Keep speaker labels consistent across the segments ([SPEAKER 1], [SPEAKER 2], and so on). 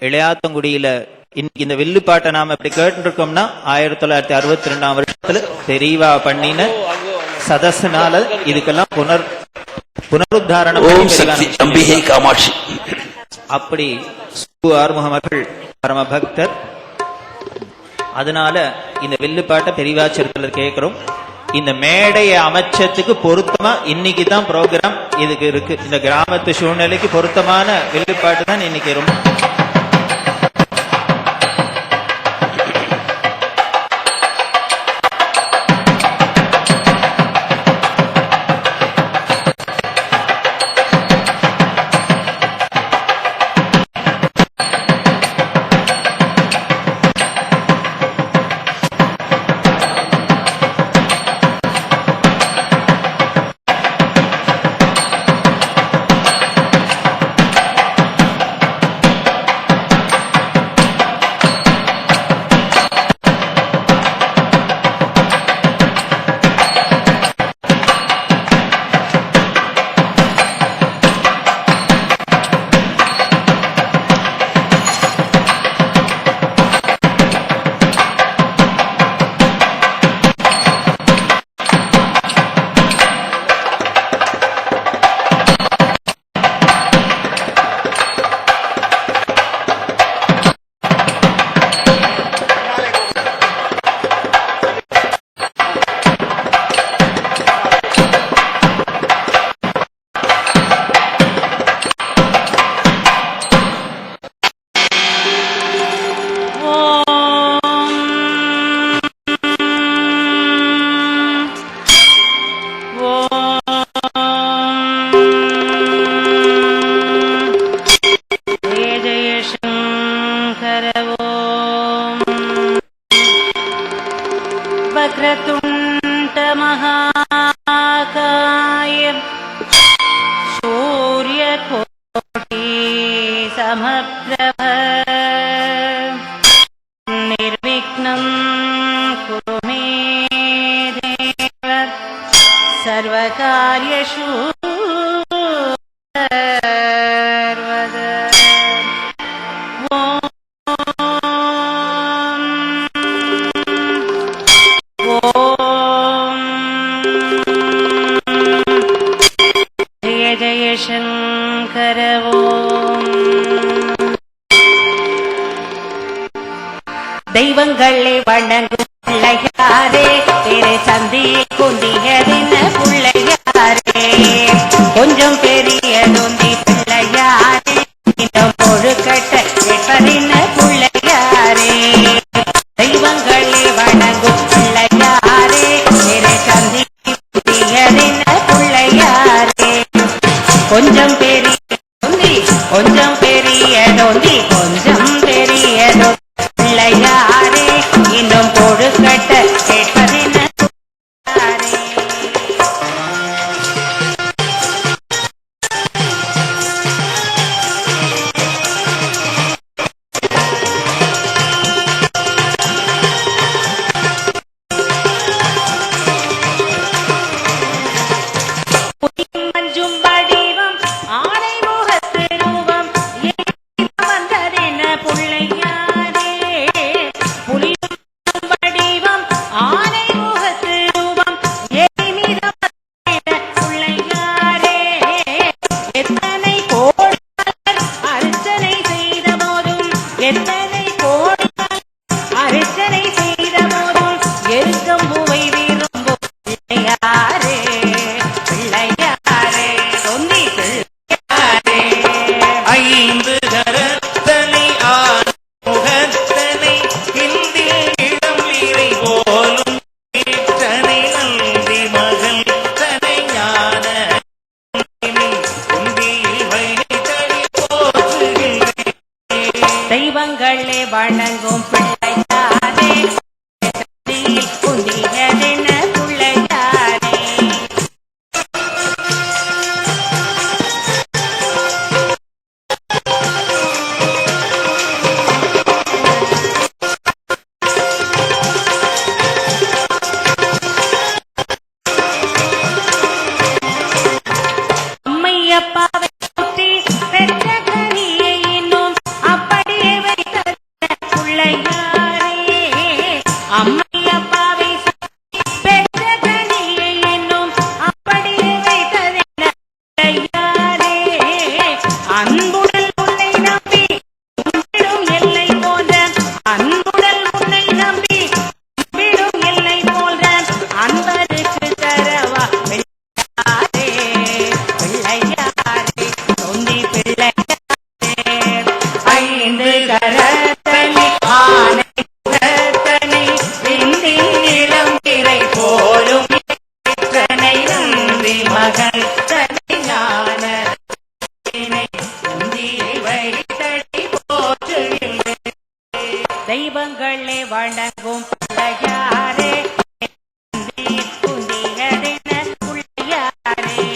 [SPEAKER 1] இளையாத்தங்குடியில இன்னைக்கு இந்த வில்லுப்பாட்டை நாம இப்படி கேட்டுருக்கோம்னா 1962 வருஷத்துல தெரிவா பண்ணின சதஸ்னால இதுக்கெல்லாம் புனருத்தாரணம். அப்படி ஆறுமுகமர்கள் பரமபக்தர். அதனால இந்த வில்லுப்பாட்டை பெரியவாச்சரத்துல கேட்கிறோம். இந்த மேடையை அமைச்சத்துக்கு பொருத்தமா இன்னைக்கு தான் ப்ரோக்ராம் இதுக்கு இருக்கு. இந்த கிராமத்து சூழ்நிலைக்கு பொருத்தமான வில்லுப்பாட்டு தான் இன்னைக்கு ரொம்ப.
[SPEAKER 2] वक्रतुण्ड महाकाय सूर्यकोटि समप्रभ निर्विघ्नं कुरु मे देव सर्वकार्येषु सर्वदा. शंकर ओम. தெய்வங்களை வணங்கும் பிள்ளையாரே திரு சந்தி குந்தியதின பிள்ளையாரே கொஞ்சம் பெரிய நொந்தி பிள்ளையாரே இன்னும் ஒழுக்கட்ட கேட்பதின பிள்ளையாரே. தெய்வங்களை வணங்கும் பிள்ளையாரே திரு சந்தி குந்தியதின பிள்ளையாரே கொஞ்சம் பெரிய நொந்தி கொஞ்சம் பெரிய நொந்தி கொஞ்சம் பெரிய பிள்ளையாரே இன்னும் பொழுக்கட்ட கேட்பதின மஞ்சும் வடிவம் ஆனை முகத்து ரூபம் வந்ததின பிள்ளையாரே. புலியும் வடிவம் ஆனை முகத்து ரூபம் ஏமித பிள்ளையாரே. எத்தனை கோடி அர்ச்சனை செய்த போதும் எத்தனை கோடி அர்ச்சனை செய்த போதும் எருக்கம் பூவை விரும்பும் பிள்ளையாரே பிள்ளையாரே சொந்தி பிள்ளையாரே.
[SPEAKER 3] ஐந்து கரத்தனை முகத்தனை இந்தில் இளம் வீரை போலும் ஈற்றனை நந்தி மகள் தனை ஞான உந்தியில் வைத்தடி போற்றுகின்றேன்.
[SPEAKER 2] தெய்வங்களே வணங்கும் பிள்ளையாரே குந்தியதென பிள்ளையாரே. அம்மையப்பாவை சுற்றி பெற்ற கனியை இன்னும் அப்படியே தெய்வங்களே வணங்கும் பிள்ளையாரே குந்தியதென பிள்ளையாரே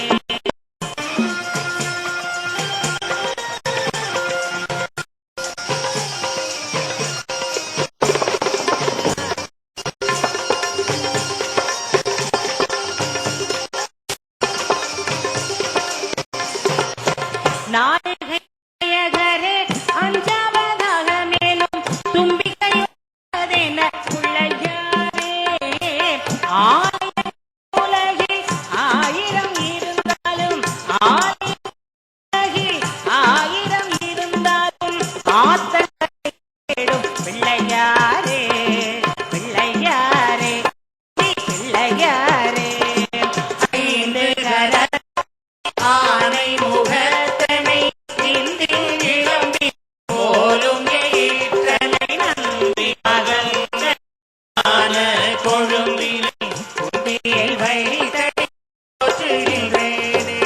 [SPEAKER 2] நாயகரே அஞ்சாவதாக மேலும் தும்பிக்கையதென பிள்ளையாரே உலகில் 1000 இருந்தாலும் உலகில் 1000 இருந்தாலும் ஆத்தல் தேடும் பிள்ளையாரே பிள்ளையாரே பிள்ளையாரே ஐந்து கர ஆனை முகத்தனை இந்தில் இளம்பி போலும் ஈற்றனை நம்பி மகள் ஞான கொழும்பினை குந்தியை வைத்தடி போற்றுகின்றேனே.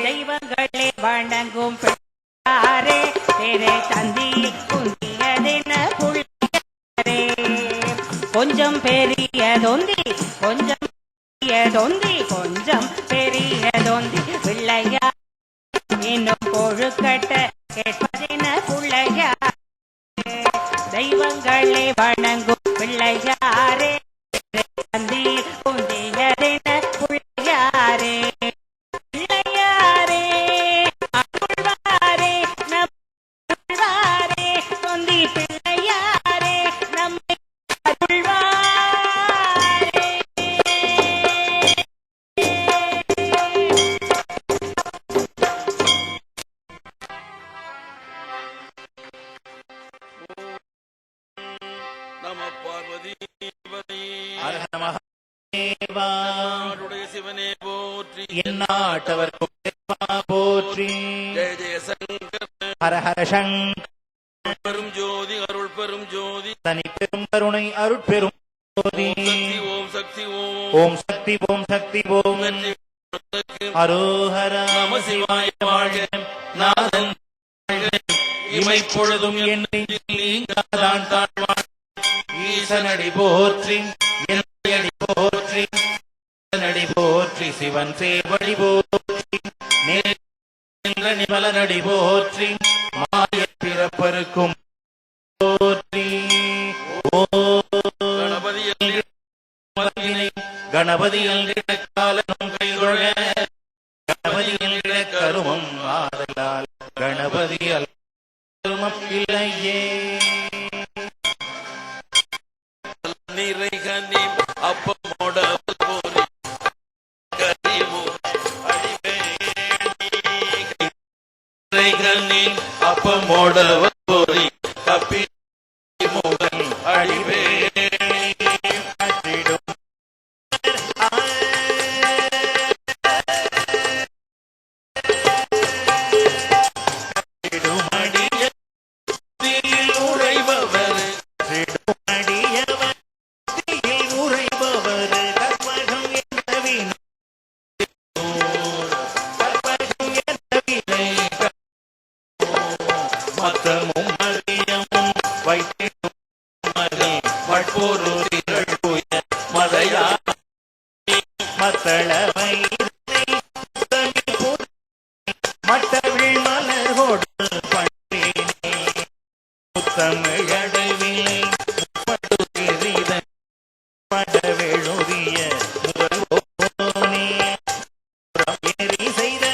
[SPEAKER 2] தெய்வங்களே வணங்கும் பிள்ளையாரே தேரே தந்தி குந்தியதென புள்ளையாரே கொஞ்சம் பெரியதொந்தி கொஞ்சம் பெரியதொந்தி கொஞ்சம் பெரியதொந்தி பிள்ளையார் இன்னும் கொழுக்கட்ட கேட்பதென பிள்ளையார் தெய்வங்களே வணங்கும் பிள்ளையாரே தந்தி குந்தியதென பிள்ளையாரே பிள்ளையாரே அருள்வாரே நம் அருள்வாரே தொந்தி பிள்ளையாரே நம்மை அருள்வாரே
[SPEAKER 3] நம பார்வதி
[SPEAKER 4] நாடுடைய
[SPEAKER 3] சிவனே போற்றி
[SPEAKER 4] எந்நாட்டவர்க்கும் போற்றி
[SPEAKER 3] ஜெய ஜெய சங்கர்
[SPEAKER 4] ஹர ஹர சங்கர்
[SPEAKER 3] பெரும் ஜோதி அருள் பெரும் ஜோதி
[SPEAKER 4] தனி பெரும் கருணை அருட்பெரும் ஜோதி
[SPEAKER 3] ஓம் சக்தி
[SPEAKER 4] ஓம் சக்தி ஓம் சக்தி ஓம் அரோஹர
[SPEAKER 3] நம சிவாய வாழ்க நாதன்
[SPEAKER 4] இமை பொழுதும் எண்ணி நீங்காதான் தாழ்வான் ஈசனடி போற்றி என்னடி போற்றி நடி போற்றி சிவன் சேவடி போற்றி நின்ற நிமலனடி போற்றி மாய பிறப்பருக்கும் போற்றி ஓ கணபதி காலனும் கைகொழ கணபதி கருமம் ஆதலால் கணபதி கருமம் இல்லையே
[SPEAKER 3] நிறைகனி அப்பமோட போரி கரிமு நிறைகனி அப்பமோட போரி கப்பி முகன் அடிவே
[SPEAKER 4] மட்டவிழ் மலர்கோடு பண்டேனே முத்தமிழடவில்லை படவெழுதிய முதல்வோனே ஏறி செய்த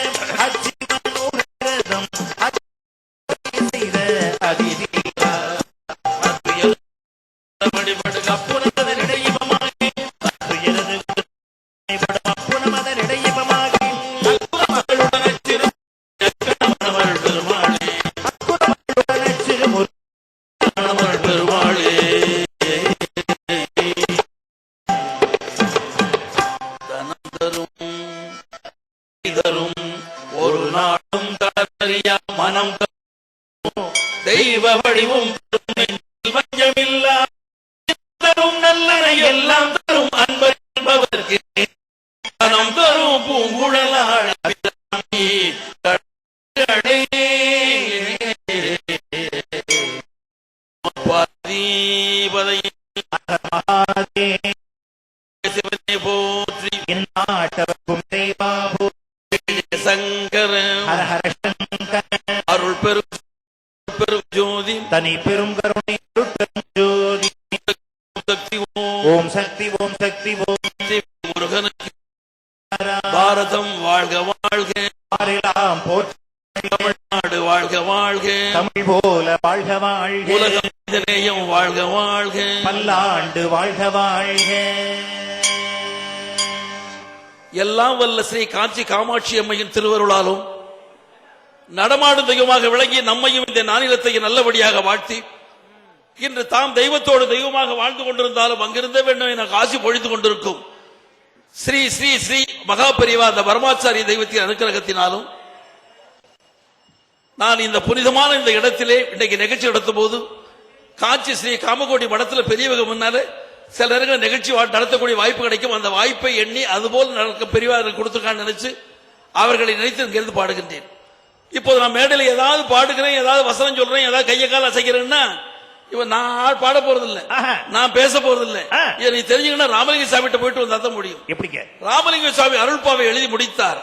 [SPEAKER 4] அச்சிவனுரதம் செய்த அதிதீரா
[SPEAKER 3] வழிபடு கப்புனதனிடையமாகி
[SPEAKER 4] துயரது அப்புனமதனிடையமாகி
[SPEAKER 3] ஒரு நாடும் தளரியா மனம் தெய்வ வடிவும் வஞ்சமில்லா தரும் நல்லனை எல்லாம் தரும் அன்பர்க்கு மனம் தரும் பூங்குழலாள் பாதி
[SPEAKER 4] தனி பெரும் கருணை அருட்பெரும் ஜோதி
[SPEAKER 3] சக்தி
[SPEAKER 4] ஓம் சக்தி ஓம் சக்தி ஓம்
[SPEAKER 3] முருகனுக்கு பாரதம் வாழ்க வாழ்க,
[SPEAKER 4] ஆரெல்லாம் போற்றி
[SPEAKER 3] தமிழ்நாடு வாழ்க வாழ்க,
[SPEAKER 4] தமிழ் போல வாழ்க வாழ்க,
[SPEAKER 3] உலக மனிதநேயம் வாழ்க வாழ்க,
[SPEAKER 4] பல்லாண்டு வாழ்க வாழ்க.
[SPEAKER 3] எல்லாம் வல்ல ஸ்ரீ காஞ்சி காமாட்சி அம்மையின் திருவருளாலும் நடமாடும் தெய்வமாக விளங்கி நம்மையும் இந்த நானிலத்தையும் நல்லபடியாக வாழ்த்தி இன்று தாம் தெய்வத்தோடு தெய்வமாக வாழ்ந்து கொண்டிருந்தாலும் அங்கிருந்தே வேண்டும் என காசி பொழித்து கொண்டிருக்கும் ஸ்ரீ ஸ்ரீ ஸ்ரீ மகா பெரிவா அந்த பரமாச்சாரிய தெய்வத்தின் அனுக்கிரகத்தினாலும் நான் இந்த புனிதமான இந்த இடத்திலே இன்றைக்கு நிகழ்ச்சி நடத்தும் போது காஞ்சி ஸ்ரீ காமகோடி மடத்தில் பெரியவங்க முன்னாலே சில நேரங்கள் நிகழ்ச்சி நடத்தக்கூடிய வாய்ப்பு கிடைக்கும். அந்த வாய்ப்பை எண்ணி அதுபோல் நடக்க பெரியவர்கள் கொடுத்துருக்கான்னு நினைச்சு அவர்களை நினைத்து இங்கிருந்து பாடுகின்றேன். இப்போது நான் மேடையில் ஏதாவது பாடுகிறேன், ஏதாவது வசனம் சொல்றேன், ஏதாவது கையை கால அசைக்கிறேன்னா இவன் நான் பாட போறது இல்ல, நான் பேச போறது இல்ல. நீ தெரிஞ்சுக்கணும், ராமலிங்க சாமிகிட்ட போயிட்டு வந்தா தான் முடியும்.
[SPEAKER 4] எப்படிங்க?
[SPEAKER 3] ராமலிங்க சாமி அருள்பாவை எழுதி முடித்தார்.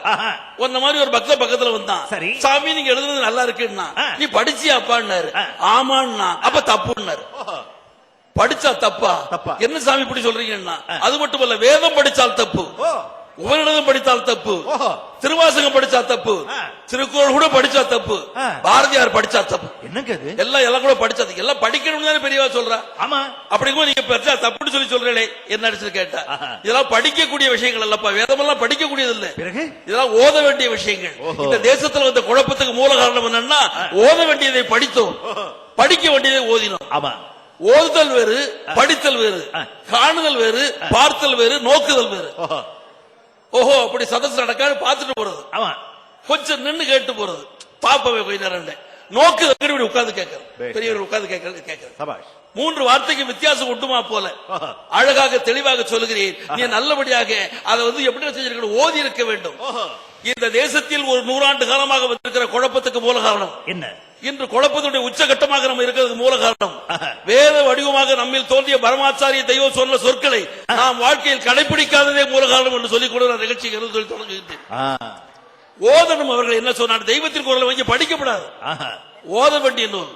[SPEAKER 3] உன்ன மாதிரி ஒரு பக்த பக்கத்துல வந்தான், சாமி நீங்க எழுதுனது நல்லா இருக்குன்னா நீ படிச்சியா அப்பான்னாரு. ஆமான்னா அப்ப தப்புன்னாரு. படிச்சா தப்பா? என்ன சாமி இப்படி சொல்றீங்கன்னா, அது மட்டுமல்ல வேதம் படிச்சால் தப்பு, உபநிடதம் படித்தால் தப்பு, திருவாசகம் படிச்சா தப்பு, திருக்குறள் கூட படிச்சா தப்பு, பாரதியார் படிச்சா தப்பு. என்னங்க எல்லாம் கூட படிச்சது எல்லாம் படிக்கணும் தானே பெரியவா சொல்றா. ஆமா, அப்படிங்கும்போது நீங்க படிச்சா தப்புன்னு சொல்லி சொல்றீங்களே என்ன அடிச்சு கேட்டா, இதெல்லாம் படிக்கக்கூடிய விஷயங்கள் அல்லப்பா, வேதமெல்லாம் படிக்கக்கூடியது இல்ல, இதெல்லாம் ஓத வேண்டிய விஷயங்கள். இந்த தேசத்துல வந்த குழப்பத்துக்கு மூல காரணம் என்னன்னா, ஓத வேண்டியதை படித்தோம், படிக்க வேண்டியதை ஓதினோம். ஆமா, ஓதுதல் வேறு, படித்தல் வேறு, காணுதல் வேறு, பார்த்தல் வேறு, நோக்குதல் வேறு. ஓஹோ அப்படி சதஸ் நடக்காது பார்த்துட்டு போறது, கொஞ்சம் நின்று கேட்டு போறது, பாப்பவே கொஞ்ச நேரம் நோக்கு உட்கார்ந்து கேட்கறது, பெரியவர் உட்கார்ந்து கேட்கறது. 3 வார்த்தைக்கு வித்தியாசம் உண்டுமா போல அழகாக தெளிவாக சொல்லுகிறேன். நீ நல்லபடியாக அதை எப்படி செஞ்சிருக்கணும், ஓதி இருக்க வேண்டும். இந்த தேசத்தில் ஒரு 100 ஆண்டு காலமாக வந்திருக்கிற குழப்பத்துக்கு மூல காரணம் என்ன? இன்று குழப்பத்துடைய உச்சகட்டமாக நம்ம இருக்கிறது மூல காரணம் வேத வடிவமாக நம்மில் தோன்றிய பரமாச்சாரிய தெய்வம் சொன்ன சொற்களை நாம் வாழ்க்கையில் கடைபிடிக்காததே மூல காரணம் என்று சொல்லிக் கொண்டு நான் நிகழ்ச்சி தொடங்குகின்றேன். ஓதனும் அவர்கள் என்ன சொன்னார், தெய்வத்தின் குரலை வாங்கி படிக்கப்படாது, ஓத வேண்டிய நூல்.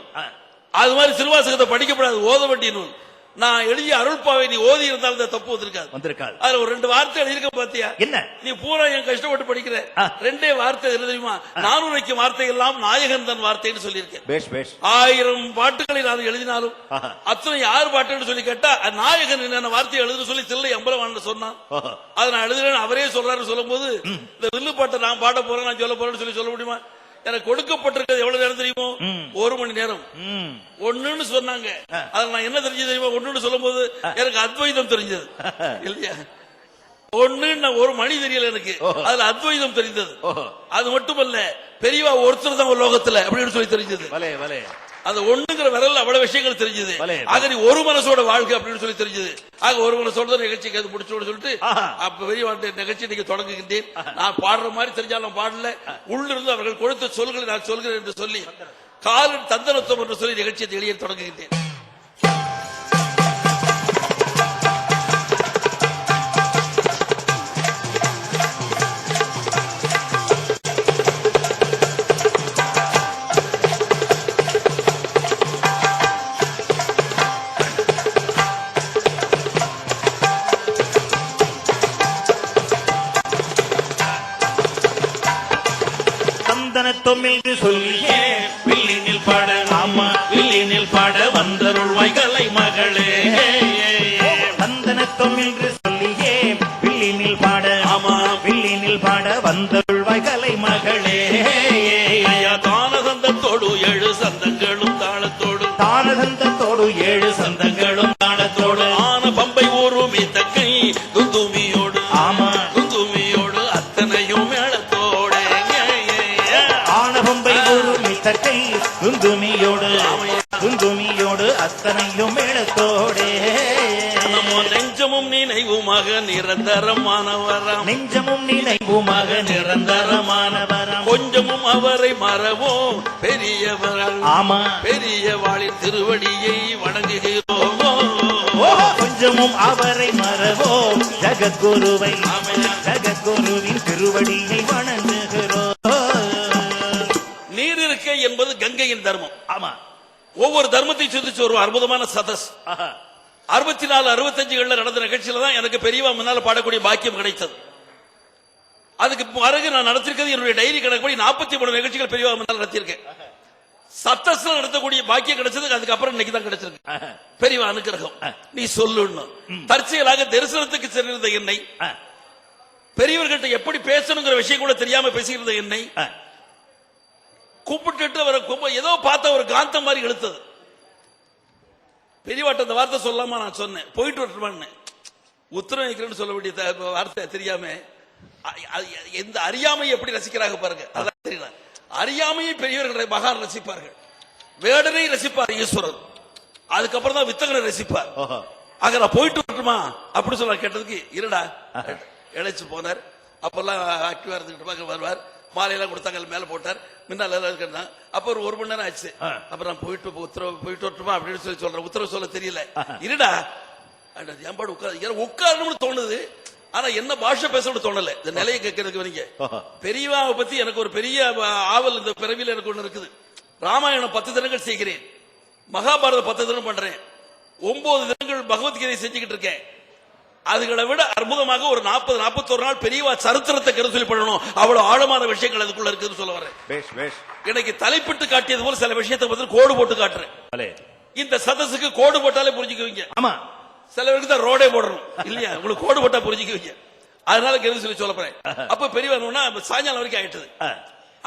[SPEAKER 3] அது மாதிரி திருவாசகத்தை படிக்கப்படாது, ஓத வேண்டிய நூல். நான் எழுதிய அருள்பாவை நீ ஓதி இருந்தால் இந்த தப்பு வந்திருக்காது. அதுல ஒரு 2 வார்த்தை எழுதியிருக்க பாத்தியா, என்ன நீ பூரா என் கஷ்டப்பட்டு படிக்கிற 2 வார்த்தை தெரியுமா, 400 வார்த்தை எல்லாம் நாயகன் தன் வார்த்தைன்னு சொல்லியிருக்கேன். 1000 பாட்டுகளை நான் எழுதினாலும் அத்தனை யார் பாட்டுன்னு சொல்லி கேட்டா நாயகன் என்ன வார்த்தையை எழுதுன்னு சொல்லி தில்லை அம்பலவான் சொன்னான். அதை நான் எழுதுறேன், அவரே சொல்றாரு. சொல்லும் போது இந்த வில்லு பாட்டை நான் பாட போறேன், நான் சொல்ல போறேன்னு சொல்ல முடியுமா? எனக்கு கொடுக்கப்பட்டிருக்கிறது எவ்வளவு நேரம் தெரியுமோ, 1 மணி நேரம். ஒண்ணுன்னு சொன்னாங்க, அதுல நான் என்ன தெரிஞ்சது தெரியுமா, ஒண்ணுன்னு சொல்லும் போது எனக்கு அத்வைதம் தெரிஞ்சது இல்லையா. ஒண்ணு 1 மணி தெரியல எனக்கு, அதுல அத்வைதம் தெரிந்தது. அது மட்டுமல்ல, பெரியவா ஒருத்தர் தான் லோகத்துல அப்படின்னு சொல்லி தெரிஞ்சது. அந்த ஒண்ணுங்கிற விரல் அவ்வளவு விஷயங்கள் தெரிஞ்சது. ஆக நீ ஒரு மனசோட வாழ்க்கை அப்படின்னு சொல்லி தெரிஞ்சது. ஆக ஒரு மனசோட நிகழ்ச்சிக்கு அது முடிச்சோட சொல்லிட்டு அப்ப பெரிய நிகழ்ச்சி நீங்க தொடங்குகின்றேன். நான் பாடுற மாதிரி தெரிஞ்சாலும் பாடல, உள்ளிருந்து அவர்கள் கொடுத்த சொல்களை நான் சொல்கிறேன் என்று சொல்லி காலின் தந்தனத்துவம் என்று சொல்லி நிகழ்ச்சியை வெளியே தொடங்குகின்றேன்.
[SPEAKER 4] என்று சொல்லியே வில்லினில் பாட, ஆமா வில்லினில் பாட வந்தருள்வாய் கலை மகளே. சந்தனத்தம் என்று சொல்லியே வில்லினில் பாட, ஆமா வில்லினில் பாட வந்தருள்வாய் கலை மகளே.
[SPEAKER 3] தானதந்தத்தோடு 7 சந்தங்களும் தாளத்தோடு,
[SPEAKER 4] தானதந்தத்தோடு 7 சந்தங்களும் தாளத்தோடு,
[SPEAKER 3] ஆன பம்பை ஊருமி தக்கை துந்துமியோடு, ஆமா துந்துமியோடு அத்தனையும் மேளத்தோடு,
[SPEAKER 4] ஆனபம்பை ஊருமி தக்கை துந்துமியோடு, துந்துமியோடு அத்தனையும் மேளத்தோடே.
[SPEAKER 3] நெஞ்சமும் நினைவுமாக நிரந்தரமானவரம்,
[SPEAKER 4] நெஞ்சமும் நினைவுமாக நிரந்தரமானவரம்,
[SPEAKER 3] கொஞ்சமும் அவரை மறவோம் பெரியவர்கள், ஆமா பெரியவாளின் திருவடியை வணங்குகிறோம்.
[SPEAKER 4] கொஞ்சமும் அவரை மறவோம் ஜகத்குருவை, ஜகத்குருவின் திருவடியை வணங்குகிறோம்.
[SPEAKER 3] நீர் இருக்கை என்பது கங்கையின் தர்மம்.
[SPEAKER 4] ஆமா,
[SPEAKER 3] ஒவ்வொரு தர்மத்தை சிந்திச்சு ஒரு அற்புதமான சதஸ். 64, 65 நடந்த நிகழ்ச்சியில தான் எனக்கு பெரியவா முன்னால பாடக்கூடிய பாக்கியம் கிடைத்தது. அதுக்கு பிறகு நான் நடத்திருக்கிறது என்னுடைய டைரி கணக்குப்படி 43 நிகழ்ச்சிகள் பெரியவா முன்னால் நடத்தியிருக்கேன். சத்தஸ்ல நடத்தக்கூடிய பாக்கியம் கிடைச்சதுக்கு அதுக்கப்புறம் இன்னைக்கு தான் கிடைச்சிருக்கு. பெரியவா அனுக்கிரகம். நீ சொல்லணும். தற்செயலாக தரிசனத்துக்கு சென்றிருந்த என்னை, பெரியவர்கிட்ட எப்படி பேசணுங்கிற விஷயம் கூட தெரியாம பேசியிருந்த என்னை கூப்பிட்டு அவரை ஏதோ பார்த்த ஒரு காந்தம் மாதிரி இழுத்தது. பெரியவாட்ட அந்த வார்த்தை சொல்லாம நான் சொன்னேன், போயிட்டு வரட்டுமான்னு. உத்தரவு வைக்கிறேன்னு சொல்ல வேண்டிய வார்த்தை தெரியாம எந்த அறியாமையை எப்படி ரசிக்கிறாங்க பாருங்க. அதான் தெரியல. அறியாமையை பெரியவர்களை மகான் ரசிப்பார்கள். வேடனை ரசிப்பார் ஈஸ்வரர். அதுக்கப்புறம் தான் வித்தகனை ரசிப்பார். ஆக நான் போயிட்டு வரட்டுமா அப்படி சொல்ல கேட்டதுக்கு இருடா இழைச்சு போனார். அப்பெல்லாம் ஆக்டிவா இருந்துகிட்டு வருவார். மாலையெல்லாம் கொடுத்தாங்க, மேல போட்டார். முன்னால அப்ப ஒரு மணி நேரம் ஆச்சு. அப்புறம் நான் போயிட்டு வரட்டுமா அப்படின்னு சொல்லி சொல்றேன். உத்தரவு சொல்ல தெரியல. இருடா ஏன்பாடு உட்காரணும்னு தோணுது. ஆனா என்ன பாஷை பேசணும்னு தோணல. இந்த நிலையை கேட்கறதுக்கு நீங்க பெரியவாவை பத்தி எனக்கு ஒரு பெரிய ஆவல் இந்த பிறவியில் எனக்கு ஒண்ணு இருக்குது. ராமாயணம் 10 தினங்கள் செய்கிறேன், மகாபாரதம் 10 தினம் பண்றேன், 9 தினங்கள் பகவத்கீதை செஞ்சுக்கிட்டு இருக்கேன். அதுகளை விட அற்புதமாக ஒரு 40-41 நாள் பெரியவா சரித்திரத்தை கருத்து சொல்லி பண்ணணும். அவ்வளவு ஆழமான விஷயங்கள் அதுக்குள்ள இருக்குன்னு சொல்ல வரேன். எனக்கு தலைப்பிட்டு காட்டியது போல சில விஷயத்தை பத்தி கோடு போட்டு காட்டுறேன். இந்த சதஸுக்கு கோடு போட்டாலே புரிஞ்சுக்குவீங்க. ஆமா, சில பேருக்கு தான் ரோடே போடணும் இல்லையா? உங்களுக்கு கோடு போட்டா புரிஞ்சுக்குவீங்க. அதனால கருத்து சொல்லி சொல்ல போறேன். அப்ப பெரியவா சாயங்காலம் வரைக்கும் ஆயிட்டது.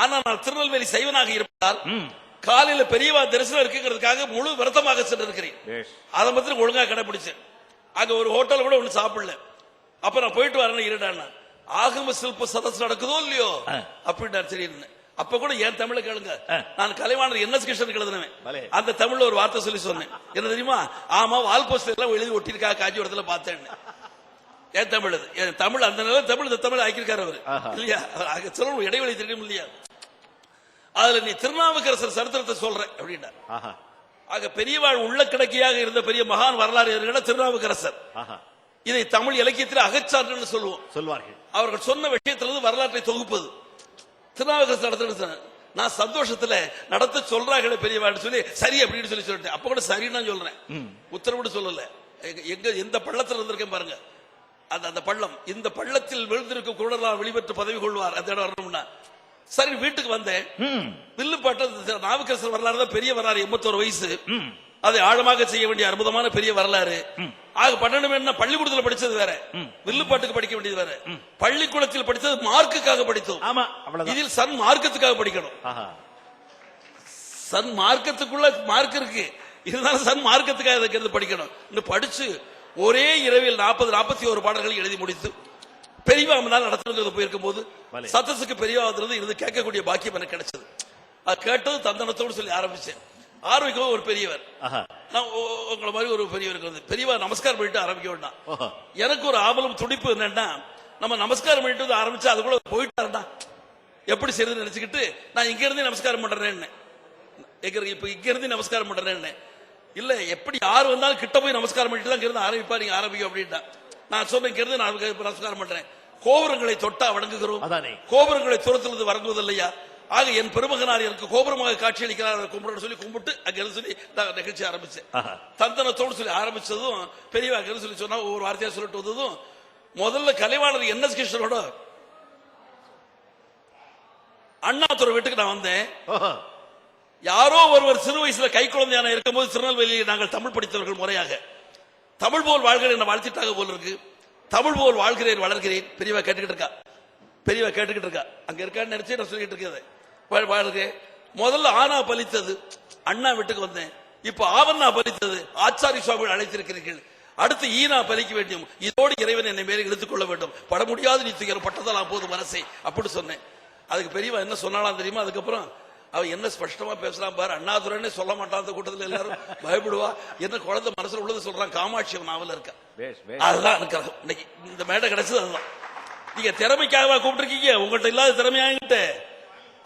[SPEAKER 3] ஆனா நான் திருநெல்வேலி சைவனாக இருப்பதால் காலையில பெரியவா தரிசனம் இருக்குங்கிறதுக்காக முழு விரதமாக சென்று இருக்கிறேன். அதை பத்தி ஒழுங்கா கடைபிடிச்சேன். அங்க ஒரு ஹோட்டல் கூட ஒண்ணு சாப்பிடல. அப்ப நான் போயிட்டு வரேன். இருடாண்ணா ஆகம சில்ப சதஸ் நடக்குதோ இல்லையோ அப்படின்னா சரி. அப்ப கூட என் தமிழ கேளுங்க. நான் கலைவாணர் NS கிருஷ்ணன் எழுதினேன். அந்த தமிழ்ல ஒரு வார்த்தை சொல்லி சொன்னேன். என்ன தெரியுமா? ஆமா, வால் போஸ்டர் எல்லாம் எழுதி ஒட்டிருக்கா காஞ்சி இடத்துல பார்த்தேன். என் தமிழ் என் தமிழ் அந்த நிலை தமிழ் இந்த தமிழ் ஆக்கியிருக்காரு அவரு இல்லையா? சொல்ல இடைவெளி தெரியும் இல்லையா? அதுல நீ திருநாவுக்கரசர் சரித்திரத்தை சொல்ற அப்படின்னா ஆக பெரியவாழ் உள்ள கிடக்கையாக இருந்த பெரிய மகான் வரலாறு திருநாவுக்கரசர். இதை தமிழ் இலக்கியத்தில் அகச்சான்று சொல்லுவார்கள். அவர்கள் சொன்ன விஷயத்திலிருந்து வரலாற்றை தொகுப்பது திருநாவுக்கரசர் நடத்த. நான் சந்தோஷத்துல நடத்த சொல்றாங்களே பெரியவாழ்னு சொல்லி சரி அப்படின்னு சொல்லி சொல்லிட்டேன். அப்ப கூட சரின்னு சொல்றேன், உத்தரவு சொல்லல. எங்க எந்த பள்ளத்தில் இருந்திருக்கேன் பாருங்க. அந்த பள்ளம், இந்த பள்ளத்தில் விழுந்திருக்க கூட வெளிப்பட்டு பதவி கொள்வார். அந்த இடம் வரணும்னா சரி வீட்டுக்கு வந்தேன். வில்லுப்பாட்டு நாவுக்கரசர் வரலாறு தான் பெரிய வரலாறு. 81 வயசு. அதை ஆழமாக செய்ய வேண்டிய அற்புதமான பெரிய வரலாறு. ஆக பண்ணணும் என்ன, பள்ளிக்கூடத்தில் படிச்சது வேற, வில்லுப்பாட்டுக்கு படிக்க வேண்டியது வேற. பள்ளிக்கூடத்தில் படித்தது மார்க்குக்காக படித்தோம். இதில் சன் மார்க்கத்துக்காக படிக்கணும். சன் மார்க்கத்துக்குள்ள மார்க் இருக்கு, இருந்தாலும் சன் மார்க்கத்துக்காக படிக்கணும். இன்னும் படிச்சு ஒரே இரவில் 40-41 பாடல்களை எழுதி முடித்து பெரியவா நடத்துறது போயிருக்கும் போது சத்தஸுக்கு பெரியவா இருந்து கேட்கக்கூடிய பாக்கியம் எனக்கு கிடைச்சது. அது கேட்டது தந்தனத்தோடு சொல்லி ஆரம்பிச்சேன். ஆரம்பிக்கவும் ஒரு பெரியவர், நான் உங்களை மாதிரி ஒரு பெரியவருக்கு வந்து பெரியவா நமஸ்காரம் பண்ணிட்டு ஆரம்பிக்க வேண்டாம். எனக்கு ஒரு ஆவலும் துடிப்பு என்னன்னா, நம்ம நமஸ்காரம் பண்ணிட்டு ஆரம்பிச்சா அது கூட போயிட்டாருடா எப்படி செய்யறதுன்னு நினைச்சுக்கிட்டு நான் இங்க இருந்து நமஸ்காரம் பண்றேன்னு இப்ப இங்க இருந்து நமஸ்காரம் பண்றேன்னு இல்ல, எப்படி யார் வந்தாலும் கிட்ட போய் நமஸ்காரம் பண்ணிட்டு தான் இருந்து ஆரம்பிப்பா, நீங்க ஆரம்பிக்கும் அப்படின்ட்டா. நான் சொன்ன இங்க இருந்து நான் நமஸ்காரம் பண்றேன். கோபுரங்களை தொட்டா வணங்குகிறோம், கோபுரங்களை துரத்துறது வணங்குவதில்லையா? ஆக என் பெருமகனார் எனக்கு கோபுரமாக காட்சி அளிக்கிறார் கும்பிட சொல்லி கும்பிட்டு அங்க சொல்லி நிகழ்ச்சி ஆரம்பிச்சேன். தந்தனத்தோடு சொல்லி ஆரம்பிச்சதும் பெரியவா சொல்லி சொன்னா ஒவ்வொரு வார்த்தையா சொல்லிட்டு வந்ததும் முதல்ல கலைவாணர் NS கிருஷ்ணனோட அண்ணாதுரை வீட்டுக்கு நான் வந்தேன். யாரோ ஒருவர் சிறு வயசுல கை குழந்தையான இருக்கும்போது திருநெல்வேலியில் நாங்கள் தமிழ் படித்தவர்கள் முறையாக தமிழ் போல் வாழ்கிறேன் என்ன வாழ்த்திட்டாக போல இருக்கு. தமிழ் போல் வாழ்கிறேன் வளர்கிறேன். பெரியவா கேட்டுக்கிட்டு இருக்கா, பெரியவா கேட்டுக்கிட்டு இருக்கா. அங்க இருக்கான்னு நினைச்சு நான் சொல்லிட்டு இருக்கேன். வாழ்கிறேன். முதல்ல ஆனா பலித்தது அண்ணா வீட்டுக்கு வந்தேன். இப்ப ஆவண்ணா பலித்தது ஆச்சாரி சுவாமிகள் அழைத்திருக்கிறீர்கள். அடுத்து ஈனா பலிக்க வேண்டும். இதோடு இறைவன் என்னை மேலே இழுத்துக் கொள்ள வேண்டும். பட முடியாது நீ துயரம் பட்டதால் போதும் மனசை அப்படி சொன்னேன். அதுக்கு பெரியவா என்ன சொன்னாலும் தெரியுமா? அதுக்கப்புறம் அவன் என்ன ஸ்பஷ்டமா பேசுறான் பாரு, அண்ணாதுரைன்னு சொல்ல மாட்டான். அந்த கூட்டத்தில் எல்லாரும் பயப்படுவா. என்ன குழந்தை மனசுல உள்ளது சொல்றான். காமாட்சி நாவல் இருக்கா, அதுதான் எனக்கு இன்னைக்கு இந்த மேடை கிடைச்சது. அதுதான் நீங்க திறமைக்காக கூப்பிட்டுருக்கீங்க. உங்கள்கிட்ட இல்லாத திறமையாகிட்ட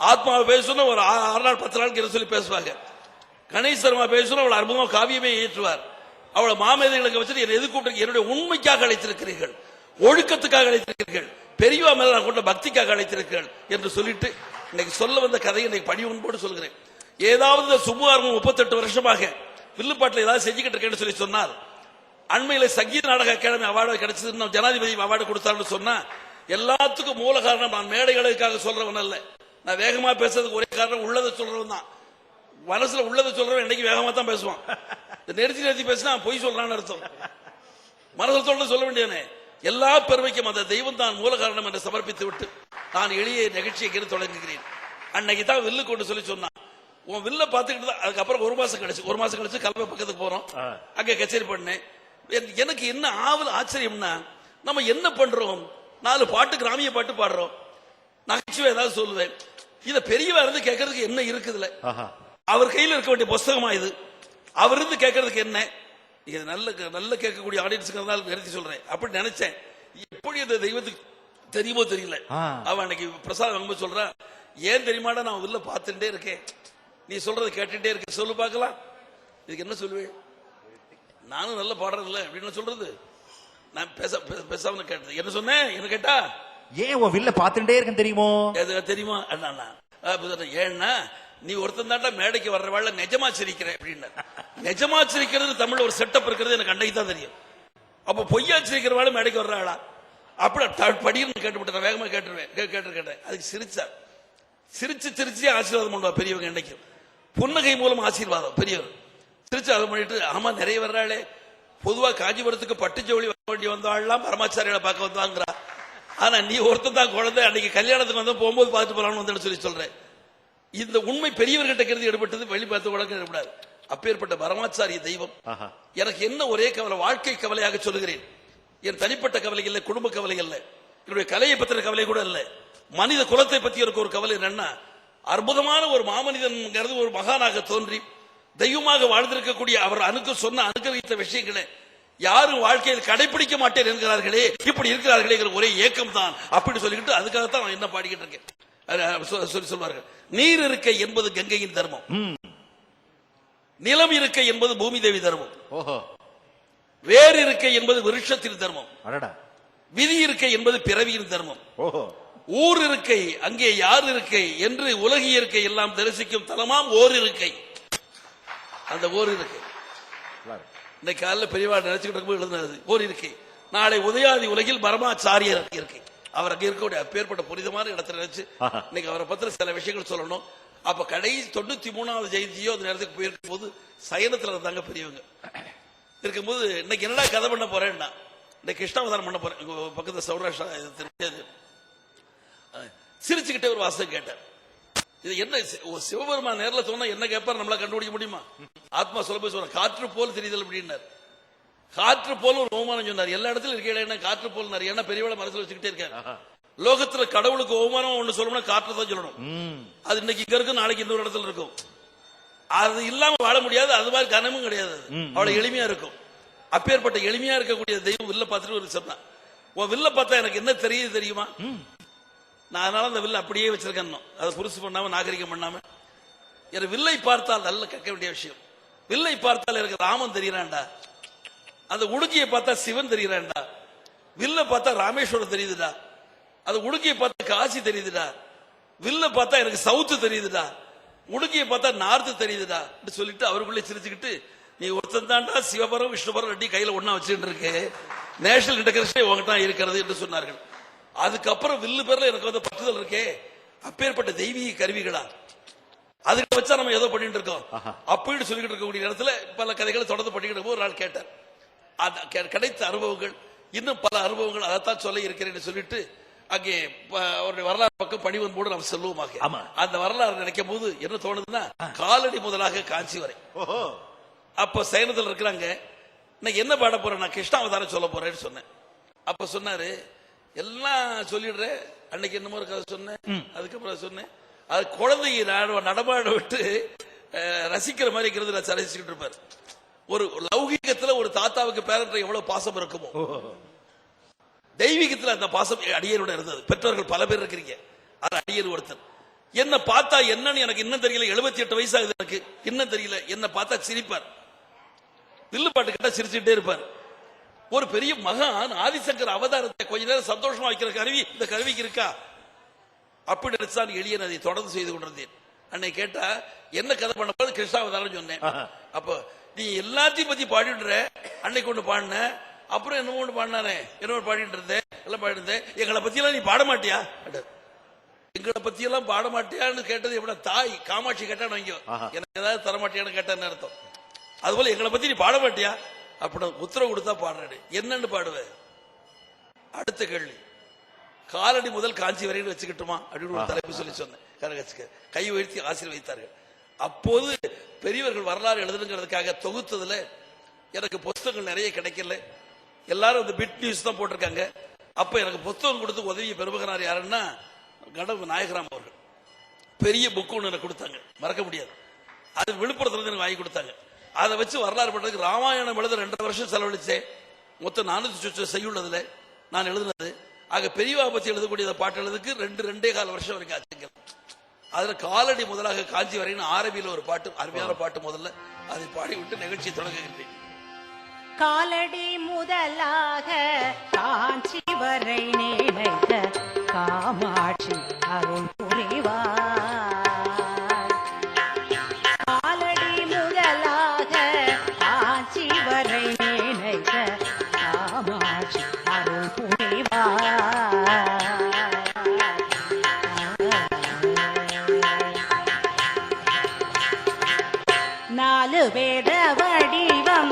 [SPEAKER 3] ஆத்மாவை பேசணும். ஒரு 6 நாள் 10 நாளுக்கு சொல்லி பேசுவாங்க. கணேசர்மா பேசணும். அவள் அற்புதமா காவியமே ஏற்றுவார். அவளை மாமேதைகளுக்கு வச்சுட்டு என்ன எது கூப்பிட்டு என்னுடைய உண்மைக்காக அழைத்திருக்கிறீர்கள், ஒழுக்கத்துக்காக அழைத்திருக்கிறீர்கள், பெரியவா மேல நான் கொண்ட பக்திக்காக அழைத்திருக்கிறீர்கள் என்று சொல்லிட்டு இன்னைக்கு சொல்ல வந்த கதையை இன்னைக்கு பணி உண்போடு சொல்கிறேன். ஏதாவது இந்த சுப்புவார்மன் 38 வருஷமாக வில்லுப்பாட்டில் ஏதாவது செஞ்சுக்கிட்டு இருக்கேன்னு சொல்லி சொன்னால், அண்மையில சங்கீத நாடக அகாடமி அவார்டு கிடைச்சதுன்னு ஜனாதிபதி அவார்டு கொடுத்தாருன்னு சொன்னா, எல்லாத்துக்கும் மூல காரணம் நான் மேடைகளுக்காக சொல்றவன் அல்ல. நான் வேகமா பேசுறதுக்கு ஒரே காரணம் உள்ளதை சொல்றவன் தான். மனசுல உள்ளதை சொல்றவன் இன்னைக்கு வேகமா தான் பேசுவான். நிறுத்தி பேசினா பொய் சொல்றான்னு அர்த்தம். மனதில் சொல்ல வேண்டியவனே. எல்லா பெருமைக்கும் அந்த தெய்வம் தான் மூல காரணம் என்று சமர்ப்பித்து விட்டு நான் எளிய நிகழ்ச்சியை தொடங்குகிறேன். அன்னைக்கு தான் வில்லு கொண்டு சொல்லி சொன்னான். உன் வில்ல பாத்துக்கிட்டு தான் அதுக்கப்புறம் ஒரு மாசம் கழிச்சு கலவை பக்கத்துக்கு போறோம். அங்க கச்சேரி பண்ணேன். எனக்கு என்ன ஆவல் ஆச்சரியம்னா, நம்ம என்ன பண்றோம், 4 பாட்டு கிராமிய பாட்டு பாடுறோம், நகைச்சுவை ஏதாவது சொல்லுவேன். இத பெரியவா இருந்து கேட்கறதுக்கு என்ன இருக்குதுல, அவர் கையில் இருக்க வேண்டிய புஸ்தகமா இது, அவர் இருந்து கேட்கறதுக்கு என்ன, இது நல்ல கேட்கக்கூடிய ஆடியன்ஸுக்கு நிறுத்தி சொல்றேன். அப்படி நினைச்சேன். எப்படி அந்த தெய்வத்துக்கு தெரியுமோ தெரியல. அவன் அன்னைக்கு பிரசாத் வாங்கும்போது சொல்றான், ஏன் தெரியுமாடா நான் உள்ள பார்த்துட்டே இருக்கேன், நீ சொல்றது கேட்டுட்டே இருக்க, சொல்லு பார்க்கலாம். இதுக்கு என்ன சொல்லுவேன், நானும் நல்ல பாடுறது இல்லை அப்படின்னு சொல்றது. நான் பேசாம கேட்டது என்ன சொன்னேன், என்ன கேட்டா,
[SPEAKER 4] ஏன் உன் வில்ல பார்த்துட்டே இருக்கேன் தெரியுமோ,
[SPEAKER 3] தெரியுமா அண்ணா. ஏன்னா நீ ஒருத்தன் தாண்டா மேடைக்கு வர்றவாள் நிஜமா சிரிக்கிறேன் அப்படின்னு. நிஜமா சிரிக்கிறது தமிழ் ஒரு செட்டப் இருக்கிறது எனக்கு அன்னைக்கு தான் தெரியும். அப்ப பொய்யா சிரிக்கிறவாள் மேடைக்கு வர்றாளா அப்படி படின்னு கேட்டுவிட்டேன். வேகமா கேட்டேன். அதுக்கு சிரிச்சார். சிரிச்சு ஆசீர்வாதம் பண்ணுவா பெரியவங்க. இன்னைக்கு புன்னகை மூலம் ஆசீர்வாதம் பெரியவர். சிரிச்சு அதை பண்ணிட்டு, ஆமா நிறைய வர்றாளே, பொதுவா காஞ்சிபுரத்துக்கு பட்டு ஜவுளி வர வேண்டி வந்தாள்லாம் பரமாச்சாரிகளை பார்க்க வந்தாங்கிறா. ஆனா நீ ஒருத்தன் தான் குழந்தை, அன்னைக்கு கல்யாணத்துக்கு வந்து போகும்போது பார்த்து போலான்னு வந்து சொல்றேன். இந்த உண்மை பெரியவர்கிட்ட கருதி எடுபட்டது, வெளி பார்த்து உலகம் எடுபடாது. அப்பேற்பட்ட பரமாச்சாரிய தெய்வம். எனக்கு என்ன ஒரே கவலை, வாழ்க்கை கவலையாக சொல்லுகிறேன். என் தனிப்பட்ட கவலை இல்லை, குடும்ப கவலை இல்லை, என்னுடைய கலையை பற்றின கவலை கூட இல்லை. மனித குலத்தை பற்றி எனக்கு ஒரு கவலை என்னன்னா, அற்புதமான ஒரு மாமனிதன் ஒரு மகானாக தோன்றி தெய்வமாக வாழ்ந்திருக்கக்கூடிய அவர் அனுகிரகித்த விஷயங்களை யாரும் வாழ்க்கையில் கடைபிடிக்க மாட்டேன் என்கிறார்களே, இப்படி இருக்கிறார்களே ஒரே ஏக்கம் தான் அப்படின்னு சொல்லிக்கிட்டு அதுக்காகத்தான் நான் என்ன பாடிக்கிட்டு இருக்கேன். சொல்வார்கள், நீர் இருக்கை என்பது கங்கையின் தர்மம், நிலம் இருக்கை என்பது பூமி தேவி தர்மம், வேறு இருக்கை என்பது விருட்சத்தின் தர்மம், விதி இருக்கை என்பது பிறவியின் தர்மம், ஊர் இருக்கை அங்கே யார் இருக்கை என்று உலக இயற்கை எல்லாம் தரிசிக்கும் தலமாம் ஓர் இருக்கை. அந்த ஓர் இருக்கை இன்னைக்கு காலையில் பெரியவா நினைச்சுக்கிட்டு எழுதுனது ஓர் இருக்கை. நாளை உதயாதி உலகில் பரமாச்சாரியர் இருக்கை. அவர் அங்கே இருக்கக்கூடிய அப்பேற்பட்ட புனிதமான இடத்துல நினைச்சு இன்னைக்கு அவரை பத்திர சில விஷயங்கள் சொல்லணும். அப்ப கடைசி 93வது ஜெயந்தியோ அந்த நேரத்துக்கு போயிருக்கும் போது சயனத்துல இருந்தாங்க பெரியவங்க. இருக்கும்போது இன்னைக்கு என்னடா கதை பண்ண போறேன்னா, இன்னைக்கு கிருஷ்ணாவதாரம் பண்ண போறேன். பக்கத்துல சௌராஷ்டிரா சிரிச்சுக்கிட்டே ஒரு வாசகம் கேட்டார். இது என்ன, சிவபெருமான் நேரில் சொன்னா என்ன கேட்பார், நம்மளா கண்டுபிடிக்க முடியுமா? ஆத்மா சொல்ல போய் சொல்ற, காற்று போல் தெரியுதல் அப்படின்னார். காற்று போல் ஒரு அவமானம் சொன்னார். எல்லா இடத்துல இருக்க காற்று போல் ஏன்னா பெரியவளை மனசுல வச்சுக்கிட்டே இருக்காரு. லோகத்துல கடவுளுக்கு அவமானம் ஒண்ணு சொல்லணும்னா காற்று தான் சொல்லணும். அது இன்னைக்கு இங்க இருக்கும், நாளைக்கு இன்னொரு இடத்துல இருக்கும். அது இல்லாம வாழ முடியாது. அது மாதிரி கனமும் கிடையாது. அவ்வளவு எளிமையா இருக்கும். அப்பேற்பட்ட எளிமையா இருக்கக்கூடிய தெய்வம் வில்ல பார்த்துட்டு ஒரு சொன்னான், உன் வில்ல பார்த்தா எனக்கு என்ன தெரியுது தெரியுமா, நான் அதனால அந்த வில்ல அப்படியே வச்சிருக்கேன். அதை புதுசு பண்ணாம நாகரிகம் பண்ணாம. எனக்கு வில்லை பார்த்தால் நல்ல கேட்க வேண்டிய விஷயம். வில்லை பார்த்தால் எனக்கு ராமன் தெரிகிறான்டா, அந்த உடுக்கியை பார்த்தா சிவன் தெரிகிறான்டா, வில்ல பார்த்தா ராமேஸ்வரம் தெரியுதுடா, அது உடுக்கியை பார்த்தா காசி தெரியுதுடா, வில்ல பார்த்தா எனக்கு சவுத்து தெரியுதுடா, உடுக்கியை பார்த்தா நார்த்து தெரியுதுடா சொல்லிட்டு அவருக்குள்ளே சிரிச்சுக்கிட்டு, நீ ஒருத்தன் தாண்டா சிவபரம் விஷ்ணுபரம் ரெட்டி கையில ஒன்னா வச்சுட்டு இருக்கு, நேஷனல் இன்டகிரேஷன் உங்ககிட்ட இருக்கிறது என்று சொன்னார்கள். அதுக்கப்புறம் வில்லு பேர்ல எனக்கு வந்து பற்றுதல் இருக்கே, அப்பேற்பட்ட தெய்வீக கருவிகளா அதுக்கு வச்சா நம்ம ஏதோ பண்ணிட்டு இருக்கோம் அப்படின்னு சொல்லிட்டு இருக்கக்கூடிய இடத்துல பல கதைகளை தொடர்ந்து பண்ணிக்கிட்டு ஒரு நாள் கேட்டார். கிடைத்த அனுபவங்கள், இன்னும் பல அனுபவங்கள் அதைத்தான் சொல்ல இருக்கிறேன் சொல்லிட்டு அங்கே அவருடைய வரலாறு பக்கம் பணிவன் போது நம்ம செல்வோமாக. அந்த வரலாறு நினைக்கும் போது என்ன தோணுதுன்னா, காலடி முதலாக காஞ்சி வரை அப்ப சயனத்தில் இருக்கிறாங்க. இன்னைக்கு என்ன பாட போறேன், நான் கிருஷ்ணாவதாரம் சொல்ல போறேன்னு சொன்னேன். அப்ப சொன்னாரு, எல்லாம் சொல்லிடுறேன், அன்னைக்கு என்னமோ ஒரு கதை சொன்னேன், அதுக்கப்புறம் சொன்னேன், அது குழந்தைய நடமாட விட்டு ரசிக்கிற மாதிரி இருக்கிறது ரசிச்சுக்கிட்டு இருப்பார். ஒரு லௌகிகத்துல ஒரு தாத்தாவுக்கு பேரண்ட் எவ்வளவு பாசம் இருக்குமோ, தெய்வீகத்துல அந்த பாசம் அடியரோட இருந்தது. பெற்றோர்கள் பல பேர் இருக்கிறீங்க, அது அடியர் ஒருத்தர். என்ன பார்த்தா என்னன்னு எனக்கு இன்னும் தெரியல, 78 வயசு ஆகுது எனக்கு இன்னும் தெரியல. என்ன பார்த்தா சிரிப்பார், வில்லு பாட்டு கேட்டா சிரிச்சுட்டே இருப்பார். ஒரு பெரிய மகான் ஆதிசங்கர் அவதாரத்தை கொஞ்ச நேரம் சந்தோஷமா வைக்கிற கருவி இந்த கருவிக்கு இருக்கா அப்படி நினைச்சான் எளியன். அதை தொடர்ந்து செய்து கொண்டிருந்தேன். அன்னைக்கு கேட்டா என்ன கதை பண்ண போது கிருஷ்ணாவதாரம் சொன்னேன். அப்போ நீ எல்லாத்தையும் பத்தி பாடிடுற, அன்னைக்கு ஒண்ணு பாடின, அப்புறம் என்னமோ ஒண்ணு பாடினானே, என்ன பாடிட்டு இருந்தேன், எல்லாம் பாடிட்டு இருந்தேன், எங்களை பத்தி எல்லாம் நீ பாட மாட்டியா? எங்களை பத்தி எல்லாம் பாட மாட்டியான்னு கேட்டது எப்படி தாய் காமாட்சி கேட்டான்னு வைங்க, எனக்கு ஏதாவது தர மாட்டியான்னு கேட்டான்னு அர்த்தம். அதுபோல எங்களை பத்தி நீ பாட மாட்டியா அப்படி உத்தரவு கொடுத்தா பாடுறேன். என்னன்னு பாடுவேன்? அடுத்த கேள்வி, காலடி முதல் காஞ்சி வரைன்னு வச்சுக்கிட்டுமா அப்படின்னு ஒரு தலைப்பு சொல்லி சொன்னேன். கை உயர்த்தி ஆசீர்வதித்தார்கள். அப்போது பெரியவர்கள் வரலாறு எழுதுங்கிறதுக்காக தொகுத்ததுல எனக்கு புத்தகங்கள் நிறைய கிடைக்கல. எல்லாரும் இந்த பிட் நியூஸ் தான் போட்டிருக்காங்க. அப்ப எனக்கு புத்தகம் கொடுத்து உதவிய பெருமகனார் யாருன்னா கடவு நாயகராம் அவர்கள். பெரிய புக்கு ஒன்று எனக்கு கொடுத்தாங்க, மறக்க முடியாது. அது விழுப்புரத்துல இருந்து எனக்கு வாங்கி கொடுத்தாங்க. அதை வச்சு வரலாறு பண்றதுக்கு ராமாயணம் எழுத 2.5 வருஷம் செலவழிச்சேன். மொத்தம் 400 செய்யுள்ளதுல நான் எழுதுனது. ஆக பெரியவா பத்தி எழுதக்கூடிய பாட்டு எழுதுக்கு 2.5 வருஷம் வரைக்கும் ஆச்சுங்க. அதுல காலடி முதலாக காஞ்சி வரைன்னு ஆரம்பியில ஒரு பாட்டு, அருமையான பாட்டு, முதல்ல அதை பாடிவிட்டு நிகழ்ச்சியை தொடங்குகின்றேன்.
[SPEAKER 2] காலடி முதலாக காஞ்சி வரை நினைத்த காமாட்சி அருள் புரிவார். காலடி முதலாக காஞ்சி வரை நினைத்த காமாட்சி அருள் புரிவார். நாலு வேத வடிவம்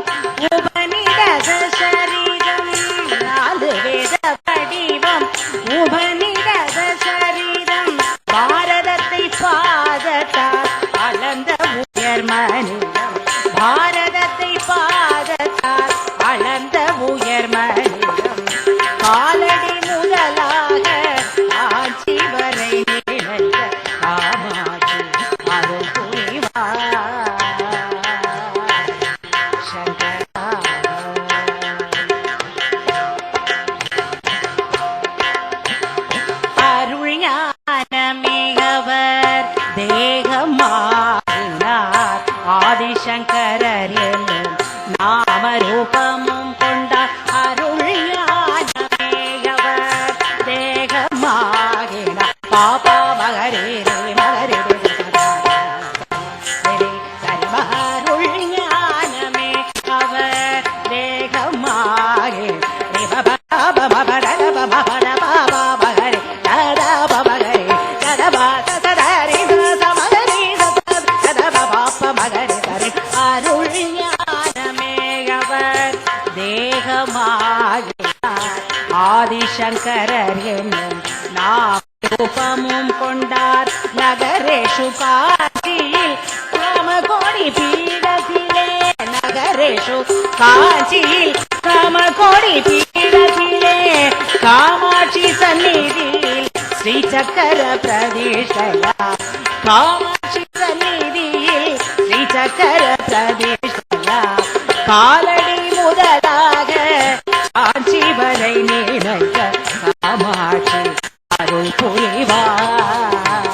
[SPEAKER 2] உபநிடத சரீரம், நாலு வேத வடிவம் உபநிடத சரீரம், பாரதத்தை பாதத்தால் அளந்த உயர் மனிதம், பாரதத்தை பாதத்தால் அளந்த உயர் மனிதம், காலடி முதலாக ஆட்சி வரை நினைத்த காமாட்சி அருள் புரிவார். ஆதிசங்கரர் என்னும் நாமரூபமும் கொண்டார். அருள் ஞானமேயவர் தேகமாகினார். பாபா மகரே மகரே அருள் ஞானமே அவர் தேகமாகி அருள் ஞானமேயவர் தேகமாகினார். ஆதிசங்கரர் என்னும் நாமரூபமும் கொண்டார். நகரேஷு காஞ்சியில் காமகோடி பீடத்திலே, நகரேஷு காஞ்சியில் காமகோடி பீடத்திலே, காமாட்சி சந்நிதியில் ஸ்ரீ சக்கர பிரதிஷ்டையா, காமாட்சி சந்நிதியில் ஸ்ரீ சக்கர பிரதிஷ்டையா, காலடி முதலாக காஞ்சி வரை நினைத்த காமாட்சி அருள் புரிவார்.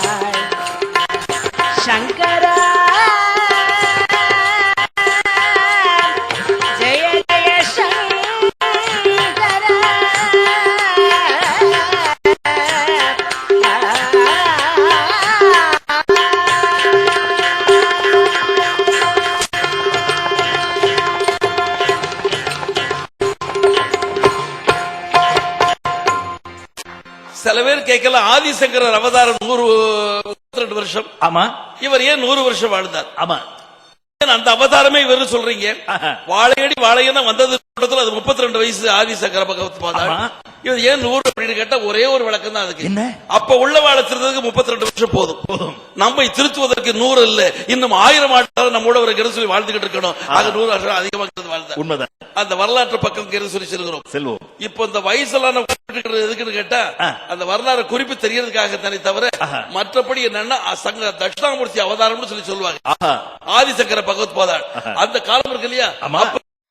[SPEAKER 2] சங்கரா ஜெய ஜெய சங்கரா.
[SPEAKER 3] சில பேர் கேட்கல, ஆதிசங்கரர் அவதாரம் 132 வருஷம்.
[SPEAKER 1] ஆமா.
[SPEAKER 3] இவர் ஏன் 100 வருஷம் வாழ்ந்தார்?
[SPEAKER 1] ஆமா,
[SPEAKER 3] அந்த அவதாரமே இவர் சொல்றீங்க. வாழையடி வாழையன வந்தது கூட்டத்தில் அது 32 வயசு ஆதிசங்கர பகவத் பாதாள். இவர் ஏன் 100 அப்படின்னு கேட்டா ஒரே ஒரு விளக்கம் தான் அதுக்கு. அப்ப உள்ள வாழ திருத்ததுக்கு 32 வருஷம் போதும். நம்மை திருத்துவதற்கு 100 இல்ல, இன்னும் 1000 ஆண்டு நம்மோட ஒரு சொல்லி வாழ்ந்துகிட்டு இருக்கணும். ஆக 100 வருஷம் அதிகமாக வாழ்ந்தார். உண்மைதான். அந்த வரலாற்று பக்கம் சொல்லி செல்கிறோம். இப்போ இந்த வயசெல்லாம் எதுக்குன்னு கேட்டா அந்த வரலாறு குறிப்பு தெரியறதுக்காக தானே தவிர மற்றபடி என்னன்னா தட்சிணாமூர்த்தி அவதாரம்னு சொல்லி சொல்லுவாங்க. ஆதிசங்கர பகவத் பாதாள் அந்த காலம் இருக்கு இல்லையா,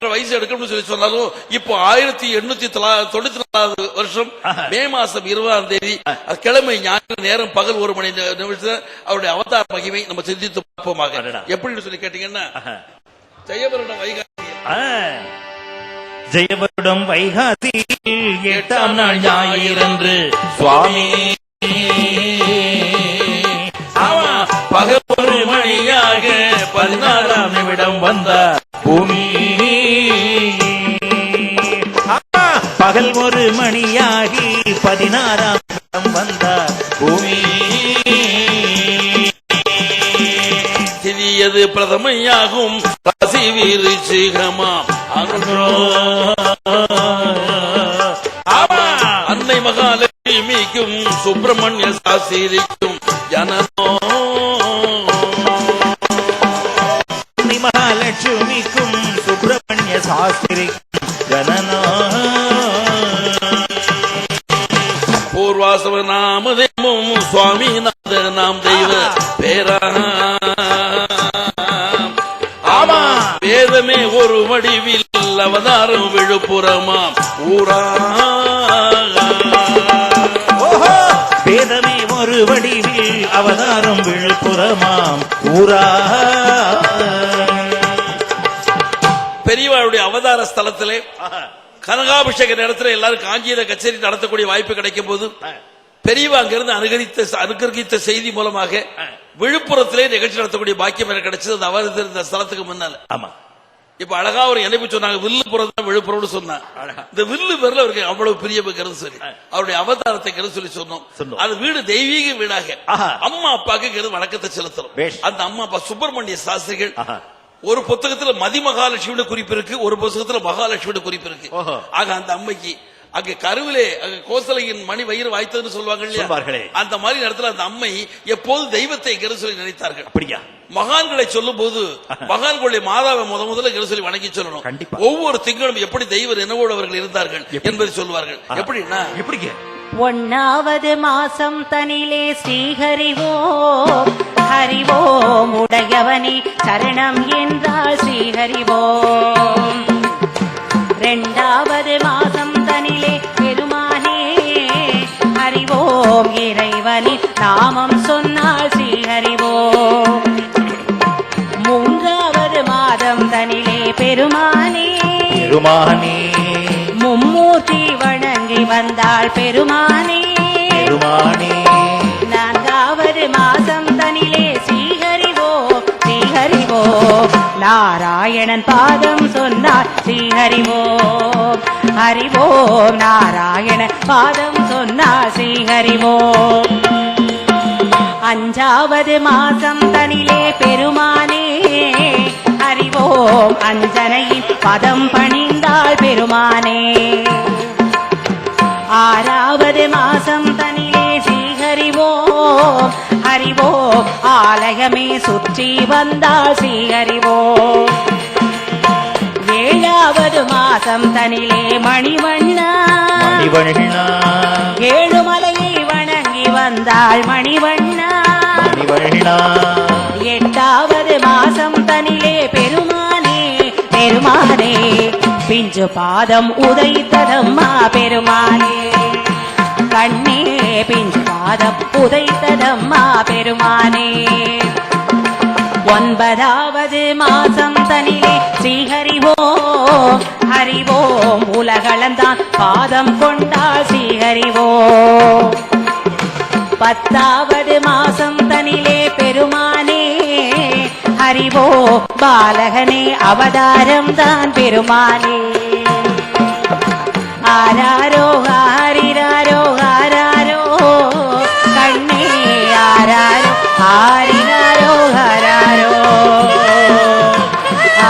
[SPEAKER 3] வயசு எடுக்கணும்னு சொல்லி சொன்னாலும் இப்போ 1894 வருஷம் மே மாசம் 20ஆம் தேதி கிழமை ஞாயிறு நேரம் பகல் 1 மணி நிமிஷம் அவருடைய அவதார மகிமை நம்ம சிந்தித்து பார்ப்போமாக. எப்படின்னு சொல்லி கேட்டீங்கன்னா, ஜெயவருடம் வைகாசி,
[SPEAKER 4] ஜெயவருடம் வைகாசி 8ஆம் நாள் ஞாயிறன்று சுவாமி
[SPEAKER 3] பகல்
[SPEAKER 4] 14ஆம் நிமிடம் வந்தார் பூமி. பகல் 1 மணியாகி 16ஆம் நிமிடம் வந்தார் பூமி.
[SPEAKER 3] திரியது பிரதமையாகும் ராசி விருச்சிகமாம் அன்னை மகாலட்சுமிக்கும் சுப்பிரமணிய சாஸ்திரிக்கும் ஜனனோ.
[SPEAKER 4] அன்னை மகாலட்சுமிக்கும் சுப்பிரமணிய சாஸ்திரிக்கும் ஜனனோ.
[SPEAKER 3] பூர்வாசவ நாமதேமும் சுவாமிநாத நாம் தெய்வ பேரா. ஆமா வேதமே ஒரு வடிவில் அவதாரம் விழுப்புரமாம் ஊரா.
[SPEAKER 4] வேதமே ஒரு வடிவில் அவதாரம் விழுப்புரமாம் ஊரா.
[SPEAKER 3] பெரியவாளுடைய அவதார ஸ்தலத்திலே கனகாபிஷேக நேரத்தில் எல்லாரும் காஞ்சியில கச்சேரி நடத்தக்கூடிய வாய்ப்பு கிடைக்கும் போது பெரியவா அங்கிருந்து அனுகிரகித்த செய்தி மூலமாக விழுப்புரத்திலே நிகழ்ச்சி நடத்தக்கூடிய பாக்கியம் எனக்கு கிடைச்சது. அந்த அவர் இருந்த ஸ்தலத்துக்கு முன்னால.
[SPEAKER 4] ஆமா
[SPEAKER 3] இப்ப அழகா ஒரு இணைப்பு சொன்னாங்க, வில்லுப்புறம் தான் விழுப்புரம்னு சொன்னாங்க. இந்த வில்லு பேர்ல அவருக்கு அவ்வளவு பிரியம்ங்கிறது சொல்லி அவருடைய அவதாரத்தை சொல்லி சொன்னோம். அது வீடு தெய்வீக வீடாக அம்மா அப்பாக்கு வணக்கத்தை செலுத்தணும். அந்த அம்மா அப்பா சுப்பிரமணிய சாஸ்திரிகள் ஒரு புத்தகத்துல மதிமகாலட்சுமியோட குறிப்பு இருக்கு, ஒரு புத்தகத்துல மகாலட்சுமியோட குறிப்பு இருக்கு. ஆக அந்த அம்மைக்கு அங்க கருவிலே கோசலையின் மணி வயிறு வாய்த்ததுன்னு சொல்லுவாங்க இல்லையா, அந்த மாதிரி நேரத்தில் அந்த அம்மை எப்போது தெய்வத்தை சொல்லி நினைத்தார்கள். அப்படியா மகான்களை சொல்லும் போது மகான்களுடைய மாதாவை முதல்ல சொல்லி வணங்கி சொல்லணும். ஒவ்வொரு திங்களும் எப்படி தெய்வ நினைவோடு அவர்கள் இருந்தார்கள் என்பதை சொல்வார்கள். எப்படின்னா எப்படி
[SPEAKER 2] 1வது மாசம் தனிலே ஸ்ரீஹரிவோம் ஹரிவோம் உடையவனே சரணம் என்றால் ஸ்ரீஹரிவோம். 2வது மாசம் தனிலே பெருமானே ஹரிவோம் இறைவனே நாமம் சொன்னால் ஸ்ரீஹரிவோம். 3வது மாதம் தனிலே பெருமானே மும்மூர்த்தி வணங்கி வந்தாள் பெருமானே. 4வது மாதம் தனிலே ஸ்ரீஹரிவோ நாராயணன் பாதம் சொன்னார் ஸ்ரீஹரிவோ ஹரிவோம் நாராயணன் பாதம் சொன்னார் ஸ்ரீஹரிவோ. 5வது மாசம் தனிலே பெருமானே ஹரிவோம் அஞ்சனையின் பதம் பணிந்தாள் பெருமானே. 6வது மாசம் தனிலே ஸ்ரீஹரிவோம் ஹரிவோம் ஆலயமே சுற்றி வந்தாள் ஸ்ரீஹரிவோம். 7வது மாசம் தனிலே மணிவண்ணா 7 மலையை வணங்கி வந்தாள் மணிவண்ணா. 8வது மாசம் தனிலே பெருமானே பிஞ்சு பாதம் உதைத்ததம்மா பெருமானே. கண்ணே பிஞ்சு பாதம் உதைத்ததம்மா பெருமானே. 9வது மாசம் தனிலே ஸ்ரீஹரிவோம் ஹரிவோம் உலகளந்தான் பாதம் கொண்டாள் ஸ்ரீஹரிவோம். 10வது மாசம் தனிலே பெருமானே ஹரிவோ பாலகனே அவதாரம் தான் பெருமானே. ஆராரோ ஹரிராரோ ஹராரோ கண்ணே ஆராரோ ஹரிராரோ ஹராரோ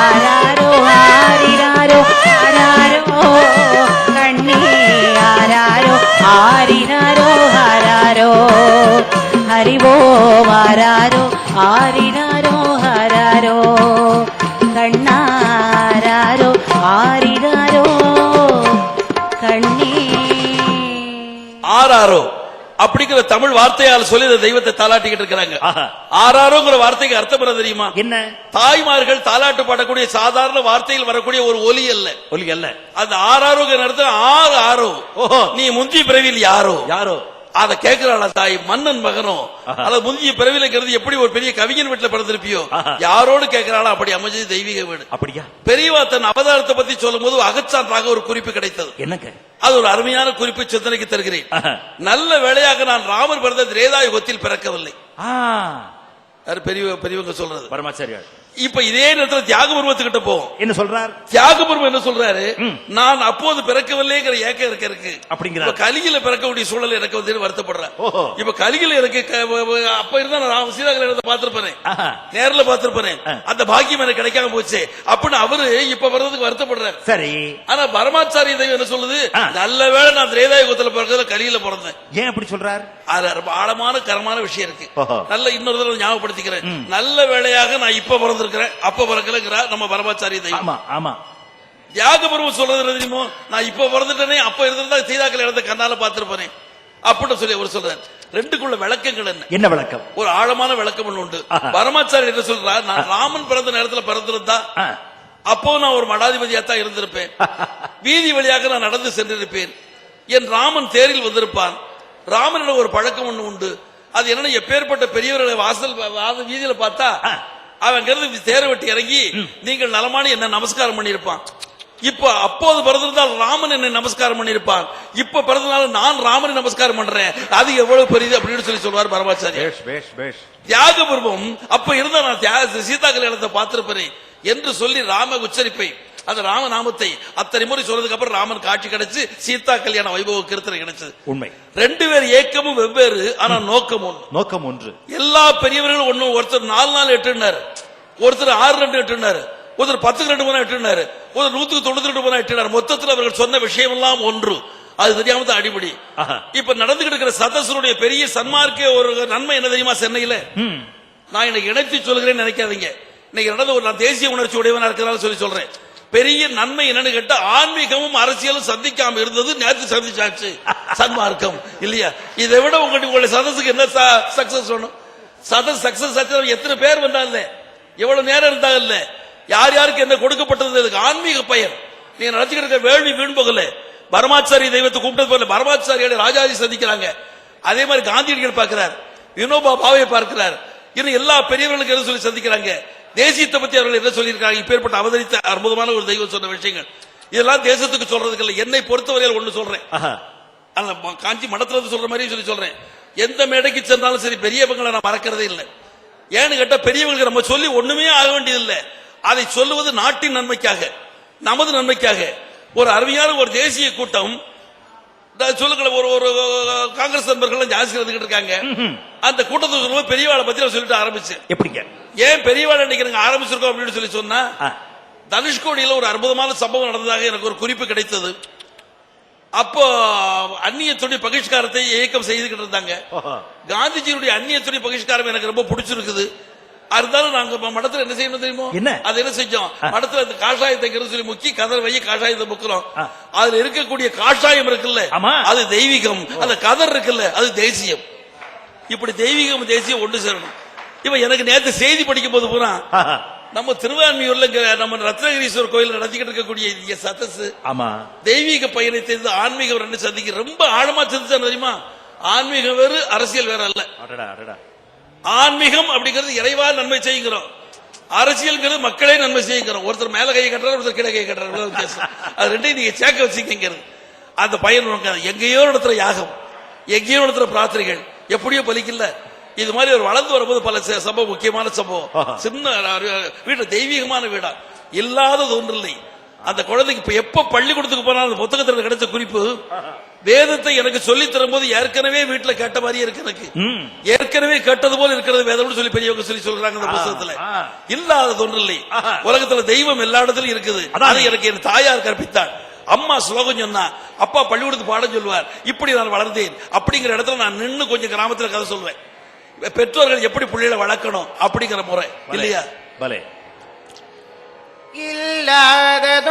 [SPEAKER 2] ஆராரோ ஹரிராரோ ஹராரோ கண்ணே ஆராரோ ஹரிராரோ ஹராரோ ஹரிவோ ஆராரோ ஆரிராரோ ஹராரோ கண்ணாராரோ ஆரிராரோ கண்ணே.
[SPEAKER 3] ஆராரோ அப்படிங்கிற தமிழ் வார்த்தையால் சொல்லி இந்த தெய்வத்தை தாலாட்டிக்கிட்டு இருக்கிறாங்க. ஆராரோங்கிற வார்த்தைக்கு அர்த்தம் என்ன தெரியுமா? என்ன? தாய்மார்கள் தாலாட்டு பாடக்கூடிய சாதாரண வார்த்தையில் வரக்கூடிய ஒரு ஒலி அல்ல. ஒலி அல்ல. அந்த ஆராரோங்கிற அர்த்தம் ஆறு ஆரோ. நீ முந்தி பிறவியில் யாரோ யாரோ அதை கேட்கிறாள தாய். மன்னன் மகனோ அதை முந்திய பிறவில எப்படி ஒரு பெரிய கவிஞன் வீட்டுல பிறந்திருப்பியோ யாரோடு கேட்கிறாளா? அப்படி அமைஞ்சது தெய்வீக வீடு. அப்படியா? பெரியவா தன் அவதாரத்தை பத்தி சொல்லும் போது அகச்சான்றாக ஒரு குறிப்பு கிடைத்தது. என்னங்க அது? ஒரு அருமையான குறிப்பு சிந்தனைக்கு தருகிறேன். நல்ல வேளையாக நான் ராமர் பிறந்த திரேதா யுகத்தில் பிறக்கவில்லை. பெரியவங்க சொல்றது பரமாச்சாரியார் இப்ப இதே நேரத்தில் தியாக பருவத்துக்கிட்ட போவோம்.
[SPEAKER 4] என்ன சொல்றார்?
[SPEAKER 3] தியாக பருவம் என்ன சொல்றாரு? நான் அப்போது பிறக்கவில்லைங்கிற ஏக்கம் இருக்கு
[SPEAKER 4] அப்படிங்கிற
[SPEAKER 3] கலியில பிறக்கக்கூடிய சூழல் எனக்கு வந்து வருத்தப்படுறேன். இப்ப கலியில எனக்கு அப்ப இருந்தா நான் சீதாகலை பார்த்திருப்பேன், நேரில் பார்த்திருப்பேன். அந்த பாக்கியம் எனக்கு கிடைக்காம போச்சு அப்படின்னு அவரு இப்ப வர்றதுக்கு வருத்தப்படுறாரு.
[SPEAKER 4] சரி,
[SPEAKER 3] ஆனா பரமாச்சாரிய தெய்வம் என்ன சொல்லுது? நல்ல வேளை நான் திரேதாயுகத்துல பிறந்ததுல கலியில பிறந்தேன்.
[SPEAKER 4] ஏன் அப்படி சொல்றார்?
[SPEAKER 3] அது ரொம்ப ஆழமான கரமான விஷயம் இருக்கு. நல்ல இன்னொரு தடவை ஞாபகப்படுத்திக்கிறேன். நல்ல வேளையாக நான் இப்ப பிறந்திருக்கிறேன், அப்ப பிறக்கலங்கிறார் நம்ம பரமாச்சாரிய தெய்வம். ஆமா, தியாக பருவம் சொல்றது தெரியுமோ? நான் இப்ப பிறந்துட்டேனே, அப்ப இருந்திருந்தா சீதாக்கள் இடத்த கண்ணால பார்த்திருப்பேனே அப்படின்னு சொல்லி அவர் சொல்றாரு. ரெண்டுக்குள்ள விளக்கங்கள் என்ன
[SPEAKER 4] விளக்கம்?
[SPEAKER 3] ஒரு ஆழமான விளக்கம் ஒன்று உண்டு. பரமாச்சாரி என்ன சொல்றார்? நான் ராமன் பிறந்த நேரத்தில் பிறந்திருந்தா அப்போ நான் ஒரு மடாதிபதியா தான் இருந்திருப்பேன். வீதி வழியாக நான் நடந்து சென்றிருப்பேன். என் ராமன் தேரில் வந்திருப்பான். ராமனிடம் ஒரு பழக்கம் ஒண்ணு உண்டு. அது என்னன்னா, எப்பேற்பட்ட பெரியவர்களை வாசல் வீதியில பார்த்தா அவன் தேரை வெட்டி இறங்கி நீங்கள் நலமான என்ன நமஸ்காரம் பண்ணியிருப்பான். இப்ப அப்போது பிறந்திருந்தால் ராமன் என்னை நமஸ்காரம் பண்ணியிருப்பான். இப்ப பிறந்தனால நான் ராமனை நமஸ்காரம் பண்றேன். அது எவ்வளவு பெரியது அப்படின்னு சொல்லி சொல்வார் பரமாச்சாரி. தியாக பருவம் அப்ப இருந்தா நான் சீதா கல்யாணத்தை பார்த்திருப்பேன் என்று சொல்லி ராம உச்சரிப்பை, அந்த ராம நாமத்தை அத்தனை முறை சொல்றதுக்கு அப்புறம் ராமன் காட்சி கிடைச்சு சீதா கல்யாண வைபவ கீர்த்தனை கிடைச்சது. உண்மை. ரெண்டு பேர் ஏக்கமும் வெவ்வேறு, ஆனா நோக்கம் ஒன்று. எல்லா பெரியவர்களும் ஒண்ணு. ஒருத்தர் 4 நாள் எட்டுனாரு, ஒருத்தர் 6-2 எட்டுனாரு, ஒருத்தர் 10-2 போனா எட்டுனாரு, ஒருத்தர் 192 போனா எட்டுனாரு. மொத்தத்தில் அவர்கள் சொன்ன விஷயம் எல்லாம் ஒன்று. அது தெரியாம தான் அடிபடி. இப்ப நடந்துகிட்டு இருக்கிற சதசனுடைய பெரிய சன்மார்க்க ஒரு நன்மை என்ன தெரியுமா? சென்னையில நான் இன்னைக்கு இணைத்து சொல்கிறேன்னு நினைக்காதீங்க. இன்னைக்கு நடந்த ஒரு நான் தேசிய உணர்ச்சி உடையவனா இருக்கிறதால சொல்றேன். பெரிய நன்மை என்னன்னு கேட்டா, ஆன்மீகமும் அரசியலும் சந்திக்காம இருந்தது. நேற்று சந்திச்சாச்சு சன்மார்க்கம் இல்லையா? இதை விட உங்களுடைய சதஸுக்கு என்ன சக்சஸ் வேணும்? சதஸ் சக்சஸ் ஆச்சு. எத்தனை பேர் வந்தாங்க, எவ்வளவு நேரம் இருந்தாங்கல்ல, யார் யாருக்கு என்ன கொடுக்கப்பட்டது? ஆன்மீக பயன். நீங்க நடத்திக்கிட்டு இருக்க வேள்வி வீண் போகல. பரமாச்சாரி தெய்வத்தை கூப்பிட்டது போல பரமாச்சாரியோட ராஜாஜி சந்திக்கிறாங்க. அதே மாதிரி காந்தியடிகள் பார்க்கிறார், வினோபா பாவை பார்க்கிறார், இன்னும் எல்லா பெரியவர்களுக்கு என்ன சொல்லி சந்திக்கிறாங்க. தேசியத்தை பத்தி அவர்கள் என்ன சொல்லியிருக்காங்க? இப்பேற்பட்ட அவதரித்த அற்புதமான ஒரு தெய்வம் சொன்ன விஷயங்கள் இதெல்லாம் தேசத்துக்கு சொல்றதுக்கு இல்லை. என்னை பொறுத்தவரையில் ஒண்ணு சொல்றேன், காஞ்சி மடத்துல இருந்து சொல்ற மாதிரி சொல்லி சொல்றேன். எந்த மேடைக்கு சென்றாலும் சரி பெரியவங்களை நான் மறக்கிறதே இல்லை. ஏன்னு கேட்டா, பெரியவங்களுக்கு நம்ம சொல்லி ஒண்ணுமே ஆக வேண்டியதில்லை. அதை சொல்லுவது நாட்டின் நன்மைக்காக, நமது நன்மைக்காக. ஒரு அருமையான ஒரு தேசிய கூட்டம் சொல்லுங்கள, ஒரு காங்கிரஸ் நண்பர்கள் ஜாஸ்தி வந்துகிட்டு இருக்காங்க. அந்த கூட்டத்தை சொல்லும்போது பெரியவாளை பத்தி நான் சொல்லிட்டு ஆரம்பிச்சேன். எப்படிங்க? ஏன் பெரியவாளை இன்னைக்கு ஆரம்பிச்சிருக்கோம் அப்படின்னு சொல்லி சொன்னா, தனுஷ்கோடியில் ஒரு அற்புதமான சம்பவம் நடந்ததாக எனக்கு ஒரு குறிப்பு கிடைத்தது. அப்போ அந்நிய துணி பகிஷ்காரத்தை இயக்கம் செய்துகிட்டு இருந்தாங்க. காந்திஜியுடைய அந்நிய துணி பகிஷ்காரம் எனக்கு ரொம்ப பிடிச்சிருக்குது. இருந்தாலும் நாங்க மடத்துல என்ன செய்யணும் தெரியுமோ? அது என்ன செஞ்சோம்? மடத்துல காஷாயத்தை சொல்லி முக்கி கதர் வைய காஷாயத்தை முக்கிறோம். அதுல இருக்கக்கூடிய காஷாயம் இருக்குல்ல, அது தெய்வீகம். அந்த கதர் இருக்குல்ல, அது தேசியம். இப்படி தெய்வீகம் தேசியம் ஒன்று சேரணும். இப்ப எனக்கு நேற்று செய்தி படிக்கும் போது பூரா நம்ம திருவான்மியூர்ல நம்ம ரத்னகிரீஸ்வரர் கோயில் நடத்திக்கிட்டு இருக்கக்கூடிய சதஸ் தெய்வீக பயணத்தை ஆன்மீகம் ரெண்டு சந்திக்க ரொம்ப ஆழமா சந்திச்சா தெரியுமா? ஆன்மீகம் வேறு, அரசியல் வேற அல்ல. ஆன்மீகம் அப்படிங்கிறது இறைவா நன்மை செய்கிறோம், அரசியல் மக்களே நன்மை செய்கிறோம். ஒருத்தர் மேல கையை கட்டுறாரு, ஒருத்தர் கீழே கையை கட்டுறாரு. வித்தியாசம். அது ரெண்டையும் நீங்க சேர்க்க வச்சுக்கிறது அந்த பயன். எங்கேயோ இடத்துல யாகம், எங்கேயோ இடத்துல பிரார்த்தனைகள் எப்படியோ பலிக்கல. இது மாதிரி ஒரு வளர்ந்து வரும்போது பல சம்பவம், முக்கியமான சம்பவம். சின்ன வீடு தெய்வீகமான வீடா இல்லாதது ஒன்றில்லை. அந்த குழந்தைக்கு இப்ப எப்ப பள்ளிக்கூடத்துக்கு போனாலும் அந்த புத்தகத்தில் கிடைச்ச குறிப்பு, வேதத்தை எனக்கு சொல்லி தரும்போது ஏற்கனவே வீட்டுல கேட்ட மாதிரியே இருக்கு. எனக்கு ஏற்கனவே கேட்டது போல இருக்கிறது வேதம்னு சொல்லி பெரியவங்க சொல்லி சொல்றாங்க. அந்த புத்தகத்துல இல்லாதது ஒன்றில்லை. உலகத்துல தெய்வம் எல்லா இடத்துலயும் இருக்குது. அதை எனக்கு என் தாயார் கற்பித்தாள். அம்மா ஸ்லோகம் சொன்னா, அப்பா பள்ளிக்கூடத்து பாடம் சொல்லுவார். இப்படி நான் வளர்ந்தேன் அப்படிங்கிற இடத்துல நான் நின்று கொஞ்சம் கிராமத்துல கதை சொல்வேன். பெற்றோர்கள் எப்படி பிள்ளைகளை வளர்க்கணும் அப்படிங்கிற முறை இல்லையா? பலே
[SPEAKER 5] இல்லாததொன்றில்லை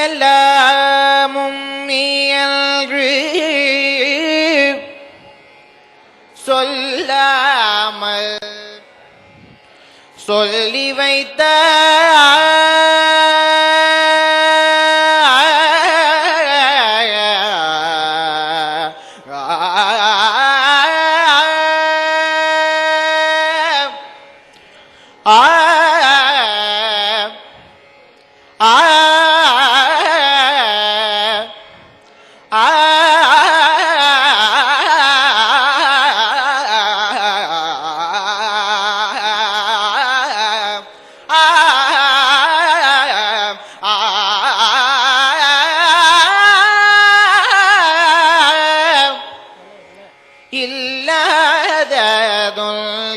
[SPEAKER 5] எல்லாமும் இயல்று சொல்லாமல் சொல்லி வைத்த ஆ ஆ ஆ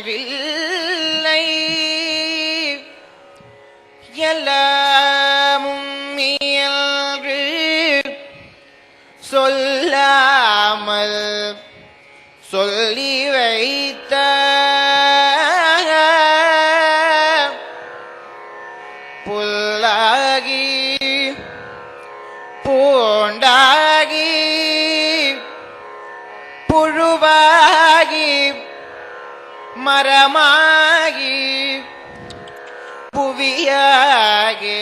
[SPEAKER 5] இல்லாததொன்றில்லை எல்லாமும் இயல்று சொல்லாமல் சொல்லி வைத்த புல்லாகி பூண்டாகி புழுவாகி மரமாகி புவியாகி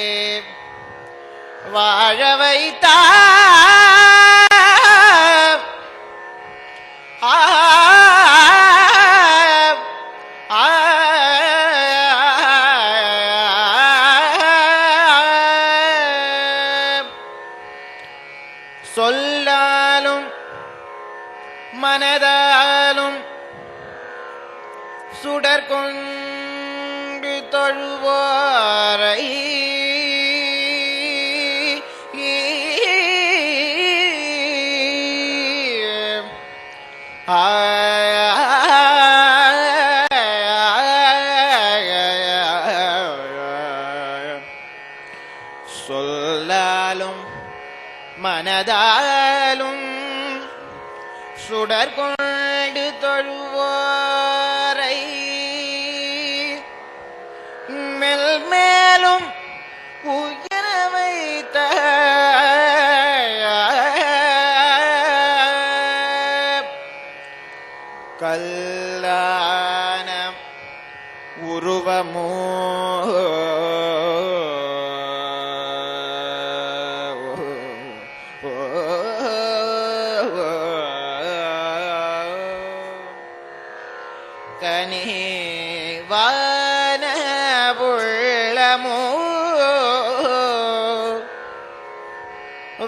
[SPEAKER 5] வாழ வைத்தார். ஆ ஆ சொல்லாலும் மனதாலும் சுடர்கொண்டு தொழுவாரை சொல்லாலும் மனதாலும் சுடர்கொண்டு தொழுவோரை மேலும் உயர வைத்த கல்லான உருவமோ கனிவான உள்ளமோ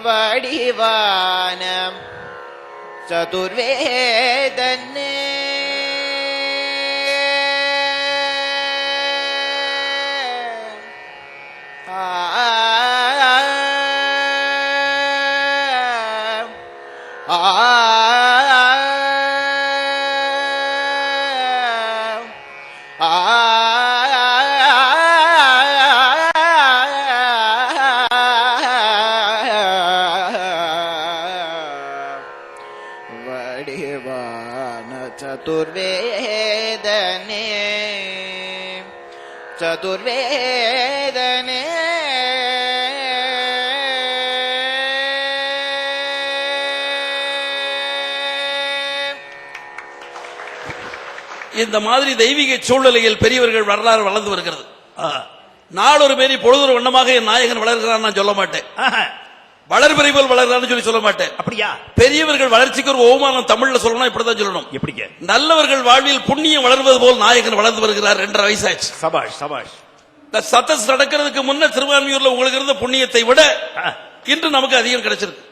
[SPEAKER 5] வடிவான சதுர்வேதனே வடிவான சதுர்வேதனே சதுர்வேதனே
[SPEAKER 3] இந்த மாதிரி தெய்வீக சூழ்நிலையில் பெரியவர்கள் வரலாறு வளர்ந்து வருகிறது. நாளொரு மேரி பொழுதொரு வண்ணமாக என் நாயகன் வளர்கிறான் நான் சொல்ல மாட்டேன். வளர்பிறை போல் வளர்கிறான்னு சொல்லி சொல்ல மாட்டேன்.
[SPEAKER 4] அப்படியா?
[SPEAKER 3] பெரியவர்கள் வளர்ச்சிக்கு ஒரு ஓமானம் தமிழ்ல சொல்லணும், இப்படிதான் சொல்லணும்.
[SPEAKER 4] எப்படிங்க?
[SPEAKER 3] நல்லவர்கள் வாழ்வில் புண்ணியம் வளர்வது போல் நாயகன் வளர்ந்து வருகிறார். 2.5 வயசாச்சு.
[SPEAKER 4] சபாஷ் சபாஷ்.
[SPEAKER 3] இந்த சத்தஸ் நடக்கிறதுக்கு முன்ன திருவான்மியூர்ல உங்களுக்கு இருந்த புண்ணியத்தை விட இன்று நமக்கு அதிகம் கிடைச்சிருக்கு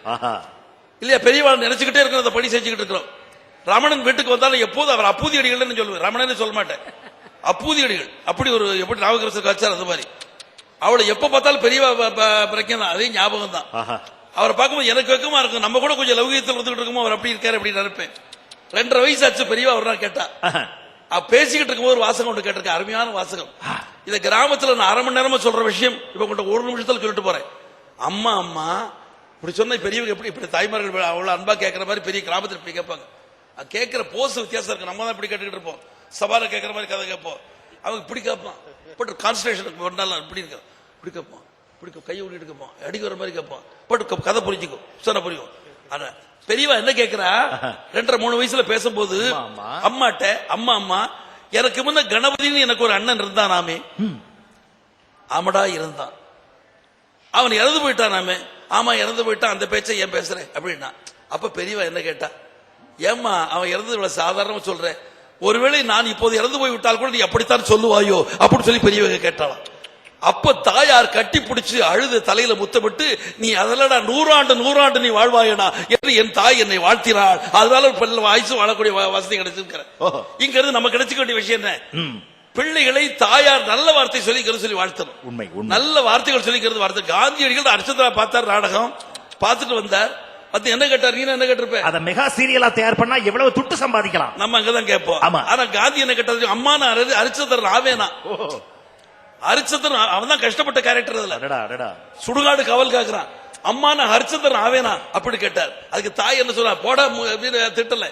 [SPEAKER 3] இல்லையா? பெரியவாள் நினைச்சுக்கிட்டே இருக்கிறத பணி செஞ்சுக்கிட்டு இருக்கிறோம். ரமணன் வீட்டுக்கு வந்தாலும் எப்போது அவர் அப்பூதி அடிகள் சொல்லுவேன், ரமணன் சொல்ல மாட்டேன், அப்பூதி அடிகள். அப்படி ஒரு எப்படி நாவுக்கரசர் காய்ச்சார் அந்த மாதிரி. அவளை எப்ப பார்த்தாலும் பெரியவா பிரச்சனை தான், அதே ஞாபகம் தான். அவரை பார்க்கும்போது எனக்கு வெக்கமா இருக்கும், நம்ம கூட கொஞ்சம் லௌகியத்தில் இருந்துகிட்டு இருக்கோமோ அவர் அப்படி இருக்காரு அப்படின்னு நினைப்பேன். 2.5 வயசு ஆச்சு பெரியவா ஒரு நாள் கேட்டா. பேசிக்கிட்டு இருக்கும்போது ஒரு வாசகம் ஒன்று கேட்டிருக்கேன், அருமையான வாசகம். இந்த கிராமத்துல நான் 1/2 மணி நேரமா சொல்ற விஷயம் இப்ப கொண்ட 1 நிமிஷத்துல சொல்லிட்டு போறேன். அம்மா அம்மா இப்படி சொன்ன பெரியவங்க எப்படி இப்படி தாய்மார்கள் அவ்வளவு அன்பா கேட்கிற மாதிரி பெரிய கிராமத்தில் இப்படி கேட்பாங்க. கேட்கிற போஸ் வித்தியாசம் இருக்கு. நம்ம தான் இப்படி கேட்டுக்கிட்டு இருப்போம், சபால கேட்கிற மாதிரி கதை கேட்போம். அவங்க இப்படி கேட்பான், பட் கான்சன்ட்ரேஷன் இப்படி இருக்கு, இப்படி கேட்பான், இப்படி கையை விட்டு கேட்பான், அடிக்கிற மாதிரி கேட்பான், பட் கதை புரிஞ்சுக்கும், சொன்ன புரியும். ஆனா பெரியவா என்ன கேட்கிறா, 2.5-3 வயசுல பேசும்போது அம்மாட்ட, அம்மா அம்மா எனக்கு முன்ன கணபதினு எனக்கு ஒரு அண்ணன் இருந்தானாமே. ஆமாடா இருந்தான், அவன் இறந்து போயிட்டானாமே. ஆமா இறந்து போயிட்டான், அந்த பேச்சை ஏன் பேசுறேன் அப்படின்னா. அப்ப பெரியவா என்ன கேட்டா, ஏம்மா அவன் இறந்து இவ்வளவு சாதாரணமா சொல்றேன், ஒருவேளை நான் இப்போது இறந்து போய் விட்டால் கூட நீ அப்படித்தான் சொல்லுவாயோ அப்படின்னு சொல்லி பெரியவங்க கேட்டாலாம். அப்ப தாயார் கட்டி பிடிச்சு அழுது தலையில முத்தமிட்டு, நீ அதெல்லாம் 100 நீ வாழ்வாயனா என்று என் தாய் என்னை வாழ்த்தினாள். அதனால வயசு வாழக்கூடிய வசதி கிடைச்சிருக்கிற. இங்க இருந்து நம்ம கிடைச்சிக்க வேண்டிய விஷயம் என்ன? பிள்ளைகளை தாயார் நல்ல வார்த்தை சொல்லி வாழ்த்தணும்.
[SPEAKER 4] உண்மை.
[SPEAKER 3] நல்ல வார்த்தைகள் சொல்லிக்கிறது வார்த்தை. காந்தியடிகள் அர்ச்சந்திரா பார்த்தார், நாடகம் பார்த்துட்டு வந்தார். அது என்ன கேட்டார்? நீ என்ன கேட்டிருப்ப?
[SPEAKER 4] அத மெகா சீரியலா தயார் பண்ணா எவ்வளவு துட்டு சம்பாதிக்கலாம்
[SPEAKER 3] நம்ம அங்கதான் கேட்போம். ஆனா காந்தி என்ன கேட்டாரு? அம்மா நான் அரிச்சந்திரன் ஆவேனா? ஹரிச்சந்திரன் அவன் தான் கஷ்டப்பட்ட கேரக்டர். அதுல சுடுகாடு காவல் காக்குறான். அம்மா நான் ஹரிச்சந்திரன் ஆவேனா அப்படி கேட்டார். அதுக்கு தாய் என்ன சொல்றா? போட திட்டல,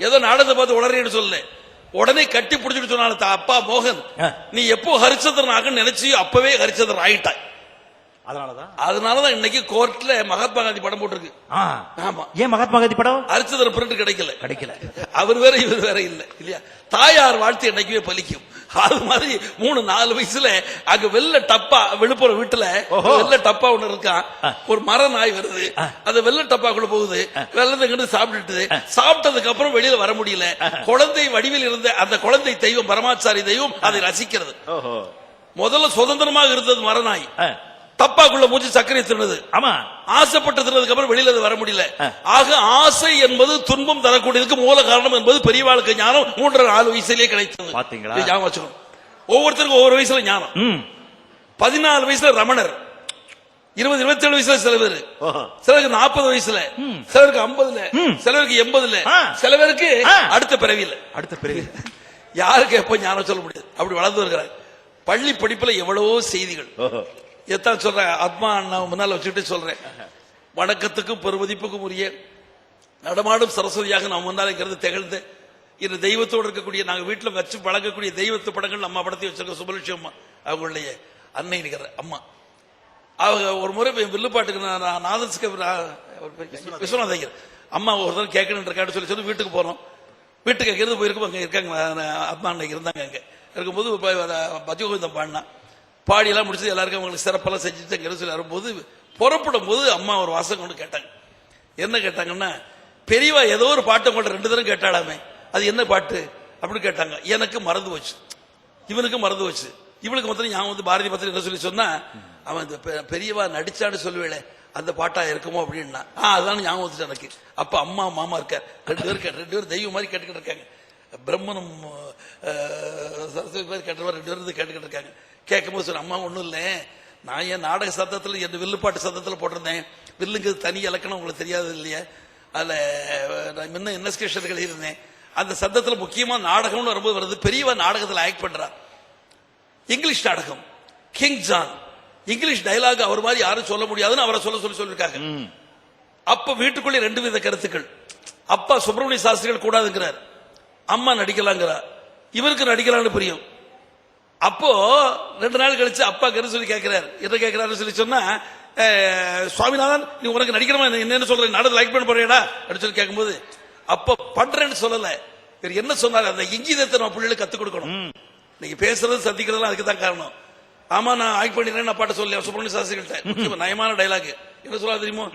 [SPEAKER 3] ஏதோ நாடகத்தை பார்த்து உடனே சொல்லல, உடனே கட்டி பிடிச்சிட்டு சொன்னால அப்பா மோகன், நீ எப்போ ஹரிச்சந்திரன் ஆகன்னு நினைச்சு அப்பவே ஹரிச்சந்திரன் ஆயிட்டாய். அதனாலதான் இன்னைக்கு கோர்ட்ல மகாத்மா காந்தி படம் போட்டிருக்கு. ஆமா.
[SPEAKER 4] ஏன் மகாத்மா காந்தி படம்?
[SPEAKER 3] ஹரிச்சந்திரன் பிரிண்ட் கிடைக்கல. அவர் வேற இவர் வேற இல்ல இல்லையா? தாயார் வாழ்த்து என்னைக்குமே பலிக்கும். அது மாதிரி 3-4 வயசுல அங்க வெள்ள டப்பா, விழுப்புரம் வீட்டுல வெள்ள டப்பா ஒண்ணு இருக்கான். ஒரு மர நாய் வருது, அந்த வெள்ள டப்பாக்குள்ள போகுது. வெள்ளத்தை சாப்பிட்டதுக்கு அப்புறம் வெளியில வர முடியல. குழந்தை வடிவில் இருந்த அந்த குழந்தை தெய்வம், பரமாச்சாரி தெய்வம் அதை ரசிக்கிறது. முதல்ல சுதந்திரமாக இருந்தது மரநாய். தப்பாக்குள்ள மூச்சு சர்க்கரை தின்னது. ஆமா, ஆசைப்பட்டு தின்னதுக்கு அப்புறம் வெளியில வர முடியல. ஆக ஆசை என்பது துன்பம் தரக்கூடியதுக்கு மூல காரணம் என்பது பெரிய வாழ்க்கை ஞானம் 3-4 வயசுலயே கிடைத்தது. ஒவ்வொருத்தருக்கும் ஒவ்வொரு வயசுல ஞானம். 14 வயசுல ரமணர், 20-27 வயசுல சில பேர், சிலருக்கு 40 வயசுல, சிலருக்கு 50ல, சிலருக்கு 80ல, சில பேருக்கு அடுத்த பிறவியில. யாருக்கு எப்ப ஞானம் சொல்ல முடியாது, அப்படி வளர்ந்து வருகிறார். பள்ளி படிப்புல எவ்வளவோ செய்திகள் எத்தான் சொல்றேன். ஆத்மா நான் முன்னால் வச்சுட்டு சொல்றேன். வணக்கத்துக்கும் பெருமதிப்புக்கும் உரிய நடமாடும் சரஸ்வதியாக நாம் முன்னாலேங்கிறது திகழ்ந்து இந்த தெய்வத்தோடு இருக்கக்கூடிய, நாங்க வீட்டுல வச்சு பழகக்கூடிய தெய்வத்து படங்கள் நம்ம படத்தை வச்சிருக்க சுபலட்சுமி அம்மா, அவங்களுடைய அன்னை நிகர அம்மா. அவங்க ஒரு முறை வில்லுப்பாட்டுக்கு விஸ்வநாத ஐயர் அம்மா ஒரு தடவை கேட்கணும் இருக்கான்னு சொல்லி வீட்டுக்கு போறோம். வீட்டுக்கு எங்கிருந்து போயிருக்கோம், அங்க இருக்காங்க அம்மா அன்னைக்கு இருந்தாங்க. அங்க இருக்கும்போது பஜகோவிந்தம் பாடினா, பாடியெல்லாம் முடிச்சது எல்லாருக்கும் அவங்களுக்கு சிறப்பெல்லாம் செஞ்சுட்டு சொல்லி வரும்போது புறப்படும் போது அம்மா ஒரு வாசகம் கொண்டு கேட்டாங்க. என்ன கேட்டாங்கன்னா, பெரியவா ஏதோ ஒரு பாட்டை கொண்டு 2 தடவை கேட்டாலாமே, அது என்ன பாட்டு அப்படி கேட்டாங்க. எனக்கு மறந்து போச்சு, இவனுக்கு மறந்து போச்சு. இவனுக்கு மொத்தம் ஞாபகம் பாரதி பத்திரம் என்ன சொல்லி சொன்னா, அவன் இந்த பெரியவா நடிச்சான்னு சொல்லுவேளே அந்த பாட்டா இருக்குமோ அப்படின்னா, அதான் ஞாபகம் வந்துச்சு எனக்கு. அப்ப அம்மா மாமா இருக்கார், 2 பேரும் தெய்வம் மாதிரி கேட்டுக்கிட்டு இருக்காங்க. பிரம்மனும் சரஸ்வதி மாதிரி கேட்ட 2 பேரும் கேட்டுக்கிட்டு இருக்காங்க. கேட்கும்போது சொன்ன, அம்மா ஒண்ணும் இல்லை, நான் என் நாடக சத்தத்தில் என் வில்லுப்பாட்டு சத்தத்தில் போட்டிருந்தேன். வில்லுங்கிறது தனி இலக்கணம் உங்களுக்கு தெரியாது இல்லையா? அதுல நான் முன்ன இன்வெஸ்டிகேஷன் எழுதியிருந்தேன். அந்த சத்தத்தில் முக்கியமா நாடகம்னு வரும்போது வருது. பெரியவா நாடகத்தில் ஆக்ட் பண்றா, இங்கிலீஷ் நாடகம், கிங் ஜான். இங்கிலீஷ் டயலாக் அவர் மாதிரி யாரும் சொல்ல முடியாதுன்னு அவரை சொல்லிருக்காங்க. அப்ப வீட்டுக்குள்ளே 2 வித கருத்துக்கள். அப்பா சுப்பிரமணிய சாஸ்திரிகள் கூடாதுங்கிறார், அம்மா நடிக்கலாங்கிறார். இவருக்கு நடிக்கலாம்னு புரியும். அப்போ 2 நாள் கழிச்சு அப்பா என்ன சொல்லி கேட்கிறாரு, என்ன கேட்கிறாரு சொல்லி சொன்னா, சுவாமிநாதன் நீ உனக்கு நடிக்கிறமா என்ன சொல்ற, நாடகம் லைக் பண்ண போறியடா அப்படின்னு சொல்லி கேட்கும்போது, அப்ப பண்றேன்னு சொல்லல, என்ன சொன்னாரு, அந்த இங்கிதத்தை நம்ம பிள்ளைகளுக்கு கத்துக் கொடுக்கணும். நீங்க பேசுறது சந்திக்கிறதுலாம் அதுக்கு தான் காரணம். ஆமா நான் ஆக்ட் பண்ணிடுறேன் அப்பாட்ட சொல்லி சுப்பிரமணிய சாஸ்திரிகிட்ட நயமான டைலாக் என்ன சொல்றா தெரியுமோ,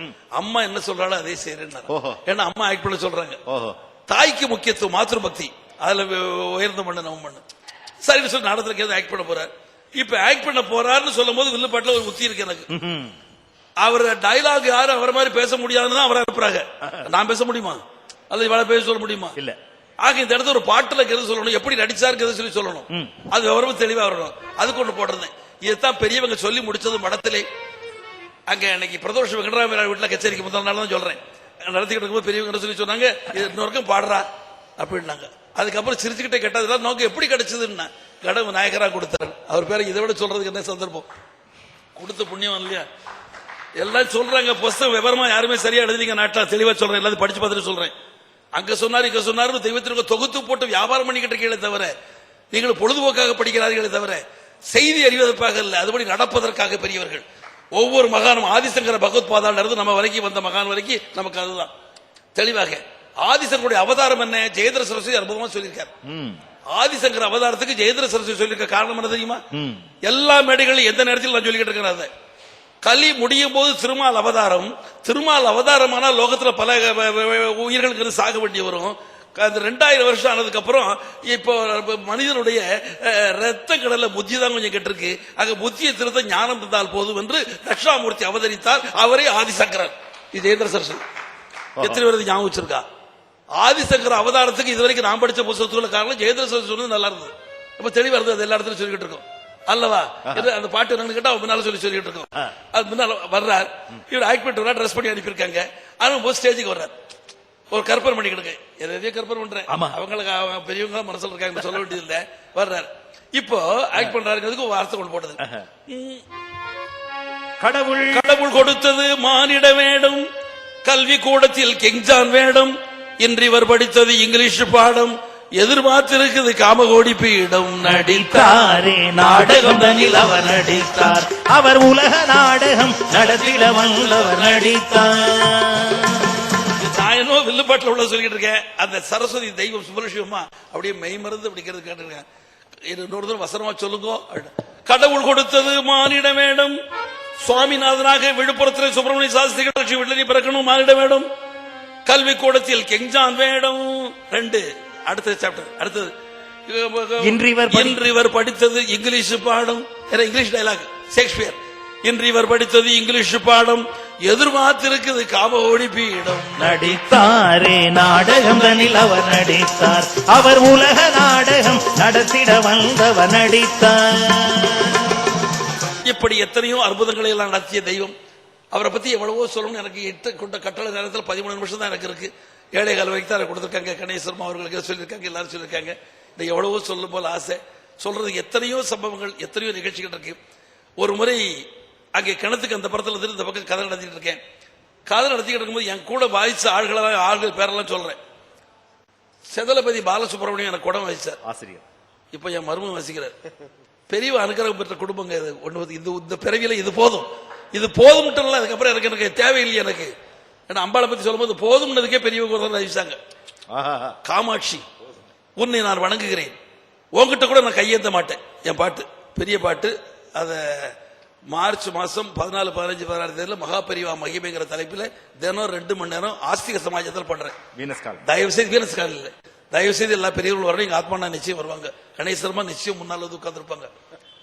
[SPEAKER 3] அம்மா என்ன சொல்றாளோ அதே செய்யறேன். ஏன்னா அம்மா ஆக்ட் பண்ண சொல்றாங்க. தாய்க்கு முக்கியத்துவம், மாத்திரு பக்தி அதுல உயர்ந்த பண்ண நம்ம பண்ணு. சரி சொல்லி நாடகத்துல ஆக்ட் பண்ண போறாரு. இப்ப ஆக்ட் பண்ண போறாருன்னு சொல்லும் போது வில்லுப்பாட்டுல ஒரு புத்தி இருக்கு எனக்கு. அவர் டைலாக் யாரும் அவரை மாதிரி பேச முடியாதுன்னு அவரை அனுப்புறாங்க. நான் பேச முடியுமா அல்லது இவளை பேச சொல்ல முடியுமா? இல்ல. ஆக இந்த இடத்துல ஒரு பாட்டுல கருது சொல்லணும், எப்படி நடிச்சாரு சொல்லி சொல்லணும், அது விவரமும் தெளிவா வரணும். அது கொண்டு போட்டிருந்தேன். இதுதான் பெரியவங்க சொல்லி முடிச்சது மடத்திலே. அங்க இன்னைக்கு பிரதோஷ வெங்கடராம வீட்டுல கச்சேரிக்கு முதல் நாள் தான் சொல்றேன், நடத்திக்கிட்டு இருக்கும்போது பெரியவங்க சொல்லி சொன்னாங்க, இது இன்னொருக்கும் பாடுறா அப்படின்னாங்க. அதுக்கப்புறம் சிரிச்சுக்கிட்டே கேட்டது நோக்கம் எப்படி கிடைச்சதுன்னா, கடவுள் நாயகரா கொடுத்தாரு. அவர் பேரை இதை விட சொல்றதுக்கு என்ன சந்தர்ப்பம், கொடுத்த புண்ணியம் இல்லையா? எல்லாம் சொல்றாங்க, புஸ்தகம் விவரமா யாருமே சரியா எழுதிங்க நாட்டில் தெளிவா சொல்றேன், எல்லாத்தையும் படிச்சு பார்த்துட்டு சொல்றேன். அங்க சொன்னாரு இங்க சொன்னாரு தெய்வத்திற்கு தொகுத்து போட்டு வியாபாரம் பண்ணிக்கிட்டு இருக்கீங்களே தவிர, நீங்கள் பொழுதுபோக்காக படிக்கிறார்களே தவிர செய்தி அறிவதற்காக இல்ல, அதுபடி நடப்பதற்காக பெரியவர்கள். ஒவ்வொரு மகானும் ஆதிசங்கர பகவத் பாதால இருந்து நம்ம வரைக்கும் வந்த மகான் வரைக்கும் நமக்கு அதுதான் தெளிவாக. ஆதிசங்கருடைய அவதாரம் என்ன, ஜெயேந்திர சரஸ்வதி அற்புதமா சொல்லியிருக்காரு. ஆதிசங்கர் அவதாரத்துக்கு ஜெயேந்திர சரஸ்வதி சொல்லியிருக்க காரணம் என்ன தெரியுமா? எல்லா மேடைகளும் எந்த நேரத்தில் நான் சொல்லிக்கிட்டு இருக்கிறேன், கலி முடியும் போது திருமால் அவதாரம், திருமால் அவதாரமான லோகத்துல பல உயிர்களுக்கு சாக வேண்டி வரும். அந்த 2000 வருஷம் ஆனதுக்கு அப்புறம் இப்போ மனிதனுடைய ரத்த கடல்ல புத்தி தான் கொஞ்சம் கெட்டிருக்கு. அங்க புத்தியை திருத்த ஞானம் இருந்தால் போதும் என்று தட்சிணாமூர்த்தி அவதரித்தார். அவரே ஆதிசங்கரர். இது ஜெயேந்திர சரஸ்வதி எத்தனை பேருக்கு ஞாபகம் வச்சிருக்கா? ஆதிசங்கர அவதாரத்துக்கு இதுவரைக்கும் நான் படிச்ச புத்தகத்துக்குள்ள காரணம் ஜெயேந்திர சரஸ்வதி சொன்னது நல்லா இருந்தது. இப்ப தெளிவா இருந்தது. அது எல்லா இடத்துலயும் சொல்லிட்டு இருக்கோம் அல்லவா? அந்த பாட்டு என்னன்னு கேட்டா முன்னால சொல்லிட்டு இருக்கோம். அது முன்னால வர்றார், இவர் ஆக்ட் பண்ணிட்டு ட்ரெஸ் பண்ணி அனுப்பியிருக்காங்க. அனுப்பும் ஸ்டேஜுக்கு வர்றார், ஒரு கற்பனை பண்ணிக்கிடுங்க. எதையோ கற்பனை பண்றேன், அவங்களுக்கு பெரியவங்க மனசுல இருக்காங்க, சொல்ல வேண்டியது இல்ல. வர்றார், இப்போ ஆக்ட் பண்றாருங்கிறதுக்கு ஒரு வார்த்தை கொண்டு போட்டது. கடவுள் கொடுத்தது மானிட வேடம், கல்வி கூடத்தில் கிங்ஜான் வேடம், இன்று இவர் படித்தது இங்கிலீஷ் பாடம், எதிர்பார்த்திருக்குது காமகோடி பீடம்.
[SPEAKER 4] நடித்தாரே நாடகம் தனில் அவர் நடித்தார், அவர் உலக நாடகம் நடத்திட வந்தவர் நடித்தார்.
[SPEAKER 3] நாயனோ வில்லுப்பாட்டில் உள்ள சொல்லிட்டு இருக்கேன். அந்த சரஸ்வதி தெய்வம் சுப்பலட்சுமிமா அப்படியே மெய்மருந்து அப்படிங்கிறது கேட்டிருக்கேன். இன்னொரு வசனமா சொல்லுங்க. கடவுள் கொடுத்தது மானிட வேடம், சுவாமிநாதனாக விழுப்புரத்தில் சுப்பிரமணிய சாஸ்திரிகள் லட்சுமி வில்லி பிறக்கணும் மானிட வேடம், கல்வி கூடத்தில் கெஞ்சான் வேடம். 2 அடுத்த சாப்டர். அடுத்தது இன்று இவர் படித்தது இங்கிலீஷ் பாடம். English dialogue Shakespeare. இன்று இவர் படித்தது இங்கிலீஷ் பாடம், எதிர்பார்த்திருக்குது காமகோடி பீடம்.
[SPEAKER 4] நடித்தாரே நாடகம் தனில் அவர் நடித்தார், அவர் உலக நாடகம் நடத்திட வந்தவர் நடித்தார்.
[SPEAKER 3] இப்படி எத்தனையோ அற்புதங்களை எல்லாம் நடத்திய தெய்வம். அவரை பத்தி எவ்வளவோ சொல்லணும். எனக்கு 8 கொண்ட கட்டளை நேரத்தில் 13 நிமிஷம் தான் எனக்கு இருக்கு. 7:15 வரைக்கும் தான் கொடுத்திருக்காங்க. கணேசர்மா அவர்களுக்கு சொல்லியிருக்காங்க, எல்லாரும் சொல்லியிருக்காங்க. இந்த எவ்வளவோ சொல்லும் போல ஆசை. சொல்றதுக்கு எத்தனையோ சம்பவங்கள், எத்தனையோ நிகழ்ச்சிகள் இருக்கு. ஒரு முறை அங்கே கிணத்துக்கு அந்த படத்துல இருந்து இந்த பக்கம் கதை நடத்திட்டு இருக்கேன். கதை நடத்திக்கிட்டு இருக்கும்போது என் கூட வாய்ச்ச ஆள்கள் பேரெல்லாம் சொல்றேன். செதலபதி பாலசுப்ரமணியம் எனக்கு குடம் வாய்ச்சார், ஆசிரியர். இப்ப என் மருமகன் வாசிக்கிறார். பெரிய அனுகிரகம் பெற்ற குடும்பங்க இது. ஒன்று இந்த பிறவியில இது போதும், இது போதும். அதுக்கப்புறம் எனக்கு தேவையில்லை. எனக்கு அம்பாளை பத்தி சொல்லும் போது போதும்னதுக்கே பெரியவங்க அறிவிச்சாங்க. காமாட்சி, உன்னை நான் வணங்குகிறேன், உங்ககிட்ட கூட நான் கையேந்த மாட்டேன். என் பாட்டு பெரிய பாட்டு. அத மார்ச் மாசம் 14, 15, 16 தேதியில மகாபரிவா மகிமைங்கிற தலைப்பில் தினம் 2 மணி நேரம் ஆஸ்திக சமாஜத்தில் பண்றேன். தயவு செய்து வீனஸ் கால் இல்லை, தயவு செய்து எல்லா பெரியவர்கள் வரணும். எங்க ஆத்மானா நிச்சயம் வருவாங்க. கணேசர்மா நிச்சயம் முன்னால் வந்து உட்கார்ந்துருப்பாங்க.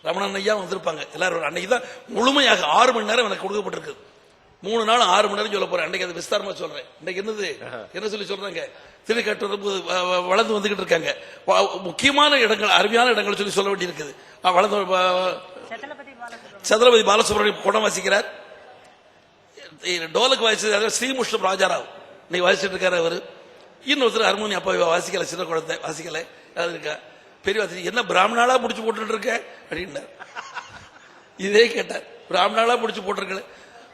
[SPEAKER 3] ரமணன் ஐயா வந்திருப்பாங்க. எல்லாரும் அன்னைக்கு தான் முழுமையாக 6 மணி நேரம் எனக்கு கொடுக்கப்பட்டிருக்கு. 3 நாள் 6 மணி நேரம் சொல்ல போறேன். அன்னைக்கு அது விஸ்தாரமா சொல்றேன். இன்னைக்கு என்ன சொல்லி சொல்றாங்க, திருக்கட்டு வளர்ந்து வந்துகிட்டு இருக்காங்க. முக்கியமான இடங்கள், அருமையான இடங்கள் சொல்லி சொல்ல வேண்டி இருக்குது. வளர்ந்து சத்ரபதி பாலசுப்ரமணியம் குடம் வாசிக்கிறார். டோலுக்கு வாசிச்சது ஸ்ரீமுஷ்ணம் ராஜாராவ் இன்னைக்கு வாசிச்சுட்டு இருக்காரு. அவரு இன்னொருத்தர் ஹார்மோனி அப்பா வாசிக்கல, சின்ன குழந்தை வாசிக்கல. இருக்கா பெரிய வாசி, என்ன பிராமணாலா முடிச்சு போட்டு இருக்க அப்படின்னார். இதே கேட்டார், பிராமணாலா முடிச்சு போட்டிருக்கல,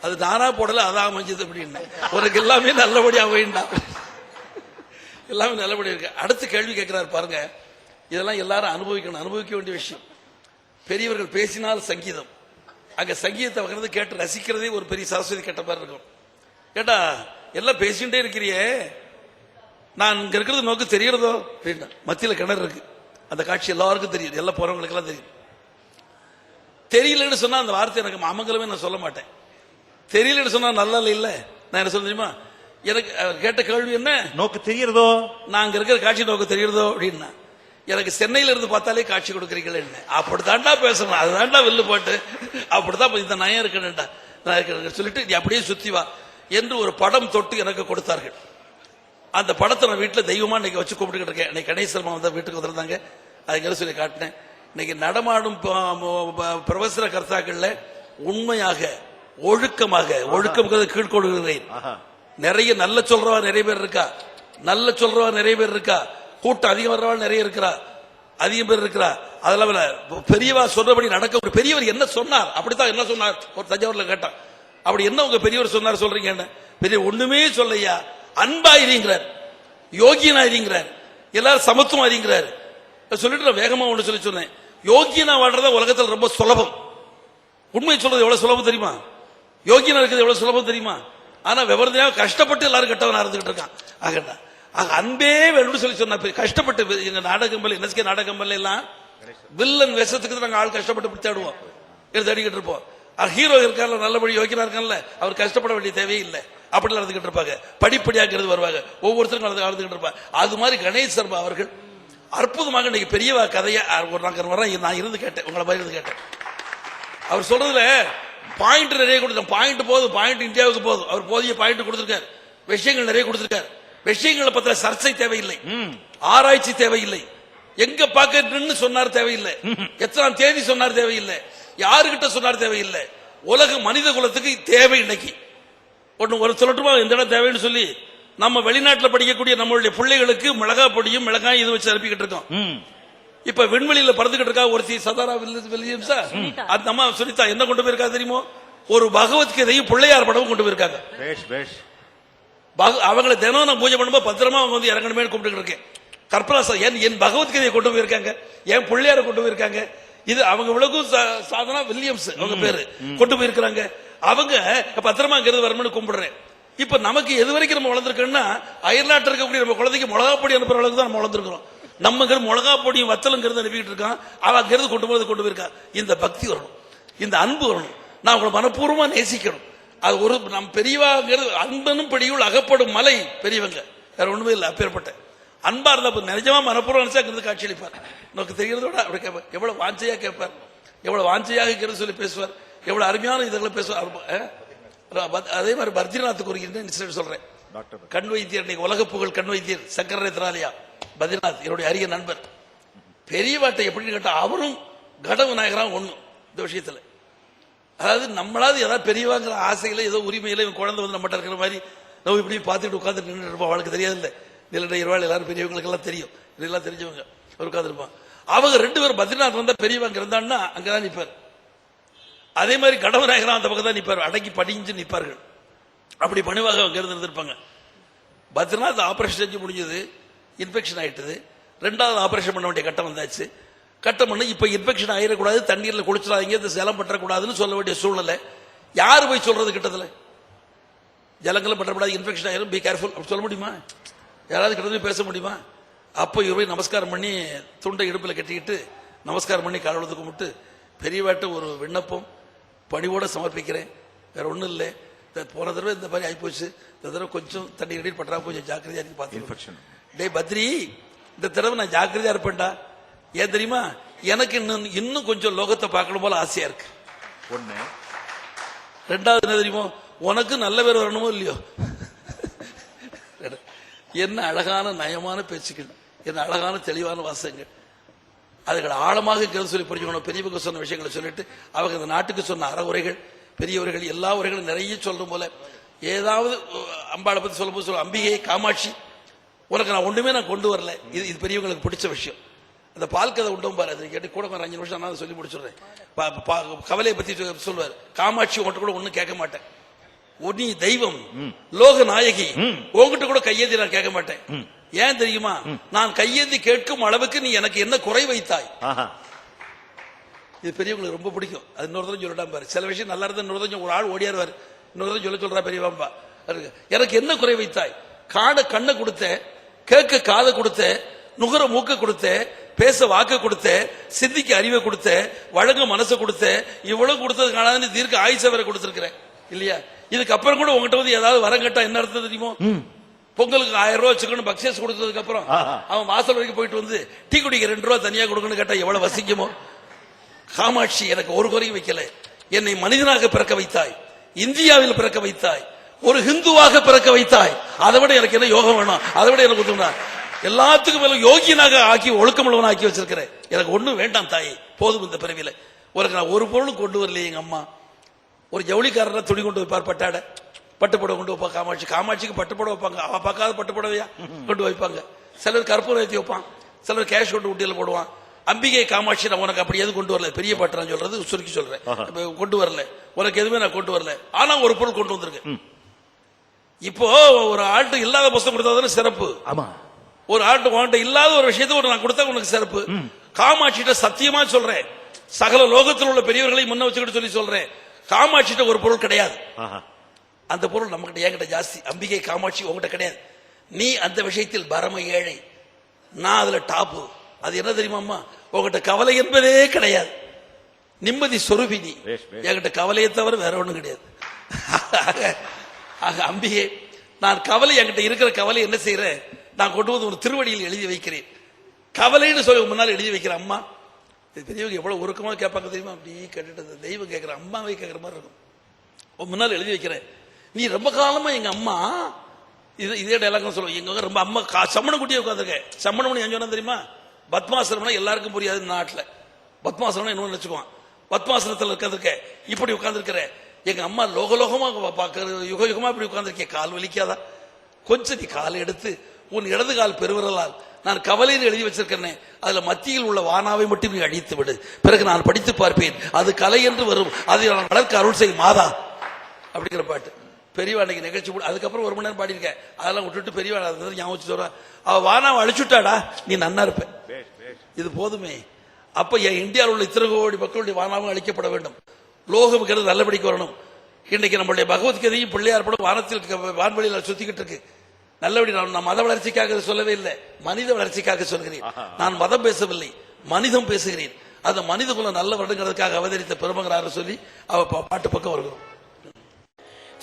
[SPEAKER 3] அது நானா போடல, அதான் அமைஞ்சது அப்படின்னு. உனக்கு எல்லாமே நல்லபடியா வேண்டாம், எல்லாமே நல்லபடியா இருக்கு. அடுத்த கேள்வி கேட்கிறார் பாருங்க. இதெல்லாம் எல்லாரும் அனுபவிக்கணும், அனுபவிக்க வேண்டிய விஷயம். பெரியவர்கள் பேசினால் சங்கீதம், அங்க சங்கீதத்தை வகிறது கேட்டு ரசிக்கிறதே ஒரு பெரிய சரஸ்வதி கேட்ட மாதிரி இருக்கும். கேட்டா எல்லாம் பேசிட்டே இருக்கிறியே, நான் இங்க இருக்கிறது நோக்கு தெரியறதோ அப்படின்னா, மத்தியில கிணறு இருக்கு, அந்த காட்சி எல்லாருக்கும் தெரியும், எல்லாம் போறவங்களுக்கு எல்லாம் தெரியும். தெரியலன்னு சொன்னா அந்த வார்த்தை எனக்கு அமங்கலமே நான் சொல்ல மாட்டேன். தெரியலன்னு சொன்னா நல்லா இல்ல, நான் என்ன சொல்ல தெரியுமா, எனக்கு கேட்ட கேள்வி என்ன,
[SPEAKER 4] நோக்கு தெரியறதோ,
[SPEAKER 3] நான் அங்க இருக்கிற காட்சி நோக்கு தெரியறதோ அப்படின்னா, எனக்கு சென்னையில இருந்து பார்த்தாலே காட்சி கொடுக்குறீங்களே, அப்படித்தாண்டா பேசணும், அதுதான்டா வில்லு போட்டு, அப்படித்தான் இந்த நயம் இருக்கணும்டா சொல்லிட்டு நீ அப்படியே சுத்தி வா என்று ஒரு படம் தொட்டு எனக்கு கொடுத்தார்கள். அந்த படத்தை நான் வீட்டுல தெய்வமா இன்னைக்கு வச்சு கூப்பிட்டுக்கிட்டு இருக்கேன். இன்னைக்கு கணேசர்மா வந்து வீட்டுக்கு வந்திருந்தாங்க, அதுக்கு சொல்லி காட்டினேன். இன்னைக்கு நடமாடும் பிரவசன கர்த்தாக்கள்ல உண்மையாக ஒழுக்கமாக, ஒழுக்கம் கீழ்கொடுகிறேன். நிறைய நல்ல சொல்றவா நிறைய பேர் இருக்கா, நல்ல சொல்றவா நிறைய பேர் இருக்கா, கூட்டம் அதிகம் வர்றவா நிறைய இருக்கிறா, அதிகம் பேர் இருக்கிறா. அதெல்லாம் பெரியவா சொல்றபடி நடக்க. ஒரு பெரியவர் என்ன சொன்னார், அப்படித்தான் என்ன சொன்னார், ஒரு தஞ்சாவூர்ல கேட்டான், அப்படி என்ன உங்க பெரியவர் சொன்னார் சொல்றீங்க, என்ன பெரிய ஒண்ணுமே சொல்லையா, அன்பாயிருங்கிறார், யோகியனாயிருங்கிறார், எல்லாரும் சமத்துவம் அறிங்கிறார் சொல்லிட்டு நான் வேகமா ஒண்ணு சொல்லி சொன்னேன். யோகியனா வாழ்றதா உலகத்தில் ரொம்ப சுலபம். உண்மை சொல்றது எவ்வளவு சுலபம் தெரியுமா, யோகியனா இருக்கிறது எவ்வளவு சுலபம் தெரியுமா. ஆனா விவரத்தையா கஷ்டப்பட்டு எல்லாரும் கெட்டவனா இருந்துகிட்டு இருக்கான். ஆகண்டா அன்பே வேணும்னு சொல்லி சொன்ன, கஷ்டப்பட்டு எங்க நாடகம்பல் என்எஸ்கே நாடகம்பல் எல்லாம் வில்லன் வேஷத்துக்கு நாங்க ஆள் கஷ்டப்பட்டு தேடுவோம், தேடிக்கிட்டு இருப்போம். ஹீரோ இருக்கார்ல, நல்லபடி யோகியனா இருக்கான்ல, அவர் கஷ்டப்பட வேண்டிய தேவையே இல்லை. அப்படி நடந்துகிட்டு இருப்பாங்க. படிப்படியாக்கிறது வருவாங்க, ஒவ்வொருத்தரும் நடந்துகிட்டு இருப்பாங்க. அது மாதிரி கணேஷ் சர்மா அவர்கள் அற்புதமாக இன்னைக்கு பெரியவா கதையை நான் இருந்து கேட்டேன், உங்களை மாதிரி இருந்து கேட்டேன். அவர் சொல்றதுல பாயிண்ட் நிறைய கொடுத்தார். பாயிண்ட் போதும், பாயிண்ட் இந்தியாவுக்கு போதும். அவர் போதிய பாயிண்ட் கொடுத்திருக்காரு, விஷயங்கள் நிறைய கொடுத்திருக்காரு. விஷயங்களை பத்திர சர்ச்சை தேவையில்லை, ஆராய்ச்சி தேவையில்லை, எங்க பாக்க சொன்னார் தேவையில்லை, எத்தனாம் தேதி சொன்னார் தேவையில்லை, யாருகிட்ட சொன்னார் தேவையில்லை. உலக மனித குலத்துக்கு தேவை இன்னைக்கு ஒண்ணு. ஒரு சொல்லட்டுமா இந்த இடம் தேவைன்னு சொல்லி நம்ம வெளிநாட்டில் படிக்கக்கூடிய நம்மளுடைய பிள்ளைகளுக்கு மிளகா பொடியும் மிளகாய் இது வச்சு அனுப்பிக்கிட்டு இருக்கோம். இப்ப விண்வெளியில பறந்துகிட்டு இருக்கா ஒருத்தி சதாரா வில்லியம்ஸா, அந்த அம்மா சுனிதா என்ன கொண்டு போயிருக்கா தெரியுமோ? ஒரு பகவத்கீதையும் பிள்ளையார் படமும் கொண்டு போயிருக்காங்க. அவங்களை தினம் நான் பூஜை பண்ணும்போது பத்திரமா அவங்க வந்து இறங்கணுமே கூப்பிட்டு இருக்கேன். கற்பனா என் பகவத்கீதையை கொண்டு போயிருக்காங்க, என் பிள்ளையார கொண்டு போயிருக்காங்க. இது அவங்க உலகம் சாதனா வில்லியம்ஸ் அவங்க பேரு கொண்டு போயிருக்காங்க. அவங்க பத்திரமா அங்கிருந்து வரணும்னு கும்பிடுறேன். இப்ப நமக்கு எது வரைக்கும் நம்ம வளர்ந்துருக்கோம்னா, அயல்நாட்டில் இருக்கக்கூடிய நம்ம குழந்தைக்கு மிளகா பொடி அனுப்புற அளவுக்கு தான் நம்ம வளர்ந்துருக்கிறோம். நம்ம மிளகா பொடியும் வத்தலுங்கிறது அனுப்பிட்டு இருக்கான், அவன் அங்கிருந்து கொண்டு போயிருக்கான். இந்த பக்தி வரணும், இந்த அன்பு வரணும், நான் உங்களை மனப்பூர்வமா நேசிக்கணும். அது ஒரு நம் பெரியவாங்கிறது அன்பனும் பெரியுள் அகப்படும் மலை பெரியவங்க, வேற ஒண்ணுமே இல்லை. அப்பேற்பட்ட அன்பா இருந்தா நிஜமா மனப்பூர்வம் நினைச்சா அங்கிருந்து காட்சி அளிப்பார். நமக்கு தெரிகிறதோட அப்படி கேட்பார், எவ்வளவு வாஞ்சையா கேட்பார், எவ்வளவு வாஞ்சையாக சொல்லி பேசுவார், எவ்வளவு அருமையான இதங்களை பேசுவார். அதே மாதிரி பத்ரிநாத்துக்கு ஒரு இன்சிடென்ட் சொல்றேன். கண் வைத்தியர், இன்னைக்கு உலக புகழ் கண் வைத்தியர் சங்கர நேத்ராலயா பத்ரிநாத் என்னுடைய அரிய நண்பர். பெரியவாட்டை எப்படின்னு கேட்டா அவரும் கட விநாயகராக ஒண்ணு இந்த விஷயத்துல. அதாவது நம்மளாவது ஏதாவது பெரியவாங்கிற ஆசையில ஏதோ உரிமையில குழந்தை வந்து நம்மகிட்ட இருக்கிற மாதிரி நம்ம இப்படி பார்த்துட்டு உட்காந்துட்டு நின்று இருப்போம். அவளுக்கு தெரியாது இல்லை, நிலநீர்வாள் எல்லாரும் பெரியவங்களுக்கு எல்லாம் தெரியும், இதெல்லாம் தெரிஞ்சவங்க உட்காந்துருப்பான். அவங்க 2 பேரும் பத்ரிநாத் வந்தா பெரியவங்க இருந்தான்னா அங்கதான் நிற்பார். அதே மாதிரி கடவுநாயகரா அந்த பக்கம் தான் நிற்பார், அடக்கி படிஞ்சு நிற்பார்கள். அப்படி பணிவாக அங்க இருந்திருப்பாங்க. பத்ரிநாத் ஆபரேஷன் செஞ்சு முடிஞ்சது, இன்ஃபெக்ஷன் ஆயிட்டது. 2வது ஆபரேஷன் பண்ண வேண்டிய கட்டம் வந்தாச்சு. கட்டம் பண்ண இப்ப இன்ஃபெக்ஷன் ஆயிடக்கூடாது, தண்ணீர்ல குளிச்சிடாதீங்க, இந்த ஜலம் பற்றக்கூடாதுன்னு சொல்ல வேண்டிய சூழ்நிலை. யாரு போய் சொல்றது கிட்டத்துல? ஜலங்களும் பற்றக்கூடாது, இன்ஃபெக்ஷன் ஆயிரும், பி கேர்ஃபுல் அப்படி சொல்ல முடியுமா? யாராவது கிட்ட பேச முடியுமா? அப்போ இவர் போய் நமஸ்காரம் பண்ணி துண்டை இடுப்புல கட்டிக்கிட்டு நமஸ்காரம் பண்ணி காலவளத்துக்கு கும்பிட்டு பெரியவாட்ட ஒரு விண்ணப்பம் பணிவோட சமர்ப்பிக்கிறேன், வேற ஒண்ணும் இல்லை. போன தடவை இந்த மாதிரி ஆயிப்போச்சு, இந்த தடவை கொஞ்சம் தண்ணி கட்டி பற்றா கொஞ்சம் ஜாக்கிரதையா இருக்கு பார்த்து. டே பத்ரி, இந்த தடவை நான் ஜாக்கிரதையா இருப்பேன்டா. ஏன் தெரியுமா? எனக்கு இன்னும் கொஞ்சம் லோகத்தை பார்க்கணும் போல ஆசையா இருக்கு. ஒண்ணு. 2வது என்ன தெரியுமோ? உனக்கு நல்ல பேர் வரணுமோ இல்லையோ. என்ன அழகான நயமான பேச்சுக்கள், என்ன அழகான தெளிவான வாசகங்கள், அதுகளை ஆழமாக கேள்வி சொல்லி புரிஞ்சுக்கணும். பெரியவங்க சொன்ன விஷயங்களை சொல்லிட்டு அவங்க இந்த நாட்டுக்கு சொன்ன அறவுரைகள், பெரியவர்கள் எல்லா உரைகளும் நிறைய சொல்லும் போல. ஏதாவது அம்பாளை பத்தி சொல்லும் போது அம்பிகை காமாட்சி உனக்கு நான் ஒண்ணுமே நான் கொண்டு வரல, இது பெரியவங்களுக்கு பிடிச்ச விஷயம். அந்த பால் கதை உண்டும் பாரு, அது கேட்டு கூட 5 நிமிஷம் நான் சொல்லி முடிச்சுடுறேன். கவலையை பத்தி சொல்லுவார். காமாட்சி உங்கள்கிட்ட கூட ஒன்னும் கேட்க மாட்டேன், நீ தெய்வம் லோக நாயகி, உங்ககிட்ட கூட கையேந்தி நான் கேட்க மாட்டேன். ஏன் தெரியுமா? நான் கையேந்தி கேட்கும் அளவுக்கு நீ எனக்கு என்ன குறை வைத்தாய். இது பெரியவங்களுக்கு ரொம்ப பிடிக்கும். அது இன்னொரு தரம் சொல்லிட்டான் பாரு. சில விஷயம் நல்லா இருந்தா இன்னொரு தரம் ஒரு ஆள் ஓடியாருவாரு, இன்னொரு தரம் சொல்றா பெரியவாம்பா, எனக்கு என்ன குறை வைத்தாய்? காண கண்ணை கொடுத்த, கேட்க காதை கொடுத்த, நுகர மூக்க கொடுத்த, பேச வாக்க கொடுத்த, சிந்திக்க அறிவை கொடுத்த, வழங்க மனசை கொடுத்த, இவ்வளவு கொடுத்தது காணாதுன்னு தீர்க்க ஆயுச வரை கொடுத்திருக்கிறேன் இல்லையா? இதுக்கு அப்புறம் கூட உங்ககிட்ட வந்து ஏதாவது வரம் கேட்டா என்ன அர்த்தம் தெரியுமோ? பொங்கலுக்கு 1000 ரூபாய் வச்சுக்கணும் பக்ஸஸ் கொடுத்ததுக்கு அப்புறம் அவன் வாசல் வரைக்கும் போயிட்டு வந்து டீ குடிக்க 2 ரூபாய் தனியா கொடுக்கணும்னு கேட்டா எவ்வளவு வசிக்குமோ? காமாட்சி எனக்கு ஒரு குறையும் வைக்கல. என்னை மனிதனாக பிறக்க வைத்தாய், இந்தியாவில் பிறக்க வைத்தாய், ஒரு ஹிந்துவாக பிறக்க வைத்தாய். அதை விட எனக்கு என்ன யோகம் வேணும்? அதை விட எனக்கு ஒத்துனா எல்லாத்துக்கும் மேல யோகியனாக ஆக்கி ஒழுக்கமுள்ளவன் ஆக்கி வச்சிருக்கிறேன். எனக்கு ஒண்ணும் வேண்டாம் தாய், போதும் இந்த பிறவில. உனக்கு நான் ஒரு பொருளும் கொண்டு வரலையே. எங்க அம்மா ஒரு ஜவுளிக்காரரை துணி கொண்டு வைப்பார், பட்டாடை பட்டுப்புடவை கொண்டு வைப்பா. காமாட்சி, காமாட்சிக்கு பட்டுப்புடவை வைப்பாங்க, அவ பார்க்காத பட்டுப்புடவையா கொண்டு வைப்பாங்க. சிலர் கற்பூரம் ஏற்றி வைப்பான், சிலர் கேஷ் கொண்டு ஊட்டியில போடுவான். அம்பிகை காமாட்சி நான் உனக்கு அப்படி எதுவும் கொண்டு வரல, பெரிய பாட்டு நான் சொல்றது சுருக்கி சொல்றேன், கொண்டு வரல, உனக்கு எதுவுமே நான் கொண்டு வரல. ஆனா ஒரு பொருள் கொண்டு வந்திருக்கேன். இப்போ ஒரு ஆட்டு இல்லாத புஸ்தகம் கொடுத்தா சிறப்பு. ஆமா, ஒரு ஆட்டு வாண்ட இல்லாத ஒரு விஷயத்தை ஒரு நான் கொடுத்தா உனக்கு சிறப்பு. காமாட்சிட்ட சத்தியமா சொல்றேன், சகல லோகத்தில் உள்ள பெரியவர்களை முன்ன வச்சுக்கிட்டு சொல்லி சொல்றேன், காமாட்சிட்ட ஒரு பொருள் கிடையாது. அந்த பொருள் நம்ம கிட்ட என்கிட்ட ஜாஸ்தி. அம்பிகை காமாட்சி உங்ககிட்ட கிடையாது. நீ அந்த விஷயத்தில் பரம ஏழை, நான் அதுல டாப்பு. அது என்ன தெரியுமா? உங்ககிட்ட கவலை என்பதே கிடையாது, நிம்மதி சொருபினி. என்கிட்ட கவலையை தவிர வேற ஒண்ணும் கிடையாது. ஆக அம்பிகே, நான் கவலை என்கிட்ட இருக்கிற கவலை என்ன செய்யறேன், நான் கொண்டு வந்து ஒரு திருவடியில் எழுதி வைக்கிறேன். கவலைன்னு சொல்லி முன்னால் எழுதி வைக்கிறேன். அம்மா, பெரியவங்க எவ்வளவு உருக்கமா கேட்பாங்க தெரியுமா? அப்படி கேட்டுட்டு தெய்வம் கேட்கிற அம்மாவே கேட்கிற மாதிரி இருக்கும். முன்னால் எழுதி வைக்கிறேன். நீ ரொம்ப காலமா எங்க அம்மா இதே டைலாக் சொல்லுவோம். எங்க ரொம்ப அம்மா சம்மண குட்டியே உட்காந்துருக்கேன். சம்மணம் எங்க சொன்னா தெரியுமா? பத்மாசனம்னா எல்லாருக்கும் புரியாது நாட்டுல. பத்மாசனம் என்ன நினைச்சுக்குவான். பத்மாசனத்தில் உட்காந்துருக்க, இப்படி உட்காந்துருக்கிற எங்க அம்மா லோகலோகமா யுக யுகமா இப்படி உட்காந்துருக்கேன். கால் வலிக்காதா? கொஞ்சம் நீ காலை எடுத்து உன் இடது கால் பெருவிரலால் நான் கவலையில் எழுதி வச்சிருக்கிறேன், அதுல மத்தியில் உள்ள வானாவை மட்டும் நீ அடித்து விடு, பிறகு நான் படித்து பார்ப்பேன், அது கலை என்று வரும், அதை நான் வளர்க்க அருள் செய் மாதா அப்படிங்கிற பாட்டு. பெரியவா அன்னைக்கு நிகழ்ச்சி அதுக்கப்புறம் 1 மணி நேரம் பாடியிருக்கேன். அதெல்லாம் விட்டுட்டு பெரியவா ஞாபகம் சொல்ற, அவ வானாவை அழிச்சுட்டாடா, நீ நன்னா இருப்ப, இது போதுமே. அப்ப என் இந்தியாவில் உள்ள இத்தனை கோடி மக்களுடைய வானாவும் அழிக்கப்பட வேண்டும், லோகம் நல்லபடிக்கு வரணும். இன்னைக்கு நம்மளுடைய பகவத்கீதையும் பிள்ளையார் படம் வானத்தில் வான்வெளியில் சுத்திக்கிட்டு இருக்கு. நல்லபடி நான் மத வளர்ச்சிக்காக சொல்லவே இல்லை, மனித வளர்ச்சிக்காக சொல்கிறேன். நான் மதம் பேசவில்லை, மனிதம் பேசுகிறேன். அந்த மனித குலம் நல்ல வருடங்கிறதுக்காக அவதரித்த பெருமகனார சொல்லி அவ பாட்டு பக்கம் வருகிறோம்.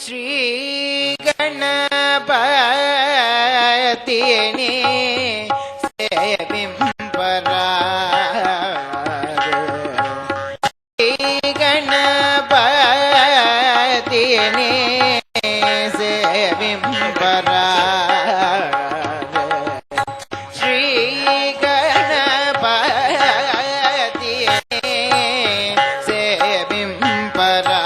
[SPEAKER 5] ஸ்ரீ கணபதியே சேவிம்பரா, ஸ்ரீ கணபதியே சேவிம்பரா, ஸ்ரீ கணபதியே சேவிம்பரா,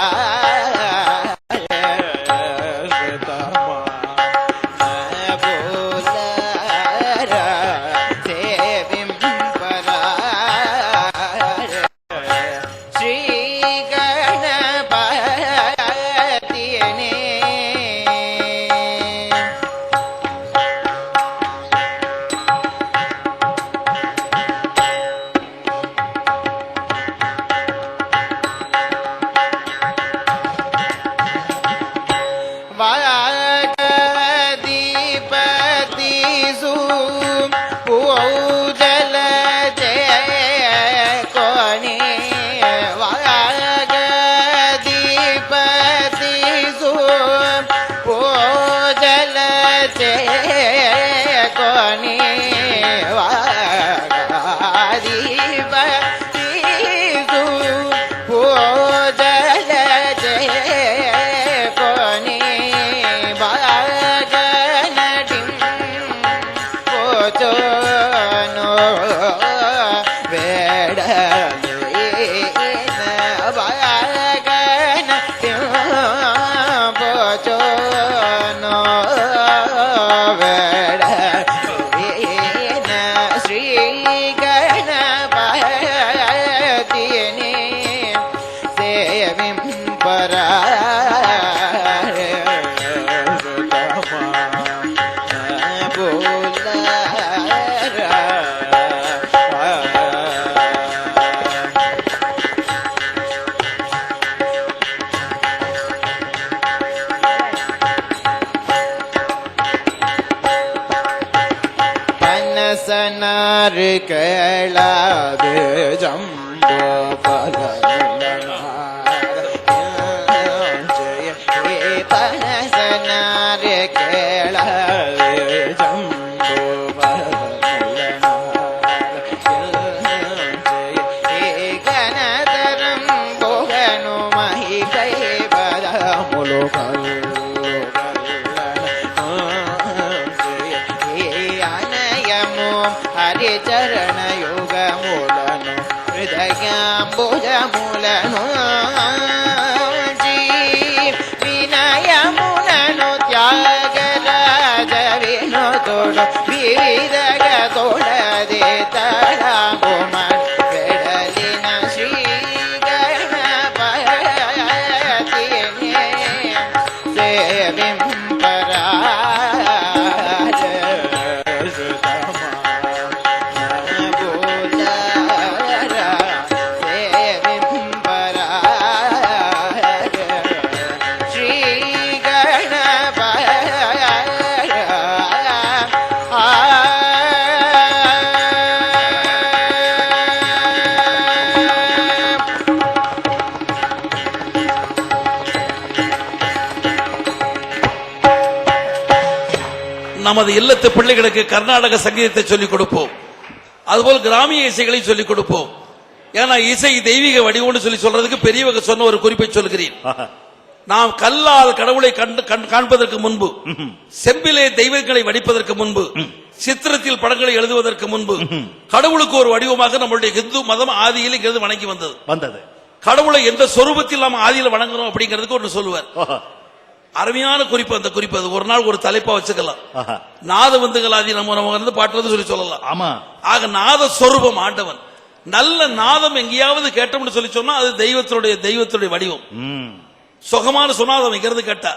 [SPEAKER 5] பனசனார் கேளாது ஜம்போ பனசனார் கேளாது ஜம்போ கனதரம் போகனு மஹி கை பதமுலு హరిచరణ యోగములను హృదయాంబుజములను వినయములను త్యాగరాజ వినోతుడు వివిధగ తోడదే తళంబుమన్ వెడలిన శ్రీ గణపతినే సేవింపరా. ஆ
[SPEAKER 3] நமது இல்லத்து பிள்ளைகளுக்கு கர்நாடக சங்கீதத்தை சொல்லிக் கொடுப்போம். அதுபோல் கிராமிய இசைகளை சொல்லிக் கொடுப்போம். ஏன்னா இசை தெய்வீக வடிவம்னு சொல்லி சொல்றதுக்கு பெரியவங்க சொன்ன ஒரு குறிப்பை சொல்கிறேன். நாம் கல்லால் கடவுளை காண்பதற்கு முன்பு, செம்பிலே தெய்வங்களை வடிப்பதற்கு முன்பு, சித்திரத்தில் படங்களை எழுதுவதற்கு முன்பு கடவுளுக்கு ஒரு வடிவமாக நம்மளுடைய இந்து மதம் ஆதியில் இங்கிருந்து வணங்கி வந்தது. கடவுளை எந்த சொரூபத்தில் நாம் ஆதியில் வணங்குறோம் அப்படிங்கிறதுக்கு ஒன்று சொல்லுவார். அருமையான குறிப்பு. அந்த குறிப்பு அது ஒரு நாள் ஒரு தலைப்பா வச்சுக்கலாம். நாத வந்துகளாதி நம்ம பாட்டு சொல்லி சொல்லலாம். ஆமா. ஆக நாத சொரூபம் ஆண்டவன். நல்ல நாதம் எங்கேயாவது கேட்டோம்னு சொல்லி சொன்னா அது தெய்வத்துடைய வடிவம். சுகமான சுனாதம் இங்கிறது கேட்டா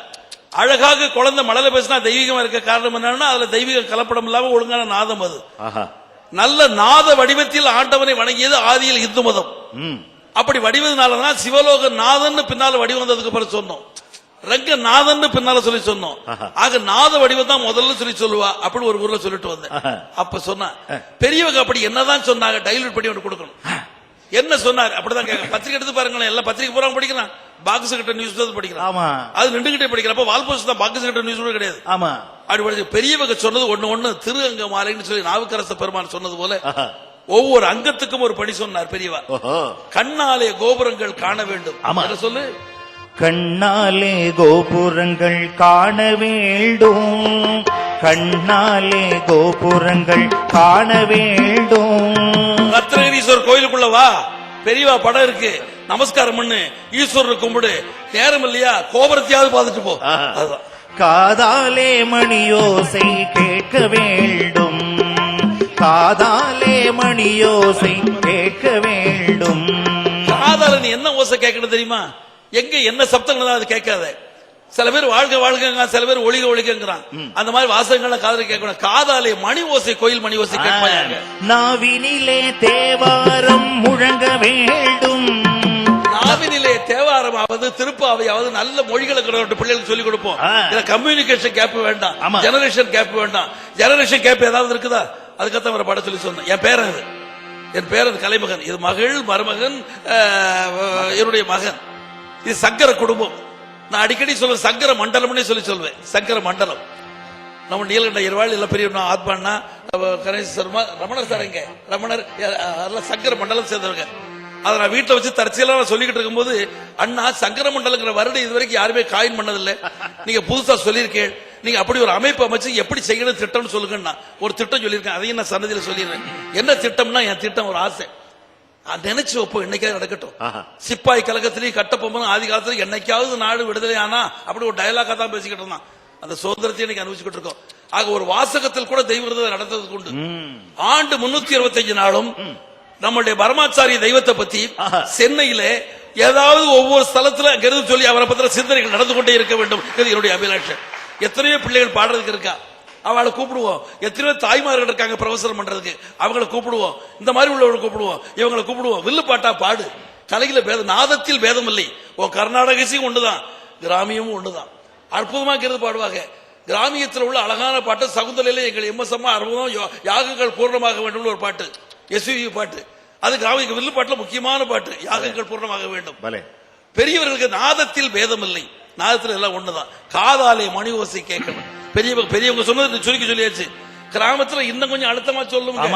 [SPEAKER 3] அழகாக குழந்தை மழலை பேசினா தெய்வீகமா இருக்க காரணம் என்னன்னா அதுல தெய்வீக கலப்படம் இல்லாம ஒழுங்கான நாதம் அது. நல்ல நாத வடிவத்தில் ஆண்டவனை வணங்கியது ஆதியில் இந்து மதம். அப்படி வடிவதுனாலதான் சிவலோக நாதன் பின்னால வடிவம் வந்ததுக்கு அப்புறம் சொன்னோம். ரங்க நாதன் பின்னால சொல்லி சொன்னோம். ஆக நாத வடிவம் தான் முதல்ல சொல்லி சொல்லுவா அப்படி ஒரு ஊர்ல சொல்லிட்டு வந்தேன். அப்ப சொன்னா பெரியவங்க அப்படி என்னதான் சொன்னாங்க டைலூட் பண்ணி ஒன்று கொடுக்கணும். என்ன சொன்னார் அப்படிதான் கேட்க. பத்திரிகை எடுத்து பாருங்களேன். எல்லாம் பத்திரிகை பூரா படிக்கிறான். பாக்ஸ் கிட்ட நியூஸ் படிக்கிறான். அது நின்றுகிட்டே படிக்கிறப்ப அப்ப வால்போஸ்ட் தான் பாக்ஸ் கிட்ட நியூஸ் கூட கிடையாது. ஆமா. அப்படி பெரியவங்க சொன்னது ஒண்ணு திரு அங்க மாலைன்னு சொல்லி நாவுக்கரச பெருமான் சொன்னது போல ஒவ்வொரு அங்கத்துக்கும் ஒரு படி சொன்னார் பெரியவா. கண்ணாலே கோபுரங்கள் காண வேண்டும். சொல்லு.
[SPEAKER 4] கண்ணாலே கோபுரங்கள் காண வேண்டும், கண்ணாலே கோபுரங்கள் காண வேண்டும்.
[SPEAKER 3] ரத்னகிரீஸ்வரர் கோயிலுக்குள்ள வா, பெரியவா படம் இருக்கு, நமஸ்காரம் பண்ணு, ஈஸ்வரர் கும்பிடு. நேரம் இல்லையா கோபுரத்தையாவது பார்த்துட்டு போ.
[SPEAKER 4] காதாலே மணியோசை கேட்க வேண்டும், காதாலே மணியோசை கேட்க வேண்டும்.
[SPEAKER 3] காதால நீ என்ன ஓசை கேட்கணும் தெரியுமா? எங்க என்ன சப்தம் அது கேட்காத. சில பேர் வாழ்க வாழ்க, சில பேர் ஒளிக ஒளிக்கிறான். அந்த மாதிரி வாசகங்கள் காதல கேட்கணும். காதாலே மணி ஓசை, கோயில் மணி ஓசை கேட்பாங்க.
[SPEAKER 4] நாவினிலே தேவாரம் முழங்க வேண்டும்,
[SPEAKER 3] நாவினிலே தேவாரம் ஆவது திருப்பாவையாவது நல்ல மொழிகளை பிள்ளைகளுக்கு சொல்லிக் கொடுப்போம். கம்யூனிகேஷன் கேப் வேண்டாம், ஜெனரேஷன் கேப் வேண்டாம். ஜெனரேஷன் கேப் ஏதாவது இருக்குதா? அதுக்கத்தான் ஒரு படம் சொல்லி சொன்னேன். என் பேரன் அது, என் பேரன் கலைமகன், இது மகள் மருமகன் என்னுடைய மகன். இது சங்கர குடும்பம். நான் அடிக்கடி சொல்ல சங்கர மண்டலம்னே சொல்லி சொல்வேன். சங்கர மண்டலம் நம்ம நீலகண்ட இருவாள் எல்லாம் பெரிய ஆத்மானா கணேஷ் சர்மா ரமணர் சார், இங்க ரமணர் சங்கர மண்டலம் சேர்ந்தவங்க. அதை நான் வீட்டில் வச்சு தற்செயலாக சொல்லிக்கிட்டு இருக்கும்போது, அண்ணா சங்கர மண்டலங்கிற வருடம் இது வரைக்கும் யாருமே காயின் பண்ணதில்லை, நீங்க புதுசா சொல்லியிருக்கேன், நீங்க அப்படி ஒரு அமைப்பு அமைச்சு எப்படி செய்யணும் திட்டம்னு சொல்லுங்கன்னா ஒரு திட்டம் சொல்லியிருக்கேன். அதையும் நான் சன்னதியில் சொல்லிடுறேன். என்ன திட்டம்னா என் திட்டம் ஒரு ஆசை. நினைச்சு வைப்போம் என்னைக்காவது நடக்கட்டும். சிப்பாய் கழகத்திலேயே கட்டப்பொம்மன் ஆதி காலத்துல என்னைக்காவது நாடு விடுதலை ஆனா அப்படி ஒரு டயலாக்கா தான் பேசிக்கிட்டு இருந்தான். அந்த சுதந்திரத்தை இன்னைக்கு அனுபவிச்சுக்கிட்டு இருக்கோம். ஆக ஒரு வாசகத்தில் கூட தெய்வ விருதை நடத்துறதுக்கு உண்டு. ஆண்டு 365 நாளும் நம்மளுடைய பரமாச்சாரிய தெய்வத்தை பத்தி சென்னையில ஏதாவது ஒவ்வொரு ஸ்தலத்துல கருது சொல்லி அவரை பத்திர சிந்தனைகள் நடந்து கொண்டே இருக்க வேண்டும். என்னுடைய அபிலாஷம். எத்தனையோ பிள்ளைகள் பாடுறதுக்கு இருக்கா, அவளை கூப்பிடுவோம். எத்தனையோ தாய்மார்கள் இருக்காங்க பிரவசனம் பண்றதுக்கு, அவங்களை கூப்பிடுவோம். இந்த மாதிரி உள்ளவங்களை கூப்பிடுவோம், இவங்களை கூப்பிடுவோம். வில்லு பாட்டா பாடு. கலையில பேதம், நாதத்தில் பேதம் இல்லை. கர்நாடக இசையும் ஒன்றுதான், கிராமியமும் ஒன்றுதான். அற்புதமா கருது பாடுவாங்க. கிராமியத்தில் உள்ள அழகான பாட்டு சகுந்தலையில எங்கள் எம்எஸ்எம்மா அற்புதம் யாகங்கள் பூர்ணமாக வேண்டும் ஒரு பாட்டு, எஸ்வி பாட்டு. அது கிராமிய வில்லு பாட்டுல முக்கியமான பாட்டு, யாகங்கள் பூர்ணமாக வேண்டும். பெரியவர்களுக்கு நாதத்தில் பேதம் இல்லை, நாதத்தில் எல்லாம் ஒண்ணுதான். காதாலே மணி ஓசை கேட்கணும். பெரியவங்க சொன்னது சுருக்கி சொல்லியாச்சு. கிராமத்துல இன்னும் கொஞ்சம் அழுத்தமா சொல்லுங்க.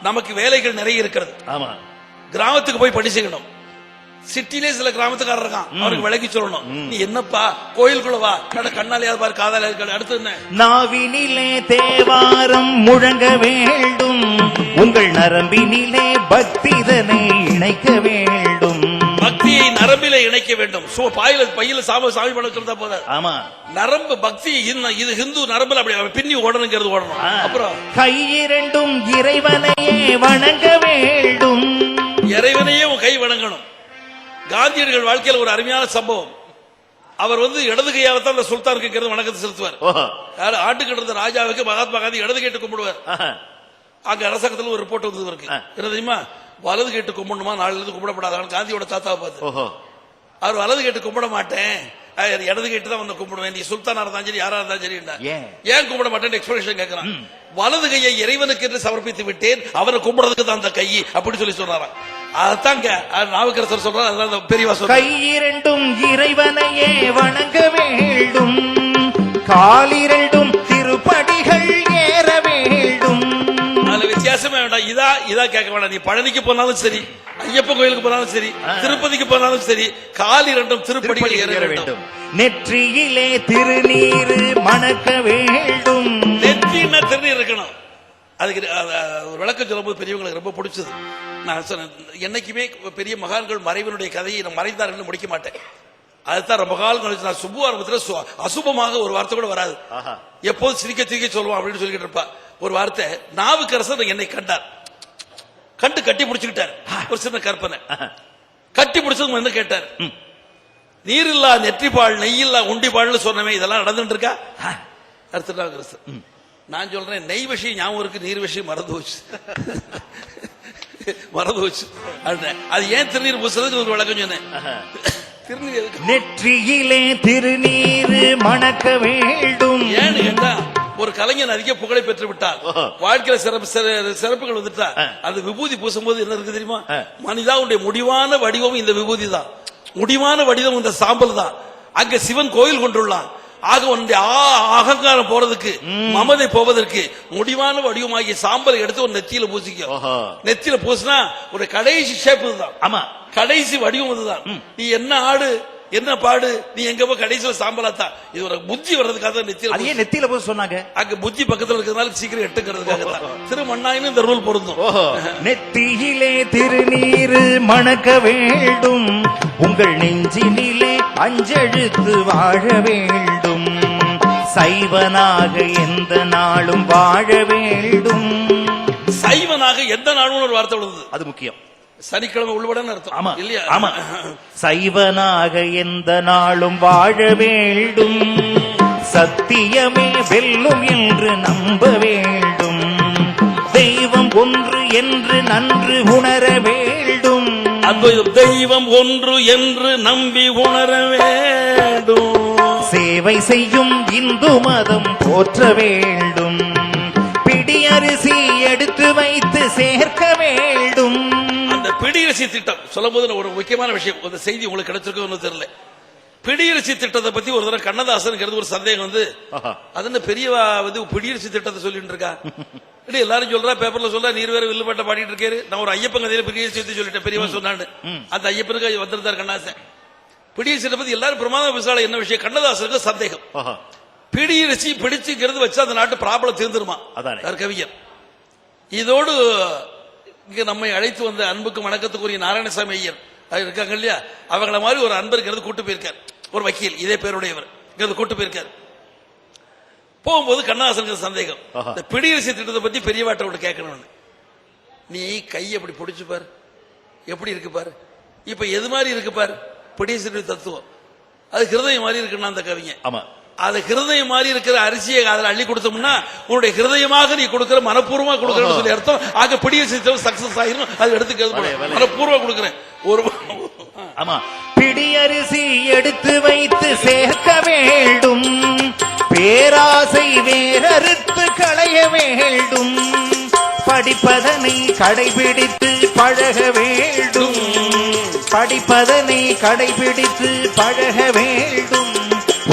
[SPEAKER 3] நமக்கு வேலைகள் நிறைய இருக்கிறது. கிராமத்துக்கு போய் படிச்சுக்கணும். சிட்டிலே சில கிராமத்துக்காரர் இருக்கான், அவருக்கு விளக்கி சொல்லணும். நீ என்னப்பா கோயிலுக்குள்ள வா, கண்ணாலையாவது பாரு, காதாலையாவது. அடுத்து என்ன?
[SPEAKER 4] நாவினிலே தேவாரம் முழங்க வேண்டும், உங்கள் நரம்பினிலே பக்திதனை இணைக்க வேண்டும்.
[SPEAKER 3] பக்தியை நரம்பில இணைக்க வேண்டும். பையில சாமி பண்ண சொல்றதா போத. ஆமா, நரம்பு பக்தி இது ஹிந்து நரம்புல அப்படி பின்னி ஓடணுங்கிறது ஓடணும். அப்புறம்
[SPEAKER 4] கையிரண்டும் இறைவனையே வணங்க வேண்டும்,
[SPEAKER 3] இறைவனையே கை வணங்கணும். காந்தியடிகள் வாழ்க்கையில் ஒரு அருமையான சம்பவம். அவர் இடது கையால்தான் அந்த சுல்தானுக்கு வணக்கத்தை செலுத்துவார். ஆட்டுக்கிட்டு இருந்த ராஜாவுக்கு மகாத்மா காந்தி இடது கேட்டு கும்பிடுவார். அங்க அரசாங்கத்தில் ஒரு ரிப்போர்ட் வந்து இருக்கு. என்ன தெரியுமா? வலது கேட்டு கும்பிடணுமா, நாளிலிருந்து கும்பிடப்படாதான். காந்தியோட தாத்தாவை பார்த்து அவர் வலது கேட்டு கும்பிட மாட்டேன், இடது கேட்டு தான் வந்து கும்பிடுவேன். நீ சுல்தானா இருந்தாலும் சரி யாரா இருந்தாலும் சரி, ஏன் கும்பிட மாட்டேன் எக்ஸ்பிளேஷன் கேட்கிறான். வலது கையை இறைவனுக்கு என்று சமர்ப்பித்து விட்டேன், அவரை கும்பிடுறதுக்கு தான் அந்த கை அப்படி சொல்லி சொல்றாராம். அதாங்க நாவுக்கரசர் சொல்றாரு. அதான் பெரியவா சொல்ற,
[SPEAKER 4] கையிரண்டும் இறைவனையே வணங்க வேண்டும், காலிரண்டும் திருப்படிகள்
[SPEAKER 3] இதெல்லாம் கேட்க வேண்டாம். நீ பழனிக்கு போனாலும் சரி, ஐயப்பன் கோயிலுக்கு போனாலும் சரி, திருப்பதிக்கு போனாலும் சரி, கால் இரண்டும் திருப்படிகள் ஏற வேண்டும்.
[SPEAKER 4] நெற்றியிலே திருநீரு மணக்க வேண்டும்.
[SPEAKER 3] நெற்றின்னா திருநீர் இருக்கணும். அதுக்கு ஒரு விளக்கம் சொல்லும் போது பெரியவங்களுக்கு ரொம்ப பிடிச்சது. நான் சொன்னேன், என்னைக்குமே பெரிய மகான்கள் மறைவனுடைய கதையை நான் மறைந்தார்கள் முடிக்க மாட்டேன். அதுதான் ரொம்ப காலம் கழிச்சு நான் சுப்பு ஆரம்பத்தில் அசுபமாக ஒரு வார்த்தை கூட வராது. எப்போது சிரிக்க சிரிக்க சொல்லுவான் அப்படின்னு சொல்லிக்கிட்டு இருப்பா. ஒரு வார்த்தை, நாவுக்கரசர் என்னை கண்டார், கண்டு கட்டி பிடிச்சுக்கிட்டார். ஒரு சின்ன கற்பனை. கட்டி பிடிச்சது வந்து கேட்டார், நீர் இல்லா நெற்றிப்பாள் நெய்யில்லா உண்டிப்பாள்னு சொன்னவே இதெல்லாம் நடந்துட்டு இருக்கா? அடுத்த நாவுக்கரசர், நான் சொல்றேன் நெய் விஷயம் ஞாபகம் இருக்கு, நீர் விஷயம் மறந்து போச்சு. மறந்து போச்சு. அது ஏன் திருநீர் பூசுறதுக்கு ஒரு விளக்கம் சொன்னேன்.
[SPEAKER 4] நெற்றியிலே திருநீரு மணக்க வேண்டும்.
[SPEAKER 3] ஏன்னு கேட்டா, ஒரு கலைஞன் அதிக புகழை பெற்று விட்டார், வாழ்க்கையில சிறப்புகள் வந்துட்டா, அந்த விபூதி பூசும் போது என்ன இருக்கு தெரியுமா? மனிதா உடைய முடிவான வடிவம் இந்த விபூதி தான், முடிவான வடிவம் இந்த சாம்பல் தான். அங்க சிவன் கோயில் கொண்டுள்ளான். ஆக உன்னுடைய அகங்காரம் போறதுக்கு, மமதை போவதற்கு முடிவான வடிவமாகிய சாம்பலை எடுத்து ஒரு நெத்தியில பூசிக்க. நெத்தியில பூசினா ஒரு கடைசி ஷேப் தான். ஆமா, கடைசி வடிவம் இதுதான். நீ என்ன ஆடு என்ன பாடு, நீ எங்க போய் கடைசியில சாம்பலாத்தான். இது ஒரு புத்தி வர்றதுக்காக நெத்தியில
[SPEAKER 4] நெத்தியில போய் சொன்னாங்க.
[SPEAKER 3] அங்க புத்தி பக்கத்துல இருக்கிறதுனால சீக்கிரம் எட்டுங்கிறதுக்காக திருமண்ணாயின்னு இந்த ரூல் பொருந்தும்.
[SPEAKER 4] நெத்தியிலே திருநீரு மணக்க வேண்டும், உங்கள் நெஞ்சினிலே அஞ்செழுத்து வாழ வேண்டும், சைவனாக எந்த நாளும் வாழ வேண்டும்.
[SPEAKER 3] சைவனாக எந்த நாளும் ஒரு வார்த்தை உள்ளது,
[SPEAKER 4] அது முக்கியம்.
[SPEAKER 3] சனிக்கிழமை உள்படன்னு அர்த்தம். ஆமா இல்லையா?
[SPEAKER 4] ஆமா. சைவனாக எந்த நாளும் வாழ வேண்டும், சத்தியமே வெல்லும் என்று நம்ப வேண்டும், தெய்வம் ஒன்று என்று நன்று உணர வேண்டும்.
[SPEAKER 3] தெய்வம் ஒன்று என்று நம்பி உணர வேண்டும்.
[SPEAKER 4] சேவை செய்யும் இந்து மதம் போற்ற வேண்டும், பிடியரிசி எடுத்து வைத்து சேர்க்க வேண்டும்.
[SPEAKER 3] அந்த பிடியரிசி திட்டம் சொல்லும் போது ஒரு முக்கியமான விஷயம், அந்த செய்தி உங்களுக்கு கிடைச்சிருக்கும் தெரியல. பிடியரிசி திட்டத்தை பத்தி ஒரு தடவை கண்ணதாசன் ஒரு சந்தேகம் வந்து, அது பெரியவா வந்து பிடியரிசி திட்டத்தை சொல்லிட்டு இருக்கா. எல்லாரும் சொல்றா, பேப்பர்ல சொல்றா, நீர் வேற வில்லுப்பாட்ட பாடிட்டு இருக்காரு. நான் ஒரு ஐயப்பன் கதையில பிடியரிசி சொல்லிட்டேன், பெரியவா சொன்னான்னு. அந்த ஐயப்பனுக்கு வந்திருந்தார் கண்ணதாசன். பிடியரிசி பத்தி எல்லாரும் பிரமாதம் பேசால. என்ன விஷயம்? கண்ணதாசனுக்கு சந்தேகம், பிடியரிசி பிடிச்சுங்கிறது வச்சு அந்த நாட்டு ப்ராப்ளம் தீர்ந்துருமா கவிஞர். இதோடு இங்க நம்மை அழைத்து வந்த அன்புக்கும் வணக்கத்துக்குரிய நாராயணசாமி ஐயர் இருக்காங்க இல்லையா, அவங்கள மாதிரி ஒரு அன்பர் கூட்டு போயிருக்கார். ஒரு வக்கீல் இதே பேருடையவர் கூட்டு போயிருக்கார். போகும்போது கண்ணதாசனுக்கு சந்தேகம், இந்த பிடியரிசி திட்டத்தை பத்தி பெரியவாட்ட ஒன்று கேட்கணும்னு. நீ கை எப்படி பிடிச்சு பாரு, எப்படி இருக்கு பாரு, இப்ப எது மாதிரி இருக்கு பாரு பிடியரிசி தத்துவம். அது ஹிருதயம் மாதிரி இருக்குன்னா அந்த கவிஞன். ஆமா, அது ஹிருதயம் மாதிரி இருக்கிற அரிசியை அதில் அள்ளி கொடுத்தோம்னா உன்னுடைய ஹிருதயமாக நீ கொடுக்கிற, மனப்பூர்வமா கொடுக்கறன்னு சொல்லி அர்த்தம். ஆக பிடியரிசி சக்சஸ் ஆகிரும். அது எடுத்துக்கிறது மனப்பூர்வமா கொடுக்கிறேன். ஒரு
[SPEAKER 4] ஆமா, பிடியரிசி எடுத்து வைத்து சேர்க்க வேண்டும், பேராசை வேறறுத்து களைய வேண்டும், படிப்பதனை கடைபிடித்து பழக வேண்டும், படிப்பதனை கடைபிடித்து பழக வேண்டும்,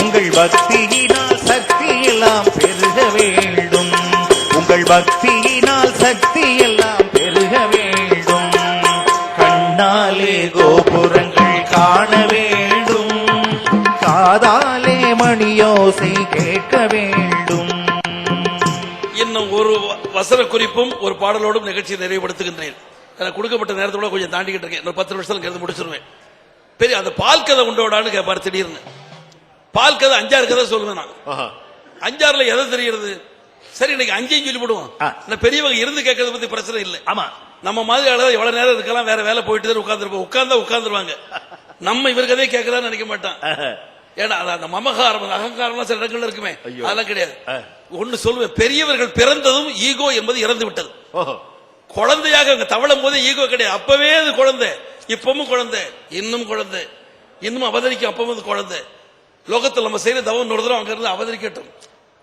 [SPEAKER 4] உங்கள் பக்தியினால் சக்தி எல்லாம் பெருக வேண்டும், உங்கள் பக்தியினால் சக்தி எல்லாம் பெருக வேண்டும், கண்ணாலே கோபுரங்கள் காண வேண்டும், காதாலே மணியோசை கேட்க வேண்டும்.
[SPEAKER 3] இன்னும் ஒரு வசன குறிப்பும் ஒரு பாடலோடும் நிகழ்ச்சியை நிறைவுபடுத்துகின்றேன். எனக்கு கொடுக்கப்பட்ட நேரத்தோட கொஞ்சம் தாண்டிக்கிட்டு இருக்கேன். இன்னும் 10 நிமிஷத்துல முடிச்சிருவேன். பெரிய அந்த பால் கதை உண்டோடான்னு கேட்பாரு திடீர்னு. பால் கதை 5-6 கதை சொல்லுவேன் நான். 5-6ல எதை தெரிகிறது? சரி, இன்னைக்கு 5 சொல்லி போடுவோம். பெரியவங்க இருந்து கேட்கறத பத்தி பிரச்சனை இல்லை. ஆமா, நம்ம மாதிரி ஆளு எவ்வளவு நேரம் இருக்கலாம், வேற வேலை போயிட்டு தான் உட்கார்ந்து உட்கார்ந்துருவாங்க. நம்ம இவர் கதையை கேட்கலாம்னு நினைக்க மாட்டான். ஏன்னா அந்த மமகாரம் அகங்காரம் சில இடங்கள்ல இருக்குமே, அதெல்லாம் கிடையாது. ஒன்னு சொல்லுவேன், பெரியவர்கள் பிறந்ததும் ஈகோ என்பது இறந்து விட்டது. குழந்தையாக அங்க தவழும் போதே ஈகோ கிடையாது. அப்பவே அது குழந்தை, இப்பவும் குழந்தை, இன்னும் குழந்தை, இன்னும் அவதரிக்கும், அப்பவும் குழந்தை. லோகத்தில் நம்ம செய்யற தவம் நொறுதலும் அங்க இருந்து அவதரிக்கட்டும்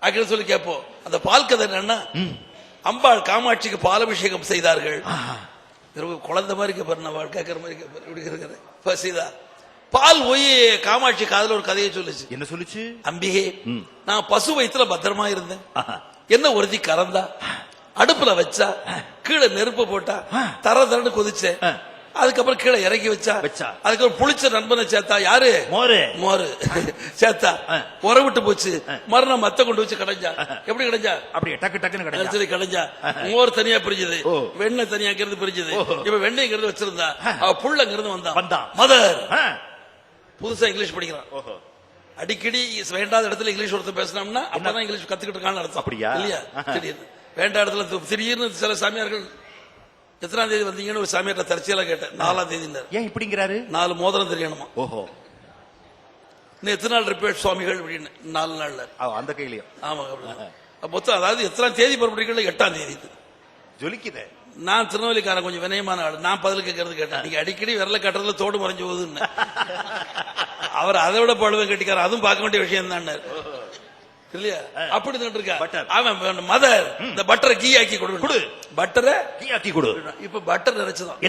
[SPEAKER 3] அப்படின்னு சொல்லி கேட்போம். அந்த பால் கதை என்னன்னா, அம்பாள் காமாட்சிக்கு பாலபிஷேகம் செய்தார்கள். குழந்தை மாதிரி கேட்பாரு, கேட்கற மாதிரி கேட்பாரு, இப்படி இருக்கிற செய்தா பால் போய் காமாட்சி காதல ஒரு கதையை சொல்லுச்சு.
[SPEAKER 4] என்ன சொல்லுச்சு?
[SPEAKER 3] அம்பிகே, நான் பசு வயிற்றுல பத்திரமா இருந்தேன், என்ன ஒருத்தி கறந்தா, அடுப்புல வச்சா கீழே நெருப்பு போட்டா தர தரன்னு கொதிச்சேன். அதுக்கப்புறம் கீழே இறக்கி வச்சா அதுக்கப்புறம் புளிச்ச நண்பனை சேர்த்தா யாரு மோரு சேர்த்தா உர விட்டு போச்சு. மறுநாள் மத்த கொண்டு வச்சு கடைஞ்சா எப்படி கடைஞ்சா
[SPEAKER 4] அப்படியே டக்கு டக்குன்னு
[SPEAKER 3] கடைஞ்சா மோர் தனியா பிரிஞ்சது, வெண்ணெய் தனியாங்கிறது பிரிஞ்சது. இப்ப வெண்ணெய்ங்கிறது வச்சிருந்தா அவ புள்ளங்கிறது வந்தான் மதர். புதுசா இங்கிலீஷ் படிக்கிறான். அடிக்கடி வேண்டாத இடத்துல இங்கிலீஷ் ஒருத்தர் பேசினோம்னா அப்பதான் இங்கிலீஷ் கத்துக்கிட்டு இருக்கான்னு அர்த்தம்.
[SPEAKER 4] அப்படியா
[SPEAKER 3] இல்லையா? திடீர்னு வேண்டாத இடத்துல திடீர்னு சில சாமியார்கள் எத்தனாம் தேதி வந்தீங்கன்னு ஒரு சாமியார்ட்ட தற்செயலா கேட்டேன். 4ஆம் தேதி.
[SPEAKER 4] ஏன் இப்படிங்கிறாரு?
[SPEAKER 3] 4 மோதிரம் தெரியணுமா?
[SPEAKER 4] ஓஹோ.
[SPEAKER 3] இன்னும் எத்தனை நாள் ரிப்பேர் சுவாமிகள் அப்படின்னு 4 நாள்ல
[SPEAKER 4] அந்த கையிலயும். ஆமா.
[SPEAKER 3] மொத்தம் அதாவது எத்தனாம் தேதி புறப்படுறீங்களா? 8ஆம் தேதி.
[SPEAKER 4] ஜொலிக்குதே.
[SPEAKER 3] நான் திருநெல்வேலிக்காரன், கொஞ்சம் வினயமான ஆள். நான் பதில் கேட்கறது கேட்டேன். நீங்க அடிக்கடி விரல கட்டுறதுல தோடு மறைஞ்சு போகுதுன்னு. அவர் அதை விட பழுவம் கட்டிக்கார, அதுவும் பார்க்க வேண்டிய விஷயம் தான் இல்லையா? அப்படி இருக்கா அவன் மதர் இந்த பட்டரை கீ ஆக்கி கொடு, பட்டரை கீ ஆக்கி கொடு. இப்ப பட்டர் நினைச்சுதான்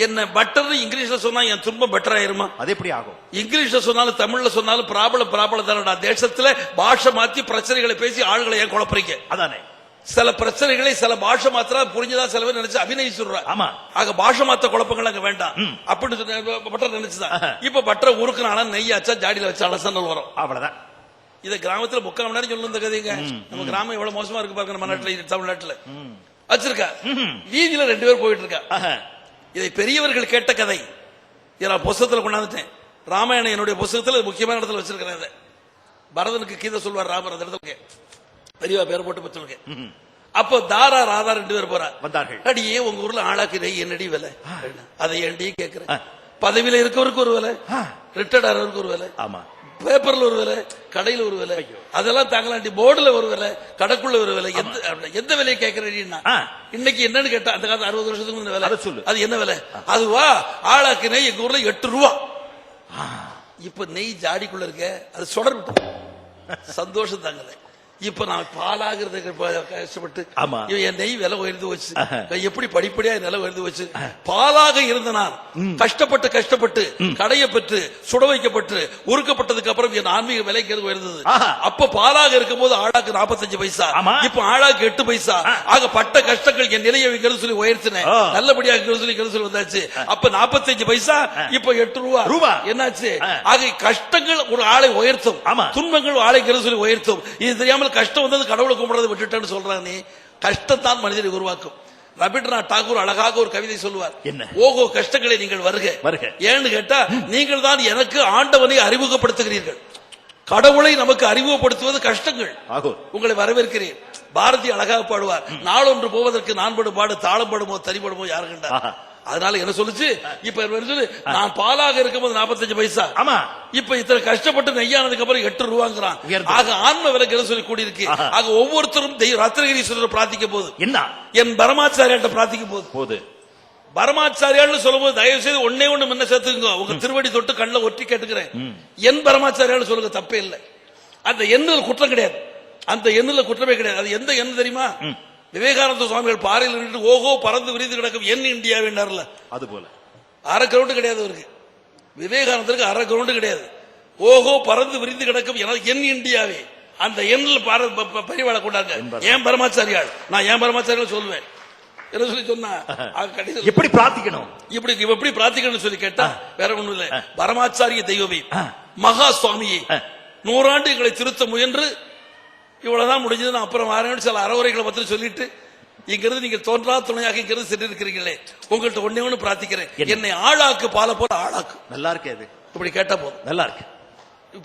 [SPEAKER 3] என்ன பட்டர் இங்கிலீஷ்ல சொன்னா என் துன்பம் பெட்டர் ஆயிருமா? அது எப்படி ஆகும்? இங்கிலீஷ்ல சொன்னாலும் தமிழ்ல சொன்னாலும் ப்ராப்ளம் தானடா. தேசத்துல பாஷை மாத்தி பிரச்சனைகளை பேசி ஆளுகளை ஏன் குழப்பறீங்க? அதானே சில பிரச்சனைகளை சில பாஷை மாத்திரா புரிஞ்சுதான் சில பேர் நினைச்சு அபிநய சொல்ற. ஆமா, ஆக பாஷை மாத்த குழப்பங்கள் அங்க வேண்டாம் அப்படின்னு பட்டர் நினைச்சுதான். இப்ப பட்டரை உருக்குனால நெய்யாச்சா ஜாடியில வச்சு அலசனல் வரும். அவ்வளவுதான். இத கிராமத்துல 3/4 மணி நேரம் சொல்லணும் இந்த கதைங்க. நம்ம கிராமம் எவ்வளவு மோசமா இருக்கு பாருங்க. நம்ம நாட்டுல தமிழ்நாட்டுல வச்சிருக்கா வீதியில 2 பேர் போயிட்டு இருக்கா. இதை பெரியவர்கள் கேட்ட கதை. நான் புஸ்தகத்துல கொண்டாந்துட்டேன். ராமாயணம் என்னுடைய புஸ்தகத்துல முக்கியமான இடத்துல வச்சிருக்கிறேன். பரதனுக்கு கீதை சொல்வார் ராமர். அந்த இடத்துல பெரியவா பேர் போட்டு வச்சிருக்கேன். அப்போ தாரா ராதா 2 பேர் போறா வந்தார்கள். அடியே உங்க ஊர்ல ஆளாக்கு நெய் என்னடி விலை? அதை ஏண்டி கேட்கிறேன். பதவியில இருக்கவருக்கு ஒரு விலை, ரிட்டையர்ட் ஆறவருக்கு ஒரு விலை, ஆமா பேப்பர்ல ஒரு விலை, கடையில ஒரு விலை, அதெல்லாம் தாங்கலாண்டி போர்டுல ஒரு விலை, கடைக்குள்ள ஒரு விலை. எந்த விலையை கேட்கிறேன்னா இன்னைக்கு என்னன்னு கேட்டா அந்த காலத்து 60 வருஷத்துக்கு முன்ன விலை சொல்லு. அது என்ன விலை? அதுவா ஆளாக்கு நெய் எங்க ஊர்ல 8 ரூபா. இப்ப நெய் ஜாடிக்குள்ள இருக்க அது சுடர் விட்டு சந்தோஷம் தாங்கல. இப்ப நான் பாலாகிறதுக்கு கஷ்டப்பட்டு என் நெய் விலை உயர்ந்து வச்சு எப்படி படிப்படியா நிலை உயர்ந்து வச்சு பாலாக இருந்த நான் கஷ்டப்பட்டு கடையை பெற்று சுட வைக்கப்பட்டு உருக்கப்பட்டதுக்கு அப்புறம் என் ஆன்மீக விலைக்கு உயர்ந்தது. அப்ப பாலாக இருக்கும் போது ஆளாக்கு 45 பைசா, இப்ப ஆளாக்கு 8 பைசா. ஆக பட்ட கஷ்டங்கள் என் நிலையை சொல்லி உயர்த்தினேன். நல்லபடியாக சொல்லி வந்தாச்சு. அப்ப 45 பைசா, இப்ப 8 ரூபா. என்னாச்சு? ஆக கஷ்டங்கள் ஒரு ஆளை உயர்த்தும், துன்பங்கள் ஆளை சொல்லி உயர்த்தும். இது தெரியாமல் கஷ்டம் வந்தது கடவுளை கும்பிடுறது விட்டுட்டேன்னு சொல்றான். நீ கஷ்டத்தான் மனிதனை உருவாக்கும். ரவீந்திரநாத் தாகூர் அழகாக ஒரு கவிதை சொல்லுவார். என்ன? ஓகோ கஷ்டங்களை நீங்கள் வருக. ஏன்னு கேட்டா நீங்கள் தான் எனக்கு ஆண்டவனை அறிமுகப்படுத்துகிறீர்கள். கடவுளை நமக்கு அறிமுகப்படுத்துவது கஷ்டங்கள். உங்களை வரவேற்கிறேன். பாரதி அழகாக பாடுவார். நாளொன்று போவதற்கு நான் படும் பாடு தாளம் படுமோ தனிப்படுமோ யாரு கண்டா. அதனால என்ன சொல்லுச்சு? இப்ப நான் பாலாக இருக்கும்போது 45 பைசா, ஆமா இப்ப இத்தனை கஷ்டப்பட்டு நெய்யானதுக்கு அப்புறம் 8 ரூபாங்கிறான். ஆக ஆன்ம விலைக்கு சொல்லி கூடி இருக்கு. ஆக ஒவ்வொருத்தரும் ரத்னகிரீஸ்வரர் பிரார்த்திக்க போது என்ன? என் பரமாச்சாரியாட்ட பிரார்த்திக்க போது பரமாச்சாரியான்னு சொல்லும் போது தயவு செய்து ஒன்னே ஒண்ணு முன்ன சேர்த்துங்க. உங்க திருவடி தொட்டு கண்ணில் ஒட்டி கேட்டுக்கிறேன். என் பரமாச்சாரியான்னு சொல்லுங்க, தப்பே இல்லை. அந்த எண்ணில் குற்றம் கிடையாது. அந்த எண்ணில் குற்றமே கிடையாது. அது எந்த எண் தெரியுமா? விவேகானந்த சுவாமிகள் பாறையில் நின்று ஓஹோ பறந்து விரிந்து கிடக்கும் என் இந்தியா வேண்டார்ல, அது போல அரை கிரவுண்ட் கிடையாது அவருக்கு. விவேகானந்தருக்கு அரை கிரவுண்ட் கிடையாது. ஓஹோ பறந்து விரிந்து கிடக்கும் என் இந்தியாவே. அந்த எண்ணில் பரிவாள கொண்டாங்க. ஏன் பரமாச்சாரியால், நான் ஏன் பரமாச்சாரியால் சொல்லுவேன். என்ன சொல்லி சொன்னா எப்படி பிரார்த்திக்கணும், எப்படி பிரார்த்திக்கணும் சொல்லி கேட்டா வேற ஒண்ணும் இல்ல. பரமாச்சாரிய தெய்வமே மகா சுவாமியே 100 ஆண்டு எங்களை திருத்த முயன்று இவ்வளவுதான் முடிஞ்சது. நான் அப்புறம் வரேன்னு சில அறவுரைகளை பத்தி சொல்லிட்டு இங்கிருந்து நீங்க தோன்றா துணையாக இங்கிருந்து சென்று இருக்கிறீங்களே, உங்கள்கிட்ட ஒண்ணே ஒண்ணு பிரார்த்திக்கிறேன். என்னை ஆளாக்கு பால போல ஆளாக்கு. நல்லா இருக்கு. அது இப்படி கேட்ட போதும் நல்லா இருக்கு.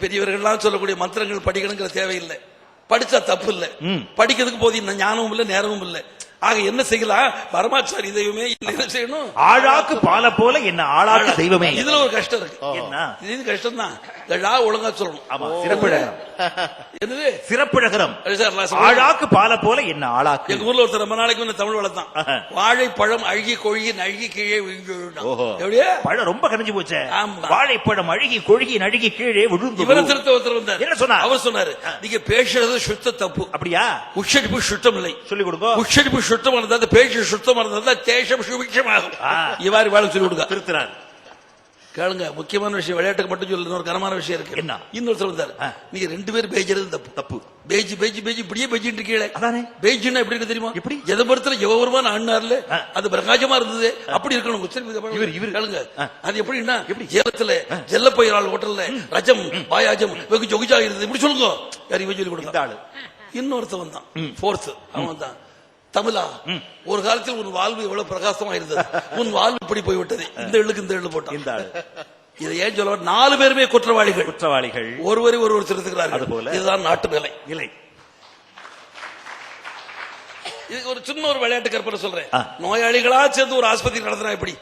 [SPEAKER 3] பெரியவர்கள்லாம் சொல்லக்கூடிய மந்திரங்கள் படிக்கணுங்கிற தேவையில்லை. படிச்சா தப்பு இல்லை. படிக்கிறதுக்கு போதிய ஞானமும் இல்லை, நேரமும் இல்லை. ஆக என்ன செய்யலாம்? பரமாச்சாரி தெய்வமே என்ன செய்யணும்? ஆழாக்கு பால போல என்ன ஆளாக்கு தெய்வமே. இதுல ஒரு கஷ்டம் இருக்கு. என்ன இது கஷ்டம் தான். ஒழுங்கா சொல்லணும். என்னது சிறப்பிழகரம்? ஆழாக்கு பால போல என்ன ஆளாக்கு. எங்க ஊர்ல ஒருத்தர் ரொம்ப நாளைக்கு தமிழ் வளர்த்தான். வாழைப்பழம் அழுகி கொழுகி நழுகி கீழே விழுந்து. எப்படியா பழம் ரொம்ப கரைஞ்சு போச்சு. வாழைப்பழம் அழுகி கொழுகி நழுகி கீழே விழுந்து. இவரை திருத்த ஒருத்தர் வந்தார். என்ன சொன்னார்? அவர் சொன்னாரு, நீங்க பேசுறது சுத்த தப்பு. அப்படியா? உச்சரிப்பு சுத்தம் இல்லை. சொல்லிக் கொடுங்க. உச்சரிப்பு சுத்தம் இருந்தா பேச்சு சுத்தம் இருந்தா தேசம் சுபிட்சமாகும். இவ்வாறு வேலை சொல்லி கொடுங்க. திருத்தினார். கேளுங்க, முக்கியமான விஷயம். விளையாட்டுக்கு மட்டும் சொல்ல, இன்னொரு கனமான விஷயம் இருக்கு.
[SPEAKER 4] என்ன?
[SPEAKER 3] இன்னொருத்தர் வந்தாரு, நீங்க 2 பேரும் பேஜறது தப்பு.
[SPEAKER 4] தப்பு.
[SPEAKER 3] பேஜ் பேஜ் பேஜ் இப்படியே பேஜிட்டு இருக்கீங்களே.
[SPEAKER 4] அதானே
[SPEAKER 3] பேஜ்னா எப்படி இருக்கு தெரியுமா?
[SPEAKER 4] எப்படி?
[SPEAKER 3] எதபுரத்துல எவருமான ஆடினார்ல, அது பிரகாசமா இருந்தது, அப்படி இருக்கணும்.
[SPEAKER 4] இவர்
[SPEAKER 3] கேளுங்க, அது எப்படின்னா, ஜேலத்துல ஜெல்லப்பயிரால் ஹோட்டல்ல ரஜம் பாயாஜம் வெகு ஜொகிஜா இருந்தது, இப்படி சொல்லுங்க. யார் இவன் சொல்லி கொடுங்க. இன்னொருத்தன் வந்தான், ஃபோர்த். அவன் வந்தான், தமிழா, ஒரு காலத்தில் உன் வாழ்வு எவ்வளவு பிரகாசமா இருந்தது, உன் வாழ்வு இப்படி போய்விட்டது, இந்த எள்ளுக்கு இந்த எள்ளு போட்டான். இதை ஏன் சொல்ல, 4 பேருமே குற்றவாளிகள், ஒருவரை ஒருவர் திருத்துகிறார்கள். இதுதான் நாட்டு நிலை. இது ஒரு சின்ன ஒரு விளையாட்டு கற்பனை சொல்றேன். நோயாளிகளா சேர்ந்து ஒரு ஆஸ்பத்திரி நடத்தினா எப்படி,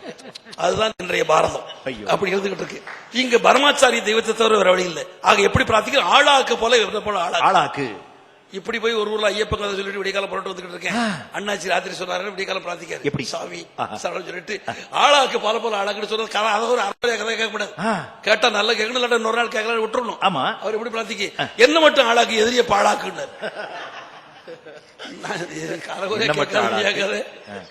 [SPEAKER 3] அதுதான் இன்றைய பாரதம். அப்படி எழுதுகிட்டு இருக்கு. இங்க பரமாச்சாரி தெய்வத்தை தவிர வேற வழி இல்லை. ஆக எப்படி பிரார்த்திக்கிற, ஆளாக்கு போல ஆளாக்கு. இப்படி போய் ஒரு ஊர்ல ஐயப்ப கதை சொல்லிட்டு விடிகாலம் புரட்டு வந்துகிட்டு இருக்கேன். அண்ணாச்சி ராத்திரி சொன்னாரு, விடிகாலம் பிரார்த்திக்காரு, எப்படி சாமி சரணம் சொல்லிட்டு ஆளாக்கு போல ஆளாக்குன்னு சொன்னது கதை. அதை ஒரு அரை கதை கேட்க கூடாது. கேட்டா நல்லா கேட்கணும், இல்லாட்டா இன்னொரு நாள் கேட்கலாம் விட்டுறணும். ஆமா, அவர் எப்படி பிரார்த்திக்கு, என்ன மட்டும் ஆளாக்கு எதிரிய பாழாக்குன்னாரு.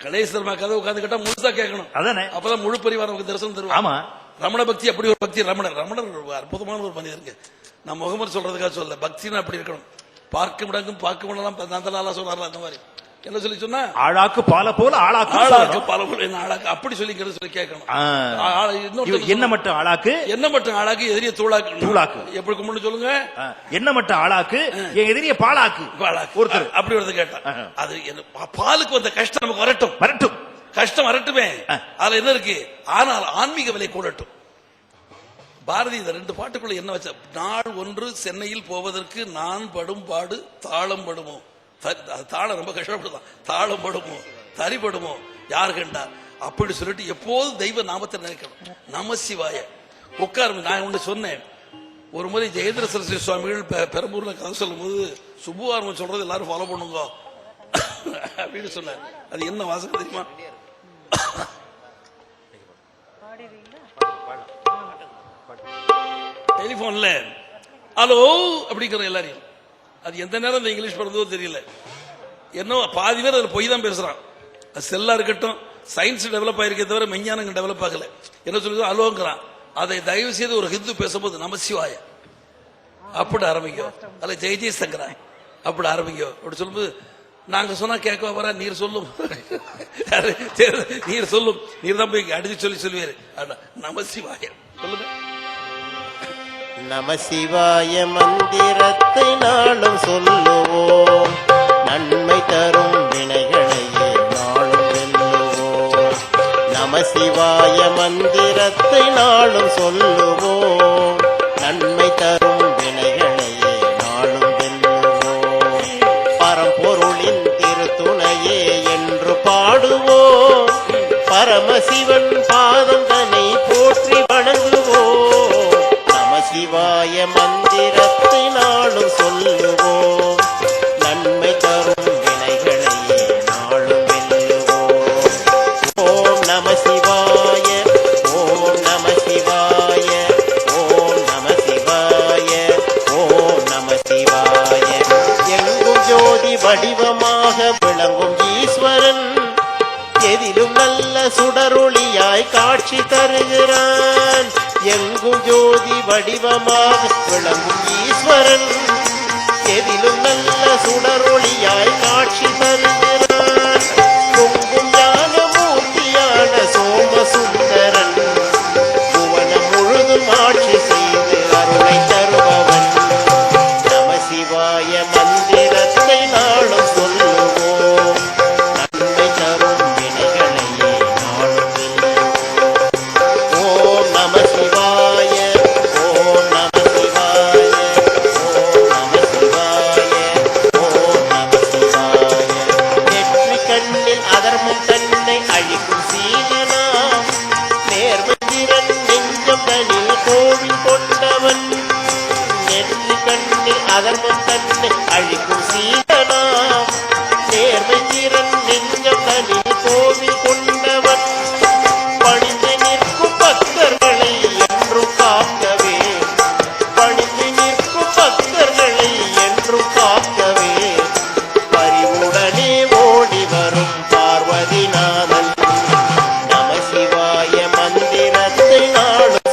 [SPEAKER 3] கணேஸ்வரமா கதை உட்காந்து கேட்டா முழுசா கேட்கணும். அப்பதான் முழு பரிவாரம் தரிசனம் தருவாங்க. ரமண பக்தி அப்படி ஒரு பக்தி. ரமணர் அற்புதமான ஒரு மனிதருங்க. நான் முகமது சொல்றதுக்காக சொல்ல, பக்தினா அப்படி இருக்கணும். பார்க்க விடங்கும் பார்க்க விடலாம் நந்தலாலா சொன்னார்ல, அந்த மாதிரி என்ன சொல்லி சொன்னா, ஆளாக்கு பால போல ஆளாக்கு என்ன ஆளாக்கு அப்படி சொல்லி கேட்கணும். என்ன மட்டும் ஆளாக்கு எதிரிய தூளாக்கு எப்படி கும்பிட்டு சொல்லுங்க. என்ன மட்டும் ஆளாக்கு எதிரிய பாலாக்கு ஒருத்தர் அப்படி ஒருத்தர் கேட்டான். அது பாலுக்கு வந்த கஷ்டம் நமக்கு வரட்டும், கஷ்டம் வரட்டுமே, அதுல என்ன இருக்கு, ஆனால் ஆன்மீக விலை கூடட்டும். பாரதி இந்த 2 பாட்டுக்குள்ள என்ன வச்ச, நாள் ஒன்று சென்னையில் போவதற்கு நான் படும் பாடு தாளம் படுமோ, தாளம் ரொம்ப கஷ்டப்படுதான், தாளம் படுமோ தரிபடுமோ யார் கண்டா, அப்படி சொல்லிட்டு எப்போதும் தெய்வ நாமத்தை நினைக்கணும். நம சிவாய உட்காரும். நான் ஒண்ணு சொன்னேன், ஒரு முறை ஜெயேந்திர சரஸ்வதி சுவாமிகள் பெரம்பூர்ல கதை சொல்லும் போது, சுப்புவார்மன் சொல்றது எல்லாரும் ஃபாலோ பண்ணுங்க அப்படின்னு சொன்னார். அது என்ன வாசகம் தெரியுமா? டெலிபோன்ல ஹலோ அப்படிங்கிற எல்லாரையும், அது எந்த நேரம் இந்த இங்கிலீஷ் பிறந்ததோ தெரியல, என்ன பாதி பேர் அதுல பொய் தான் பேசுறான். அது செல்லா இருக்கட்டும், சயின்ஸ் டெவலப் ஆயிருக்கே தவிர மெஞ்ஞானங்க டெவலப் ஆகல. என்ன சொல்லுது, அலோங்கிறான். அதை தயவு செய்து ஒரு ஹிந்து பேசும்போது நமசிவாய அப்படி ஆரம்பிக்கும், அல்ல ஜெய் சங்கரா அப்படி ஆரம்பிக்கும். அப்படி சொல்லும்போது நாங்க சொன்னா கேட்க வர, நீர் சொல்லும் நீர் தான் போய் அடிச்சு சொல்லுவாரு. நமசிவாய சொல்லுங்க.
[SPEAKER 5] நம சிவாய மந்திரத்தை நாளும் சொல்லுவோம், நன்மை தரும் வினைகளையே நாளும் வெல்லுவோம். நம சிவாய மந்திரத்தை நாளும் சொல்லுவோம், நன்மை தரும் வினைகளையே நாளும் வெல்லுவோம். பரம்பொருளின் திருத்துணையே என்று பாடுவோம், பரமசிவன் பாதம் தன்னை போற்றி வணங்குவோம். சிவாய மந்திரத்தை நாளும் சொல்லுவோம், நன்மை தரும் வினைகளையே நாளும் வெல்லுவோம். ஓம் நம சிவாய, ஓம் நம சிவாய, ஓம் நம சிவாய, ஓம் நம சிவாய. எங்கும் ஜோதி வடிவமாக விளங்கும் ஈஸ்வரன், எதிலும் நல்ல சுடரொளியாய் காட்சி தருகிறான். எங்கும் ஜோதி வடிவமாக விளங்கும் ஈஸ்வரன், எதிலும் நல்ல சுடரொளியாய் காட்சி தருகிறான். பொங்கும் ஞான மூர்த்தியான சோமசுந்தரன், புவனம் முழுதும் ஆட்சி செய்து அருளை தருபவன். நம சிவாய மந்திரத்தை நாளும் சொல்லுவோம், நன்மை தரும் வினைகளையே நாளும் வெல்லுவோம். ஓம் நம சிவாய, ஓம் நம சிவாய, ஓம் நம சிவாய, ஓம் நம சிவாய. நெற்றி கண்ணில் அதர்மம் தன்னை அழிக்கும் சீலனாம், நேர்மந்திரன் நெஞ்சம் தனில் கோவில் கொண்டவன். நெற்றி கண்ணில் அதர்மம் தன்னை அழிக்கும் சீலனாம், நேர்மந்திரன் நெஞ்சம் தனில் கோவில் கொண்டவன். பணிந்து நிற்கும் பக்தர்களை என்றும் காக்கவே, பணிந்து நிற்கும் பக்தர்களை என்றும் காக்கவே, பரிவுடனே ஓடி வரும் பார்வதிநாதன். நம சிவாய மந்திரத்தை நாளும்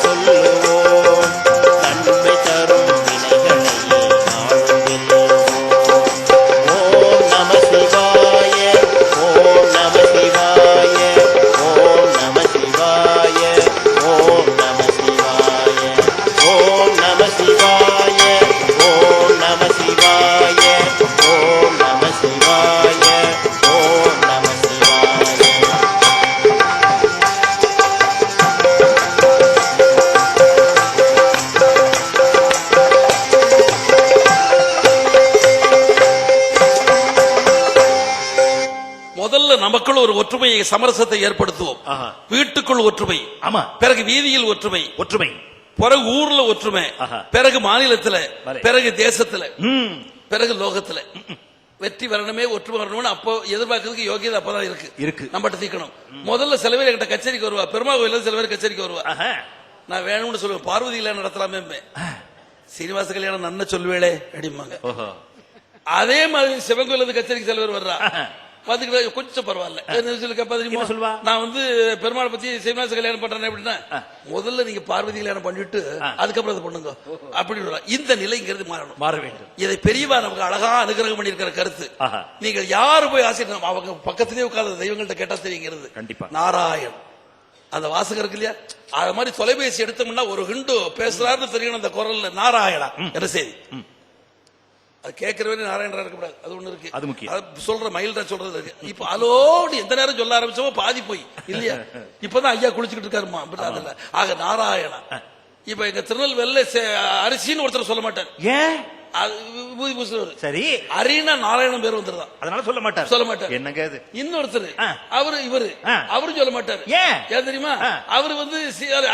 [SPEAKER 3] முதல்ல நமக்குள்ள ஒரு ஒற்றுமையை சமரசத்தை ஏற்படுத்துவோம்.
[SPEAKER 4] ஆஹா.
[SPEAKER 3] வீட்டுக்குள் ஒற்றுமை,
[SPEAKER 4] ஆமா,
[SPEAKER 3] பிறகு வீதியில் ஒற்றுமை,
[SPEAKER 4] ஒற்றுமை,
[SPEAKER 3] பிறகு ஊர்ல ஒற்றுமை,
[SPEAKER 4] ஆஹா.
[SPEAKER 3] பிறகு மாநிலத்துல, பிறகு தேசத்துல,
[SPEAKER 4] ம்,
[SPEAKER 3] பிறகு லோகத்துல. வெற்றி வரணுமே ஒற்றுமை வரணும்னு அப்போ எதிர்பார்க்கறதுக்கு யோகியதை அப்பதான் இருக்கு. நம்மகிட்ட தீக்கணும். முதல்ல சில பேர் என்கிட்ட கச்சேரிக்கு வருவா, பெருமாள் கோயில சில பேர் கச்சேரிக்கு வருவா.
[SPEAKER 4] ஆஹா.
[SPEAKER 3] நான் வேணும்னு சொல்லுவேன், பார்வதி கல்யாணம் நடத்தலாமே, சீனிவாச கல்யாணம் நன்ன சொல்லுவேளே அப்படிம்பாங்க. அதே மாதிரி சிவன் கோயில கச்சேரிக்கு சில பேர் வர்றா, பாத்துக்கிட்ட கொஞ்சம் பரவாயில்ல.
[SPEAKER 4] சொல்லுவா,
[SPEAKER 3] நான் வந்து பெருமாள் பத்தி சீனிவாச கல்யாணம் பண்றேன் அப்படின்னா, முதல்ல நீங்க பார்வதி கல்யாணம் பண்ணிட்டு அதுக்கப்புறம் அதை பண்ணுங்க அப்படி. இந்த நிலைங்கிறது மாறணும், மாற வேண்டும். இதை பெரியவா நமக்கு அழகா அனுகிரகம் பண்ணிருக்கிற கருத்து. நீங்கள் யாரு போய் ஆசை அவங்க பக்கத்திலே உட்கார்ந்த தெய்வங்கள்ட்ட கேட்டா தெரியுங்கிறது. கண்டிப்பா நாராயண் அந்த வாசகம் இருக்கு இல்லையா, அது மாதிரி தொலைபேசி எடுத்தோம்னா ஒரு ஹிண்டு பேசுறாருன்னு தெரியணும் அந்த குரல்ல நாராயணா என்ன செய்தி. அது கேட்கிறவரே நாராயணரா இருக்கக்கூடாது, அது ஒண்ணு இருக்கு, அது முக்கியம். சொல்ற மயில்டா சொல்றது இருக்கு. இப்ப அலோடு எந்த நேரம் சொல்ல ஆரம்பிச்சோமோ பாதி போய் இல்லையா, இப்பதான் ஐயா குளிச்சுக்கிட்டு இருக்காருமா. ஆக நாராயணா. இப்ப எங்க திருநெல்வேலியில அரிசின்னு ஒருத்தர் சொல்ல மாட்டார், ஏன் சரி அரினா நாராயணன் பேர் வந்துருதான், அதனால சொல்ல மாட்டார். என்னங்க இன்னொருத்தர் அவரு சொல்ல மாட்டாரு, ஏன் தெரியுமா, அவரு வந்து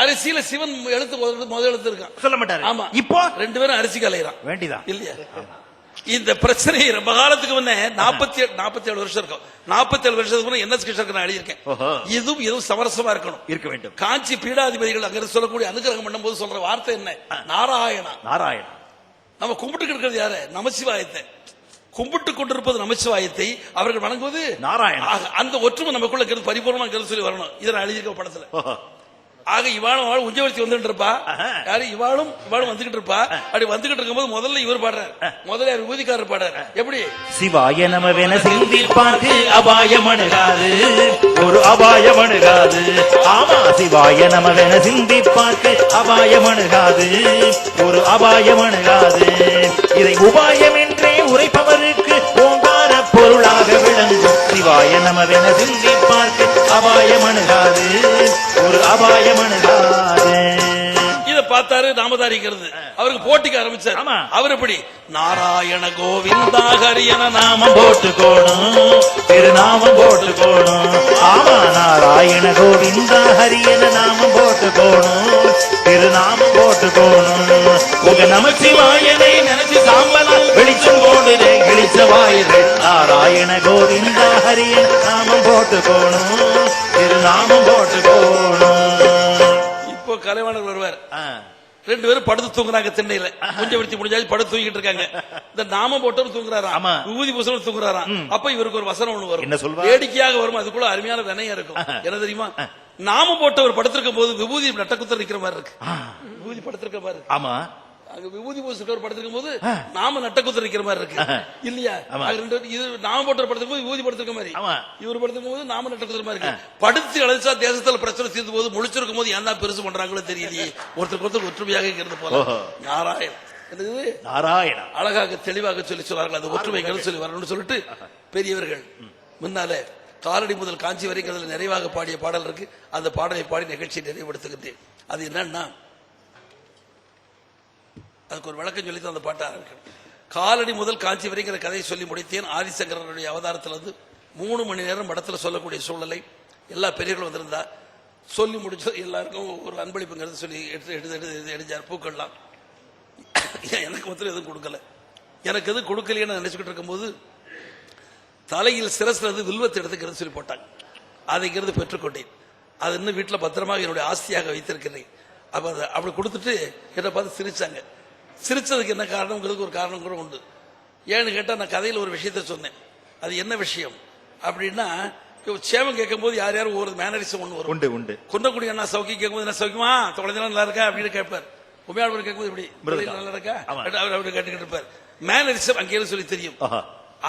[SPEAKER 3] அரிசியில சிவன் எழுத்து முதல் எழுத்து இருக்கான், சொல்ல மாட்டாரு. ஆமா, இப்போ ரெண்டு பேரும் அரிசி கலையிறான் வேண்டிதான் இல்லையா. இந்த பிரச்சனை ரொம்ப காலத்துக்கு முன்னே 47 வருஷம் இருக்கும். 47 வருஷத்துக்கு முன்னே என்எஸ் கிருஷ்ணருக்கு நான் எழுதியிருக்கேன். இதுவும் சமரசமா இருக்க வேண்டும். காஞ்சி பீடாதிபதிகள் அங்க சொல்லக்கூடிய அனுகிரகம் பண்ணும் போது சொல்ற வார்த்தை என்ன, நாராயணா. நாராயணா நம்ம கும்பிட்டு இருக்கிறது யாரு, நமசிவாயத்தை. கும்பிட்டு கொண்டிருப்பது நமசிவாயத்தை, அவர்கள் வணங்குவது நாராயணா. அந்த ஒற்றுமை நமக்குள்ள பரிபூர்ணமா சொல்லி வரணும். இதை நான் எழுதியிருக்க படத்துல. ஆக இவாளும் உஞ்சவர்த்தி வந்துட்டு இருப்பா, யாரு இவாளும் வந்துகிட்டு இருப்பா. அப்படி வந்துகிட்டு இருக்கும்போது முதல்ல இவர் பாடுறாரு, முதல்ல விபூதிக்காரர் பாடுறாரு. எப்படி
[SPEAKER 4] சிவாய நமவென சிந்திப்பார்க்கு அபாயம் அணுகாது, ஒரு அபாயம் அணுகாது. ஆமா, சிவாய நமவென சிந்திப்பார்க்கு அபாயம் அணுகாது, ஒரு அபாயம் அணுகாது. இதை உபாயம் என்றே உரைப்பவருக்கு ஓங்கார பொருளாக விளங்கும். சிவாய நமவென சிந்திப்பார்க்கு அபாயம் அணுகாது, ஒரு அபாயம் அணுகாது.
[SPEAKER 3] இத பார்த்தாரு நாமதாரிக்கிறது, அவருக்கு போட்டிக்கு ஆரம்பிச்சார். அவர் எப்படி நாராயண கோவிந்தா ஹரியன நாமம் போட்டுக்கோணும், திருநாமம் போட்டுக்கோணும். ஆமா, நாராயண கோவிந்தா ஹரியன நாமம் போட்டுக்கோணும், திருநாமம் போட்டுக்கோணும். உங்க நமச்சிவாயனை நினைச்சு சாம்பலால் வெளிச்சம் போடுதே வெளிச்சவாயுது. நாராயண கோவிந்தா ஹரியன நாமம் போட்டுக்கோணும், திருநாமம் போட்டுக்கோணும். இப்போ கலைவாணர் வருவார், ரெண்டு பேரும் படுத்து தூங்குறாங்க திண்ணையில, கொஞ்சம் விடுத்தி முடிஞ்சாச்சு படுத்து தூங்கிட்டு இருக்காங்க. இந்த நாம போட்டவர் தூங்குறாராம், விபூதி பூசணும் தூங்குறாராம். அப்ப இவருக்கு ஒரு வசனம் ஒண்ணு வரும், என்ன சொல்லுவா, வேடிக்கையாக வரும். அதுக்குள்ள அருமையான வினையா இருக்கும். என்ன தெரியுமா, நாம போட்டவர் படுத்திருக்கும் போது விபூதி நட்டக்குத்தர் நிக்கிற மாதிரி இருக்கு, விபூதி படுத்திருக்க மாதிரி இருக்கு. ஆமா, அங்க விபூதி பூசிக்கவர் படுத்திருக்கும் போது நாம நட்டக்குத்தர் நிக்கிற மாதிரி இருக்கு இல்லையா. இது நாம போட்டவர் படுத்திருக்கும் போது விபூதி படுத்திருக்க மாதிரி, இவர் படுத்திருக்கும் போது நாம நட்டக்குத்தர் மாதிரி இருக்கு. படுத்து அழைச்சா தேசத்துல பிரச்சனை தீர்ந்து போது, முழிச்சிருக்கும் போது ஏன் தான் பெருசு பண்றாங்களோ தெரியலையே, ஒருத்தருக்கு ஒருத்தர் ஒற்றுமையாக இருக்கிறது போல. நாராயணன் நாராயண அழகாக தெளிவாக சொல்லி சொல்றார்கள், அது ஒற்றுமைகள் சொல்லி வரணும்னு சொல்லிட்டு பெரியவர்கள் முன்னாலே காலடி முதல் காஞ்சி வரைக்கும் நிறைவாக பாடிய பாடல் இருக்கு. அந்த பாடலை பாடி நிகழ்ச்சியை நிறைவுபடுத்துகின்றேன். அது என்னன்னா, அதுக்கு ஒரு விளக்கம் சொல்லி அந்த பாட்டை ஆரம்பிக்கணும். காலடி முதல் காஞ்சி வரைங்கிற கதையை சொல்லி முடித்தேன். ஆதிசங்கரனுடைய அவதாரத்தில் வந்து 3 மணி நேரம் படத்தில் சொல்லக்கூடிய சூழலை எல்லா பெரியர்களும் வந்திருந்தா சொல்லி முடிச்சு எல்லாருக்கும் ஒரு அன்பளிப்புங்கிறது சொல்லி எடுத்தார். பூக்கள்லாம் எனக்கு மாத்திரம் எதுவும் கொடுக்கல, எனக்கு எதுவும் கொடுக்கலைன்னு நினைச்சுக்கிட்டு இருக்கும்போது தலையில் சிரஸ்ல வில்வத்தை எடுத்துக்கிறது சொல்லி போட்டாங்க. அதைங்கிறது பெற்றுக்கொண்டேன். அது இன்னும் வீட்டில் பத்திரமாக என்னுடைய ஆஸ்தியாக வைத்திருக்கிறேன். அப்ப அதை அப்படி கொடுத்துட்டு என்னை பார்த்து சிரிச்சாங்க. சிரிச்சதுக்கு என்ன காரணம்ங்கிறதுக்கு ஒரு காரணம் கூட உண்டு. ஏன்னு கேட்டால் நான் கதையில் ஒரு விஷயத்த சொன்னேன். அது என்ன விஷயம் அப்படின்னா, சேமம் கேட்கும் போது யார் யாரும் ஒரு மேனரிசம் ஒன்று வரும். உண்டு உண்டு கொண்டக்கூடிய என்ன சௌக்கியம் கேட்கும்போது என்ன சௌக்கியமா தொலைஞ்சலாம் நல்லா இருக்கா அப்படின்னு கேட்பார். உண்மையாளர் கேட்கும்போது இப்படி நல்லா இருக்கா அவர் அப்படி கேட்டுக்கிட்டு இருப்பார். மேனரிசம் அங்கேயும் சொல்லி தெரியும்.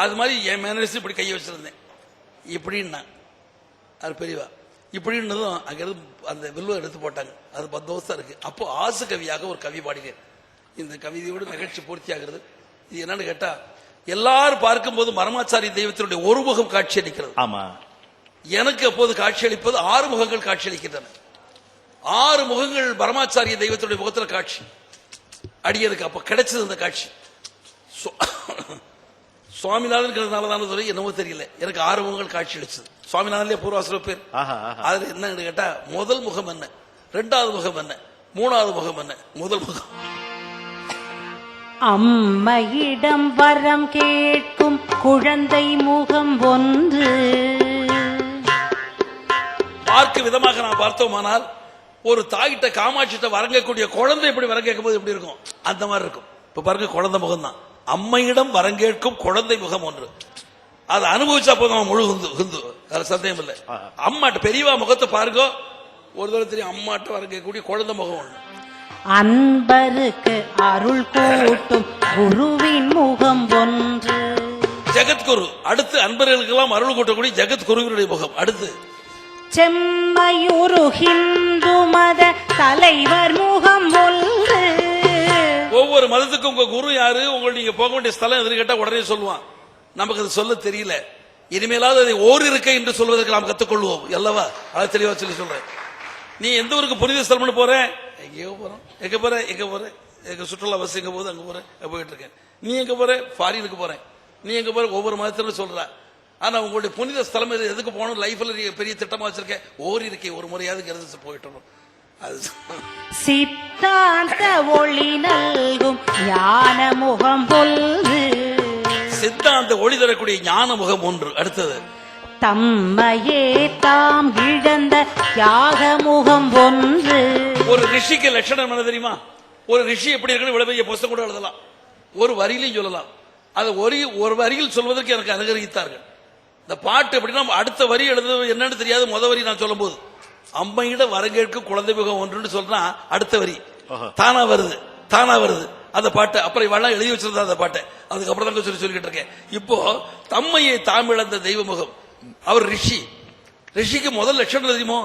[SPEAKER 3] அது மாதிரி என் மேனரிசம் இப்படி கையை வச்சிருந்தேன் இப்படின்னா அது பெரியவா இப்படின்னதும் அங்கிருந்து அந்த வில்வம் எடுத்து போட்டாங்க. அது பத்தோஸ்தா இருக்கு. அப்போ ஆசு கவியாக ஒரு கவி பாடினேன். இந்த கவிதையோடு நிகழ்ச்சி பூர்த்தி ஆகிறது. இது என்னன்னு கேட்டா, எல்லாரும் பார்க்கும்போது மரமாச்சாரி தெய்வத்தினுடைய ஒரு முகம் காட்சி அளிக்கிறது. ஆமா, எனக்கு அப்போது காட்சி அளிப்பது 6 முகங்கள் காட்சி அளிக்கின்றன. 6 முகங்கள் பரமாச்சாரிய தெய்வத்தினுடைய முகத்துல காட்சி அடியதுக்கு அப்ப கிடைச்சது. அந்த காட்சி சுவாமிநாதன் என்னவோ தெரியல, எனக்கு 6 முகங்கள் காட்சி அளிச்சது. சுவாமிநாதன்லயே பூர்வாசிர பேர்.
[SPEAKER 5] ஆஹா, ஆஹா.
[SPEAKER 3] அதுல என்ன கேட்டா முதல் முகம் என்ன, இரண்டாவது முகம் என்ன, மூணாவது முகம் என்ன? முதல் முகம்
[SPEAKER 2] அம்மையிடம் வரம் கேட்கும் குழந்தை முகம் ஒன்று.
[SPEAKER 3] பார்க்க விதமாக நான் பார்த்தோமானால் ஒரு தாயிட்ட காமாட்சிட்ட வரங்கக்கூடிய குழந்தை எப்படி வரம் கேட்கும் போது எப்படி இருக்கும், அந்த மாதிரி இருக்கும். இப்ப பாருங்க, குழந்தை முகம் தான். அம்மையிடம் வரம் கேட்கும் குழந்தை முகம் ஒன்று. அதை அனுபவிச்சா போதும் முழு ஹிந்து, அதுல சந்தேகம் இல்லை. அம்மாட்ட பெரியவா முகத்தை பாருங்க, ஒரு தடவை தெரியும். அம்மாட்ட வரம் கேட்கக்கூடிய குழந்தை முகம் ஒன்று.
[SPEAKER 2] அன்பருக்கு அருள் கூட்டும் குருவின் முகம் ஒன்று.
[SPEAKER 3] ஜெகத்குரு. அடுத்து அன்பர்களுக்கெல்லாம் அருள் கூட்டக்கூடிய ஜெகத்குருவினுடைய முகம். அடுத்து
[SPEAKER 2] செம்மையுரு ஹிந்து மத தலைவர் முகம் ஒன்று.
[SPEAKER 3] ஒவ்வொரு மதத்துக்கும் உங்க குரு யாரு, உங்களுக்கு நீங்க போக வேண்டிய ஸ்தலம் எது கேட்டா உடனே சொல்லுவான். நமக்கு அது சொல்ல தெரியல. இனிமேலாவது அதை ஓர் இருக்கை என்று சொல்வதற்கு நாம் கத்துக்கொள்வோம் அல்லவா? அதை தெளிவா சொல்லி சொல்றேன். நீ எந்த ஊருக்கு புனித ஸ்தலம் போற, எங்கேயோ போறோம். எங்க போற, எங்க போற, எங்க சுற்றுலா பஸ் எங்க போகுது, அங்க போறேன், போயிட்டு இருக்கேன். நீ எங்க போற, ஃபாரினுக்கு போறேன். நீ எங்க போற, ஒவ்வொரு மதத்திலும் சொல்ற. ஆனா உங்களுடைய புனித ஸ்தலம் எதுக்கு போகணும், லைஃப்ல பெரிய திட்டமா வச்சிருக்கேன். ஓர் இருக்கை ஒரு முறையாவது போயிட்டு அது
[SPEAKER 2] சித்தாந்த ஒளி நல்கும் ஞான முகம் ஒன்று.
[SPEAKER 3] சித்தாந்த ஒளி தரக்கூடிய ஞான முகம் ஒன்று. அடுத்தது
[SPEAKER 2] தம்மையே தாம் இழந்த தியாக முகம் ஒன்று.
[SPEAKER 3] ஒரு ரிஷிக்கு லட்சணம் என்ன தெரியுமா? ஒரு ரிஷி எப்படி இருக்குன்னு இவ்வளவு பெரிய புத்தகம் கூட எழுதலாம், ஒரு வரியிலையும் சொல்லலாம். அது ஒரு வரியில் சொல்வதற்கு எனக்கு அனுகரித்தார்கள். இந்த பாட்டு எப்படின்னா அடுத்த வரி எழுதுவது என்னன்னு தெரியாது. முத வரி நான் சொல்லும் போது அம்மையிட வரங்கேற்கு குழந்தை முகம் ஒன்றுன்னு சொல்றா, அடுத்த வரி தானா வருது, தானா வருது அந்த பாட்டு. அப்புறம் இவெல்லாம் எழுதி வச்சிருந்தா அந்த பாட்டை, அதுக்கப்புறம் தான் சொல்லிக்கிட்டு இருக்கேன். இப்போ தம்மையை தாம் இழந்த தெய்வ முகம். அவர் ரிஷி. ரிஷிக்கு முதல் லட்சணம் தெரியுமோ,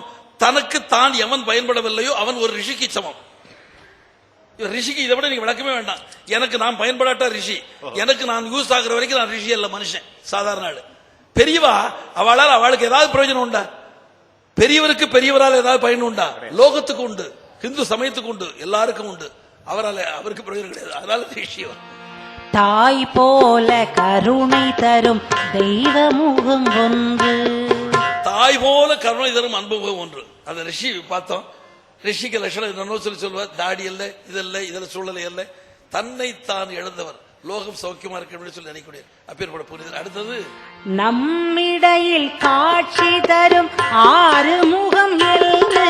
[SPEAKER 3] தனக்கு தான் எவன் பயன்படவில்லையோ அவன் ஒரு ரிஷிக்கு சமம். ரிஷிக்கு இதை விட நீங்க விளக்கமே வேண்டாம். எனக்கு நான் பயன்படாட்டா ரிஷி, எனக்கு நான் யூஸ் ஆகுற வரைக்கும் நான் ரிஷி அல்ல, மனுஷன், சாதாரண ஆளு. பெரியவா அவளால் அவளுக்கு ஏதாவது பிரயோஜனம் உண்டா? பெரியவருக்கு பெரியவரால் ஏதாவது பயன் உண்டா? லோகத்துக்கு உண்டு, இந்து சமயத்துக்கு உண்டு, எல்லாருக்கும் உண்டு. அவரால் அவருக்கு பிரயோஜனம் கிடையாது. அதனால ரிஷி.
[SPEAKER 2] தாய் போல கருணை தரும் தெய்வ முகம் ஒன்று.
[SPEAKER 3] தாய் போல கருணை தரும் அன்பு முகம் ஒன்று. அந்த ரிஷி பார்த்தோம். ரிஷிக்கு லட்சணம் என்னன்னு சொல்லி சொல்வார். தாடி இல்லை, இதல்ல, இதில் சூழலை இல்லை, தன்னை தான் இழந்தவர், லோகம் சௌக்கியமா இருக்கு சொல்லி நினைக்கூடிய அப்பேற்பட புரிதல். அடுத்தது
[SPEAKER 2] நம்மிடையில் காட்சி தரும் ஆறு முகம் என்று.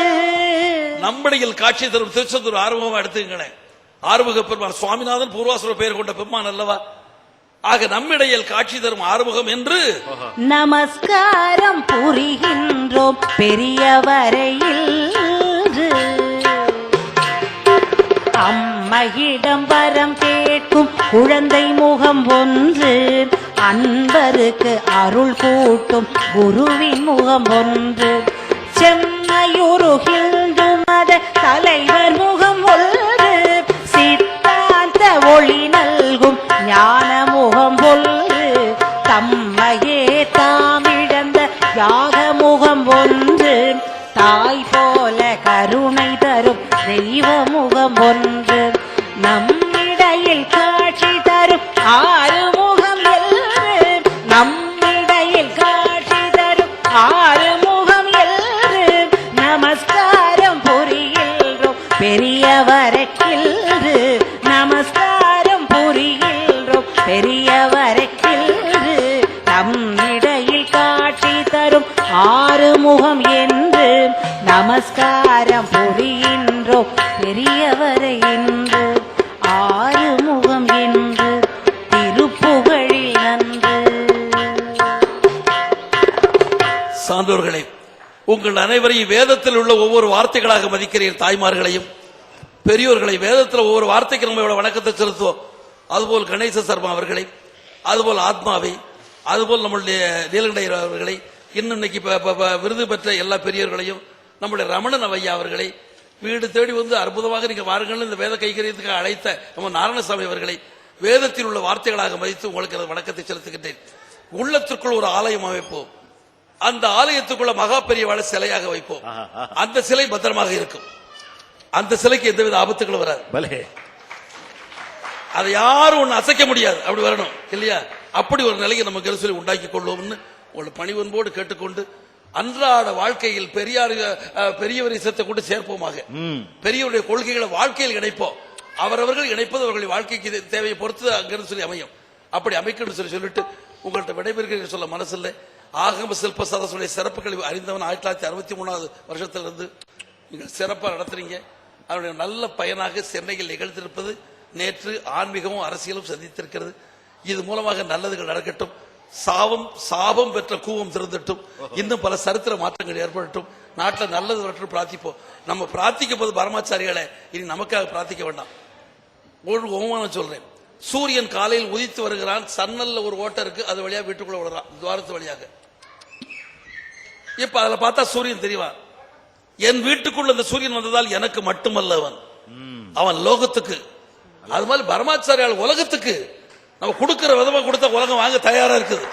[SPEAKER 3] நம்மிடையில் காட்சி தரும் திருச்செந்தூர் ஆறுமுகம் எடுத்துங்களேன். ஆறுமுக பெருமான் சுவாமிநாதன் பூர்வாசுர பெயர் கொண்ட பெருமான் அல்லவா? ஆக நம்மிடையில் காட்சி தரும் ஆறுமுகம் என்று
[SPEAKER 2] நமஸ்காரம் புரிகின்றோம் பெரியவரையில். அம்மையிடம் வரம் கேட்கும் குழந்தை முகம் ஒன்று. அன்பருக்கு அருள் கூட்டும் குருவின் முகம் ஒன்று. செம்மையுருகின்ற மத தலைவர் முகம் ஒன்று. சித்தாந்த ஒளி நல்கும் ஞான முகம் ஒன்று. தம்மையே தாமிழந்த யாக முகம் ஒன்று. தாய் போல கருணை தரும் தெய்வ முகம் ஒன்று. நம்மிடையில் காட்சி தரும் ஆறு முகம் என்று. நம்மிடையில் காட்சி தரும் ஆறு முகம் என்று. நமஸ்காரம் புரிகின்றோம் பெரியவரைக்கின்று. நமஸ்காரம் புரிகின்றோம் பெரியவரைக்கின்று. நம்மிடையில் காட்சி தரும் ஆறு முகம் என்று. நமஸ்காரம் புரிகின்றோம் பெரியவரை என்று. ஆறு முகம் என்று திருப்புகழில் நன்று.
[SPEAKER 3] சான்றோர்களே, உங்கள் அனைவரையும் வேதத்தில் உள்ள ஒவ்வொரு வார்த்தைகளாக மதிக்கிறேன். தாய்மார்களையும் பெரியோர்களை வேதத்தில் ஒவ்வொரு வார்த்தைக்கு நம்ம இவ்வளவு வணக்கத்தை செலுத்துவோம். அதுபோல் கணேச சர்மா அவர்களை, அதுபோல் ஆத்மாவை, அதுபோல் நம்மளுடைய நீலகண்டையர் அவர்களை, இன்னும் இன்னைக்கு விருது பெற்ற எல்லா பெரியோர்களையும், நம்முடைய ரமணன் ஐயா அவர்களை, வீடு தேடி வந்து அற்புதமாக நீங்க வாருங்கள் இந்த வேத கைகரியத்துக்கு அழைத்த நம்ம நாராயணசாமி அவர்களை வேதத்தில் உள்ள வார்த்தைகளாக மதித்து உங்களுக்கு எனது வணக்கத்தை செலுத்துகின்றேன். உள்ளத்திற்குள் ஒரு ஆலயம் அமைப்போம். அந்த ஆலயத்துக்குள்ள மகா பெரியவாளை சிலையாக வைப்போம். அந்த சிலை பத்திரமாக இருக்கும். அந்த சிலைக்கு எந்தவித ஆபத்துகளும் வராது. அதை யாரும் ஒண்ணு அசைக்க முடியாது. அப்படி வரணும் இல்லையா? அப்படி ஒரு நிலையை நம்ம சொல்லி உண்டாக்கி கொள்வோம்னு உங்களை பணிவன்போடு கேட்டுக்கொண்டு அன்றாட வாழ்க்கையில் பெரியவர் இசத்தை கொண்டு சேர்ப்போமாக. பெரியவருடைய கொள்கைகளை வாழ்க்கையில் இணைப்போம். அவரவர்கள் இணைப்பது அவர்களின் வாழ்க்கைக்கு தேவையை பொறுத்து அங்கிருந்து சொல்லி அமையும். அப்படி அமைக்கணும்னு சொல்லிட்டு உங்கள்கிட்ட விடைபெறுகிறேன் சொல்ல மனசில்லை. ஆகம சில்ப சதசுடைய சிறப்புகளை அறிந்தவன் 1963 வருஷத்திலிருந்து நீங்கள் சிறப்பாக நடத்துறீங்க. அவருடைய நல்ல பயனாக சென்னையில் நிகழ்த்திருப்பது நேற்று ஆன்மீகமும் அரசியலும் சந்தித்திருக்கிறது. இது மூலமாக நல்லதுகள் நடக்கட்டும். சாபம் பெற்ற கூவம் திறந்துட்டும். இன்னும் பல சரித்திர மாற்றங்கள் ஏற்படட்டும். நாட்டில் நல்லது வரட்டும் பிரார்த்திப்போம். நம்ம பிரார்த்திக்க போது பரமாச்சாரிகளை இனி நமக்காக பிரார்த்திக்க வேண்டாம். ஒரு அவமானம் சொல்றேன். சூரியன் காலையில் உதித்து வருகிறான். சன்னல்ல ஒரு ஓட்டை இருக்கு, அது வழியா வீட்டுக்குள்ள விடுறான், துவாரத்து வழியாக. இப்ப அதுல பார்த்தா சூரியன் தெரியவான். என் வீட்டுக்குள்ள இந்த சூரியன் வந்ததால் எனக்கு மட்டுமல்ல, அவன் லோகத்துக்கு. அது மாதிரி பரமாச்சாரியால் உலகத்துக்கு நம்ம கொடுக்கிற விதமா கொடுத்த உலகம் வாங்க தயாரா இருக்குது.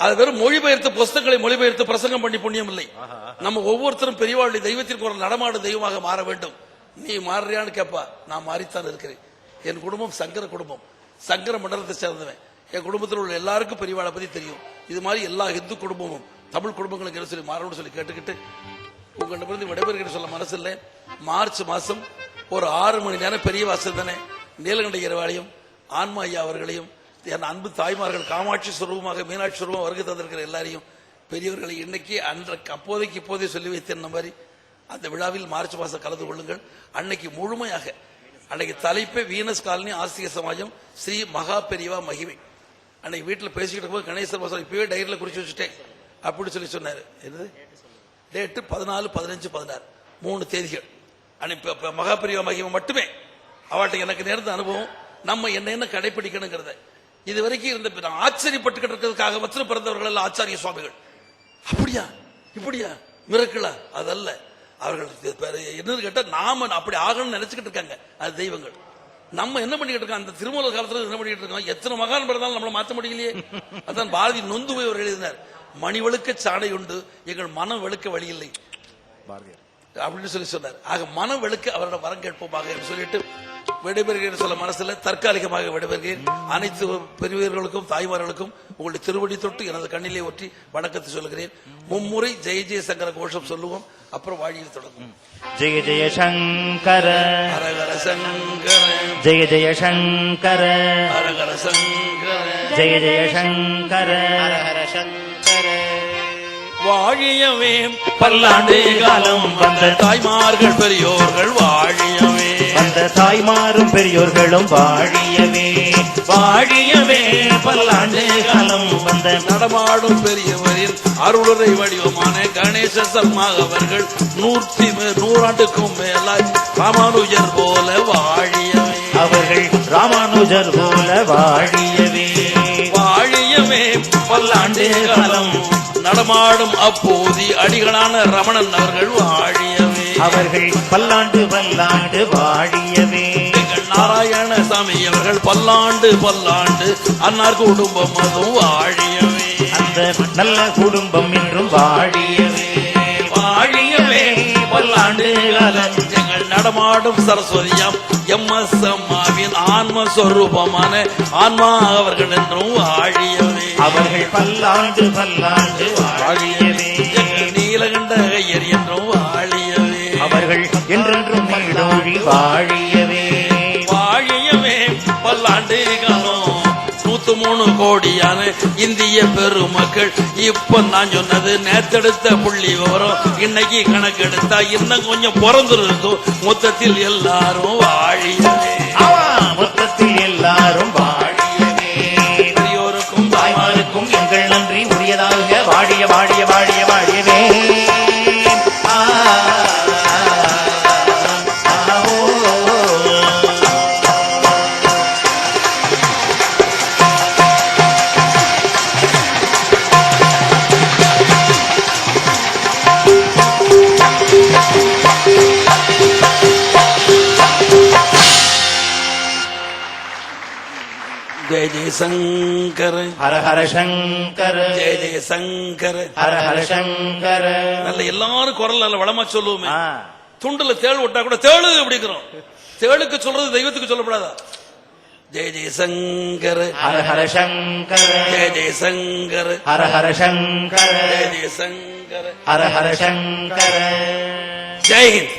[SPEAKER 3] அது வெறும் மொழிபெயர்த்து புஸ்தகங்களை மொழிபெயர்த்து பிரசங்கம் பண்ணி புண்ணியம் இல்லை. நம்ம ஒவ்வொருத்தரும் பெரியவாளுடைய தெய்வத்திற்கு ஒரு நடமாடு தெய்வமாக மாற வேண்டும். நீ மாறுறியான்னு கேப்பா, நான் மாறித்தான் இருக்கிறேன். என் குடும்பம் சங்கர குடும்பம், சங்கர மண்டலத்தை சேர்ந்தவன். என் குடும்பத்தில் உள்ள எல்லாருக்கும் பெரியவாளை பத்தி தெரியும். இது மாதிரி எல்லா இந்து குடும்பமும் தமிழ் குடும்பங்களுக்கு என்ன சொல்லி மாறணும்னு சொல்லி கேட்டுக்கிட்டு உங்களிடமிருந்து விடைபெறுகிற சொல்ல மனசு இல்லை. மார்ச் மாசம் ஒரு 6 மணி நேரம் பெரிய வாசல் தானே நீலகண்ட இரவாளையும் ஆன்மா ஐயா அவர்களையும் என் அன்பு தாய்மார்கள் காமாட்சி சுரூபமாக மீனாட்சி சுரூபமாக வருகை தந்திருக்கிற எல்லாரையும் பெரியவர்களை இன்னைக்கு அப்போதைக்கு இப்போதே சொல்லி வைத்தேன் மாதிரி அந்த விழாவில் மார்ச் மாசம் கலந்து கொள்ளுங்கள். அன்னைக்கு முழுமையாக அன்னைக்கு தலைப்பே வீனஸ் காலனி ஆஸ்திக சமாஜம் ஸ்ரீ மகா பெரியவா மகிமை. அன்னைக்கு வீட்டில் பேசிக்கிட்டு போது கணேசர் மாசம் இப்பவே டைரியில குறிச்சு வச்சுட்டேன் அப்படின்னு சொல்லி சொன்னாரு. என்னது டேட்டு 14, 15, 16 3 தேதிகள். அன்னைக்கு மகா பெரியவா மகிமை மட்டுமே. அவட்ட எனக்கு நேர்ந்த அனுபவம். நம்ம என்ன கடைபிடிக்கணுங்கிறத இது வரைக்கும் இருந்த ஆச்சரியப்பட்டுக்கிட்டு இருக்கிறதுக்காக மற்ற பிறந்தவர்கள் ஆச்சாரிய சுவாமிகள் அப்படியா இப்படியா மிரக்கலா அதல்ல. அவர்கள் என்னன்னு கேட்டா நாம அப்படி ஆகணும்னு நினைச்சுக்கிட்டு இருக்காங்க. அது தெய்வங்கள். நம்ம என்ன பண்ணிக்கிட்டு இருக்கோம்? அந்த திருமூல காலத்துல என்ன பண்ணிக்கிட்டு இருக்கோம்? எத்தனை மகான் பிறந்தாலும் நம்மளை மாற்ற முடியலையே. அதான் பாரதி நொந்து போய் அவர் எழுதினார், மணி வெளுக்க சாடை உண்டு, எங்கள் மனம் வெளுக்க வழி இல்லை அப்படின்னு சொல்லி சொன்னார். ஆக மனம் வெளுக்க அவரோட வரம் கேட்போமாக என்று சொல்லிட்டு விடைபெறுகிறேன் சொல்ல மனசுல தற்காலிகமாக விடைபெறுகிறேன். அனைத்து பெரியவர்களுக்கும் தாய்மார்களுக்கும் உங்களுடைய திருவடி தொட்டு எனது கண்ணிலே ஒற்றி வணக்கத்தை சொல்லுகிறேன். மும்முறை ஜெய ஜெய சங்கர கோஷம் சொல்லுவோம். அப்புறம் வாழியில் தொடங்கும்.
[SPEAKER 4] ஜெய ஜெய சங்கர
[SPEAKER 3] ஹரஹர சங்கர
[SPEAKER 4] ஜெய ஜெய சங்கர
[SPEAKER 3] ஹரஹர சங்கர
[SPEAKER 4] ஜெய ஜெய சங்கர
[SPEAKER 5] ஹர சங்கர.
[SPEAKER 3] வாழியவே பல்லாண்டு காலம் வந்த தாய்மார்கள் பெரியோர்கள் வாழியவே,
[SPEAKER 4] அந்த தாய்மாரும் பெரியோர்களும் வாழியவே வாழியவே பல்லாண்டு காலம் வந்த
[SPEAKER 3] நடமாடும் பெரியவரின் அருளுரை வடிவமான கணேச சர்மா அவர்கள் 100 ஆண்டுக்கும் மேலாய் ராமானுஜர் போல வாழியவே,
[SPEAKER 4] அவர்கள் ராமானுஜர் போல வாழியவே
[SPEAKER 3] வாழியவே பல்லாண்டு காலம் நடமாடும் அப்போதி அடிகளான ரமணன் அவர்கள் வாழியவே,
[SPEAKER 4] அவர்கள் பல்லாண்டு பல்லாண்டு வாழியவே,
[SPEAKER 3] நாராயணசாமி அவர்கள் பல்லாண்டு பல்லாண்டு அன்னார் குடும்பம் அதுவும் வாழியவே,
[SPEAKER 4] அந்த நல்ல குடும்பம் என்றும் வாழியவே
[SPEAKER 3] வாழியவே பல்லாண்டு காலம் எங்கள் நடமாடும் சரஸ்வதியாம் எம்.எஸ். அம்மாவின் ஆன்மஸ்வரூபமான ஆன்மா அவர்கள் என்றும் வாழியவே,
[SPEAKER 4] அவர்கள் பல்லாண்டு பல்லாண்டு வாழியவே,
[SPEAKER 3] எங்கள் நீலகண்ட ஐயர் என்றும் வாழியவே,
[SPEAKER 4] அவர்கள் என்றென்றும் மகிழோழி வாழியவே
[SPEAKER 3] வாழியவே பல்லாண்டு காலம் 103 கோடியான இந்திய பெருமக்கள். இப்ப நான் சொன்னது நேத்தெடுத்த புள்ளி விவரம். இன்னைக்கு கணக்கெடுத்தா இன்னும் கொஞ்சம் பிறந்திருக்கும். மொத்தத்தில் எல்லாரும் வாழியவே,
[SPEAKER 4] மொத்தத்தில் எல்லாரும் வாழியவே,
[SPEAKER 3] பெரியோருக்கும்
[SPEAKER 4] தாய்மாருக்கும் எங்கள் நன்றி உரியதாக வாழிய வாழிய வாழிய வாழியவே.
[SPEAKER 3] ஜெய ஜெய சங்கர
[SPEAKER 4] ஹர ஹர சங்கர
[SPEAKER 3] ஜெய ஜெய சங்கர
[SPEAKER 4] ஹர ஹர சங்கர.
[SPEAKER 3] நல்ல எல்லாரும் குரல் நல்ல வளமா சொல்லுவோமே. துண்டுல தேள் விட்டா கூட தேளு அப்படிங்கிறோம். தேளுக்கு சொல்றது தெய்வத்துக்கு சொல்லப்படாதா? ஜெய ஜெயசங்கர்
[SPEAKER 4] ஹர ஹர சங்கர
[SPEAKER 3] ஜெய ஜெயசங்கர்
[SPEAKER 4] ஹர ஹர சங்கர
[SPEAKER 3] ஜெய ஜெயசங்கர்
[SPEAKER 4] ஹர ஹர சங்கர
[SPEAKER 3] ஜெய் ஹிந்த்.